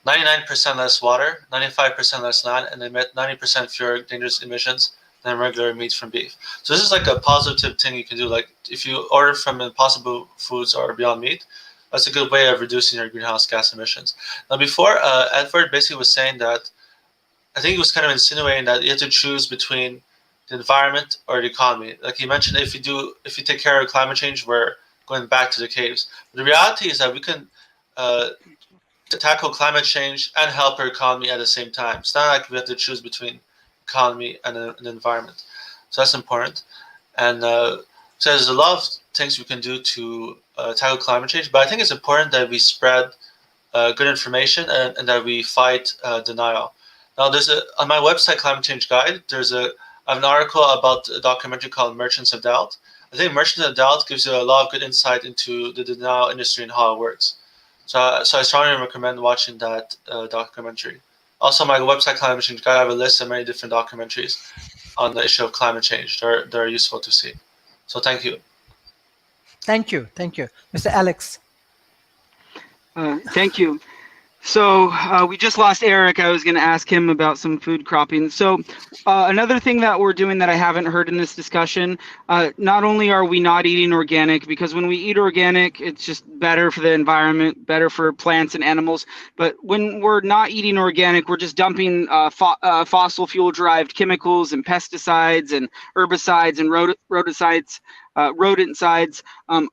Speaker 7: 99% less water, 95% less land, and emit 90% fewer dangerous emissions than regular meat from beef. So this is like a positive thing you can do. Like if you order from Impossible Foods or Beyond Meat, that's a good way of reducing your greenhouse gas emissions. Now, before Edward basically was saying that, I think he was kind of insinuating that you have to choose between the environment or the economy. Like he mentioned, if you take care of climate change, we're going back to the caves. But the reality is that we can tackle climate change and help our economy at the same time. It's not like we have to choose between economy and the environment. So that's important. And so there's a lot of things we can do to tackle climate change. But I think it's important that we spread good information and that we fight denial. Now, on my website, Climate Change Guide, I have an article about a documentary called Merchants of Doubt. I think Merchants of Doubt gives you a lot of good insight into the denial industry and how it works. So I strongly recommend watching that documentary. Also, on my website, Climate Change Guide, I have a list of many different documentaries on the issue of climate change that are useful to see. So thank you.
Speaker 1: Thank you. Mr. Alex.
Speaker 9: Thank you. So we just lost Eric. I was going to ask him about some food cropping. So another thing that we're doing that I haven't heard in this discussion, not only are we not eating organic, because when we eat organic, it's just better for the environment, better for plants and animals. But when we're not eating organic, we're just dumping fossil fuel derived chemicals and pesticides and herbicides and rodenticides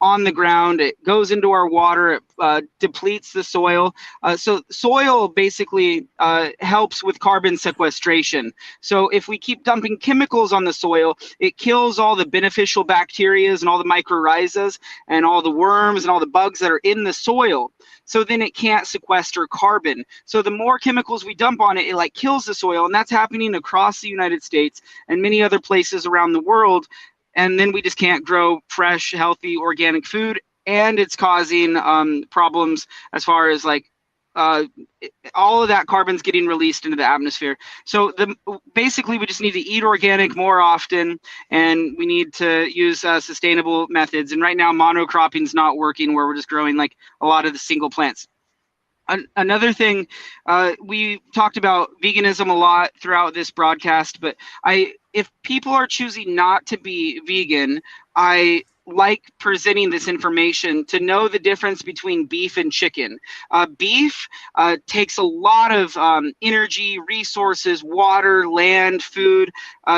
Speaker 9: on the ground. It goes into our water. It depletes the soil. So soil basically helps with carbon sequestration. So if we keep dumping chemicals on the soil, it kills all the beneficial bacteria and all the mycorrhizas and all the worms and all the bugs that are in the soil. So then it can't sequester carbon. So the more chemicals we dump on it, it like kills the soil. And that's happening across the United States and many other places around the world. And then we just can't grow fresh, healthy, organic food. And it's causing problems as far as like all of that carbon's getting released into the atmosphere. So basically we just need to eat organic more often, and we need to use sustainable methods. And right now monocropping is not working, where we're just growing like a lot of the single plants. Another thing, we talked about veganism a lot throughout this broadcast, but if people are choosing not to be vegan, I like presenting this information to know the difference between beef and chicken. Beef takes a lot of energy, resources, water, land, food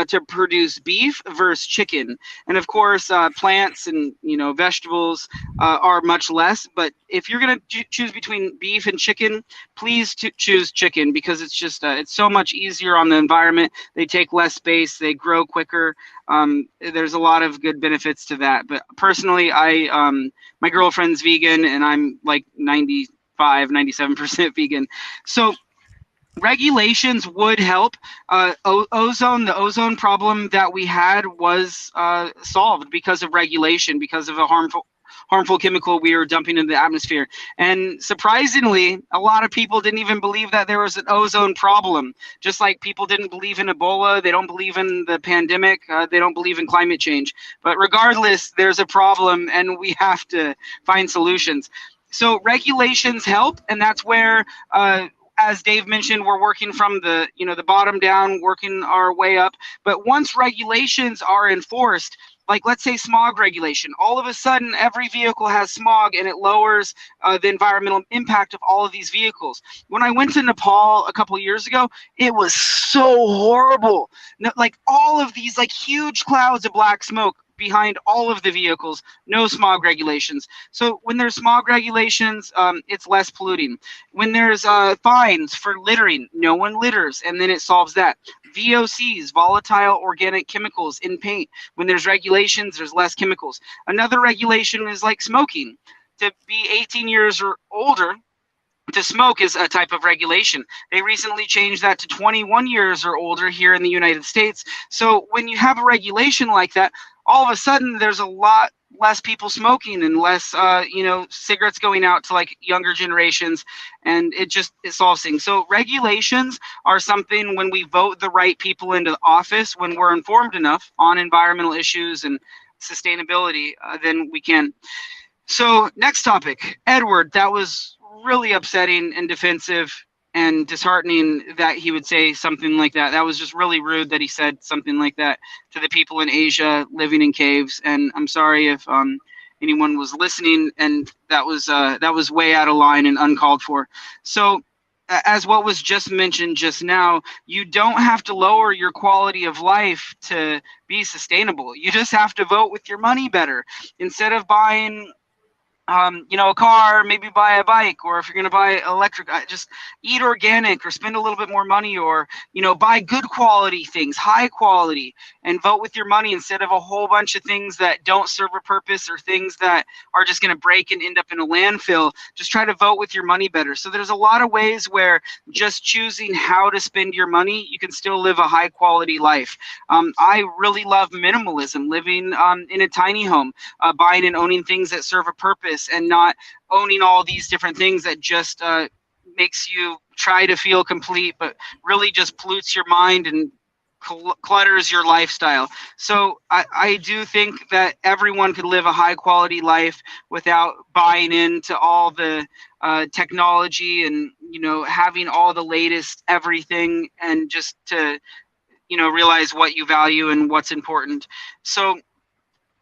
Speaker 9: to produce beef versus chicken. And of course, plants and vegetables are much less. But if you're going to choose between beef and chicken, please choose chicken, because it's just it's so much easier on the environment. They take less space, they grow quicker. There's a lot of good benefits to that. But personally, my girlfriend's vegan, and I'm like 97% vegan. So regulations would help. The ozone problem that we had was solved because of regulation, because of a harmful chemical we were dumping into the atmosphere. And surprisingly, a lot of people didn't even believe that there was an ozone problem. Just like people didn't believe in Ebola, they don't believe in the pandemic, they don't believe in climate change. But regardless, there's a problem, and we have to find solutions. So regulations help, and that's where as Dave mentioned, we're working from the bottom down, working our way up. But once regulations are enforced, like let's say smog regulation. All of a sudden, every vehicle has smog, and it lowers the environmental impact of all of these vehicles. When I went to Nepal a couple years ago, it was so horrible. No, like all of these like huge clouds of black smoke behind all of the vehicles, no smog regulations. So when there's smog regulations, it's less polluting. When there's fines for littering, no one litters, and then it solves that. VOCs, volatile organic chemicals in paint. When there's regulations, there's less chemicals. Another regulation is like smoking. To be 18 years or older, to smoke is a type of regulation. They recently changed that to 21 years or older here in the United States. So when you have a regulation like that, all of a sudden there's a lot less people smoking and less cigarettes going out to like younger generations, and it solves things. So regulations are something, when we vote the right people into office, when we're informed enough on environmental issues and sustainability, then we can. So next topic, Edward. That was really upsetting and defensive and disheartening that he would say something like that. That was just really rude that he said something like that to the people in Asia living in caves. And I'm sorry if anyone was listening, and that was way out of line and uncalled for. So as what was just mentioned just now, you don't have to lower your quality of life to be sustainable. You just have to vote with your money better. Instead of buying a car, maybe buy a bike, or if you're going to buy electric, just eat organic or spend a little bit more money, or, buy good quality things, high quality, and vote with your money instead of a whole bunch of things that don't serve a purpose or things that are just going to break and end up in a landfill. Just try to vote with your money better. So there's a lot of ways where just choosing how to spend your money, you can still live a high quality life. I really love minimalism, living in a tiny home, buying and owning things that serve a purpose, and not owning all these different things that just makes you try to feel complete, but really just pollutes your mind and clutters your lifestyle. So I do think that everyone could live a high quality life without buying into all the technology and having all the latest everything, and just to realize what you value and what's important. So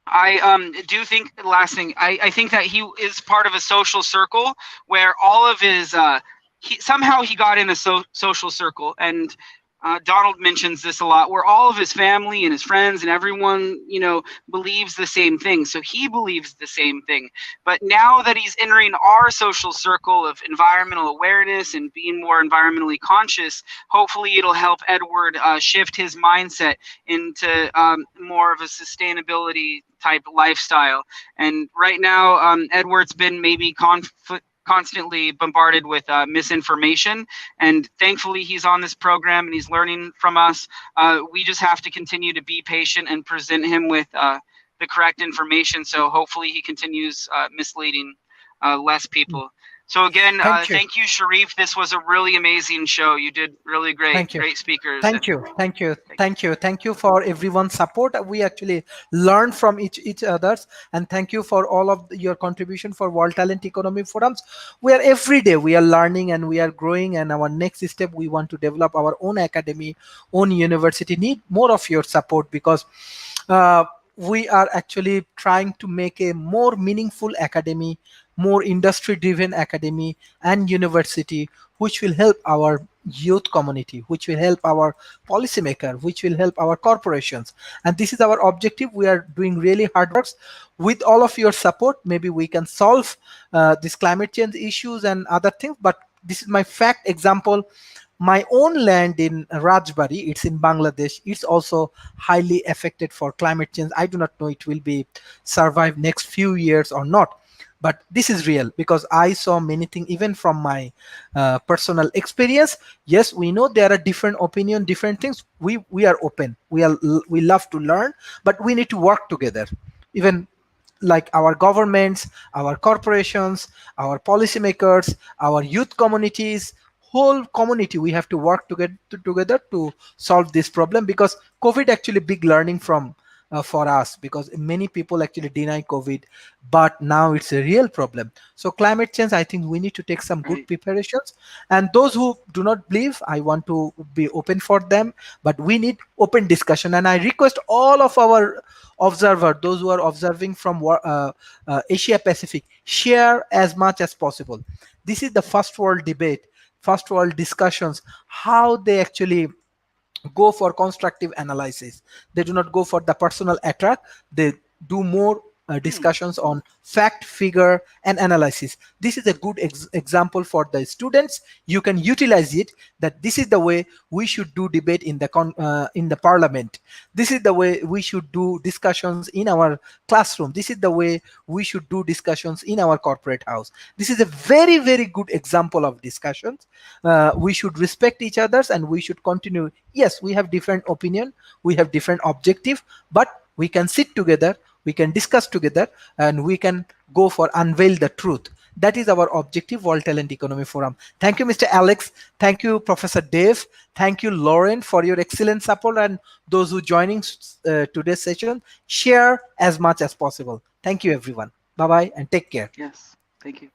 Speaker 9: I do think, last thing, I think that he is part of a social circle where all of his somehow he got in a social circle, and Donald mentions this a lot, where all of his family and his friends and everyone believes the same thing. So he believes the same thing. But now that he's entering our social circle of environmental awareness and being more environmentally conscious, hopefully it'll help Edward shift his mindset into more of a sustainability type lifestyle. And right now, Edward's been maybe constantly bombarded with misinformation, and thankfully he's on this program and he's learning from us. We just have to continue to be patient and present him with the correct information, so hopefully he continues misleading less people. So again, thank you, Sharif. This was a really amazing show. You did really great.
Speaker 1: Thank you.
Speaker 9: Great speakers.
Speaker 1: Thank you for everyone's support. We actually learn from each others, and thank you for all of your contribution for World Talent Economy Forums. We are every day we are learning and we are growing, and our next step, we want to develop our own academy, own university. Need more of your support, because we are actually trying to make a more meaningful academy, more industry-driven academy and university, which will help our youth community, which will help our policymaker, which will help our corporations. And this is our objective. We are doing really hard works. With all of your support, maybe we can solve these climate change issues and other things. But this is my fact example. My own land in Rajbari, it's in Bangladesh, it's also highly affected for climate change. I do not know it will be survive next few years or not. But this is real, because I saw many things, even from my personal experience. Yes, we know there are different opinion, different things. We are open. We love to learn, but we need to work together. Even like our governments, our corporations, our policymakers, our youth communities, whole community, we have to work together to solve this problem, because COVID actually big learning from for us, because many people actually deny COVID, but now it's a real problem. So climate change, I think we need to take some good
Speaker 9: Right.
Speaker 1: preparations. And those who do not believe, I want to be open for them, but we need open discussion. And I request all of our observer, those who are observing from Asia Pacific, share as much as possible. This is the first world debate, first world discussions, how they actually go for constructive analysis. They do not go for the personal attack. They do more discussions on fact, figure, and analysis. This is a good example for the students. You can utilize it, that this is the way we should do debate in the parliament. This is the way we should do discussions in our classroom. This is the way we should do discussions in our corporate house. This is a very, very good example of discussions. We should respect each others, and we should continue. Yes, we have different opinion, we have different objective, but we can sit together, we can discuss together, and we can go for unveil the truth. That is our objective, World Talent Economy Forum. Thank you, Mr. Alex. Thank you, Professor Dave. Thank you, Lauren, for your excellent support, and those who joining today's session. Share as much as possible. Thank you, everyone. Bye-bye, and take care.
Speaker 9: Yes. Thank you.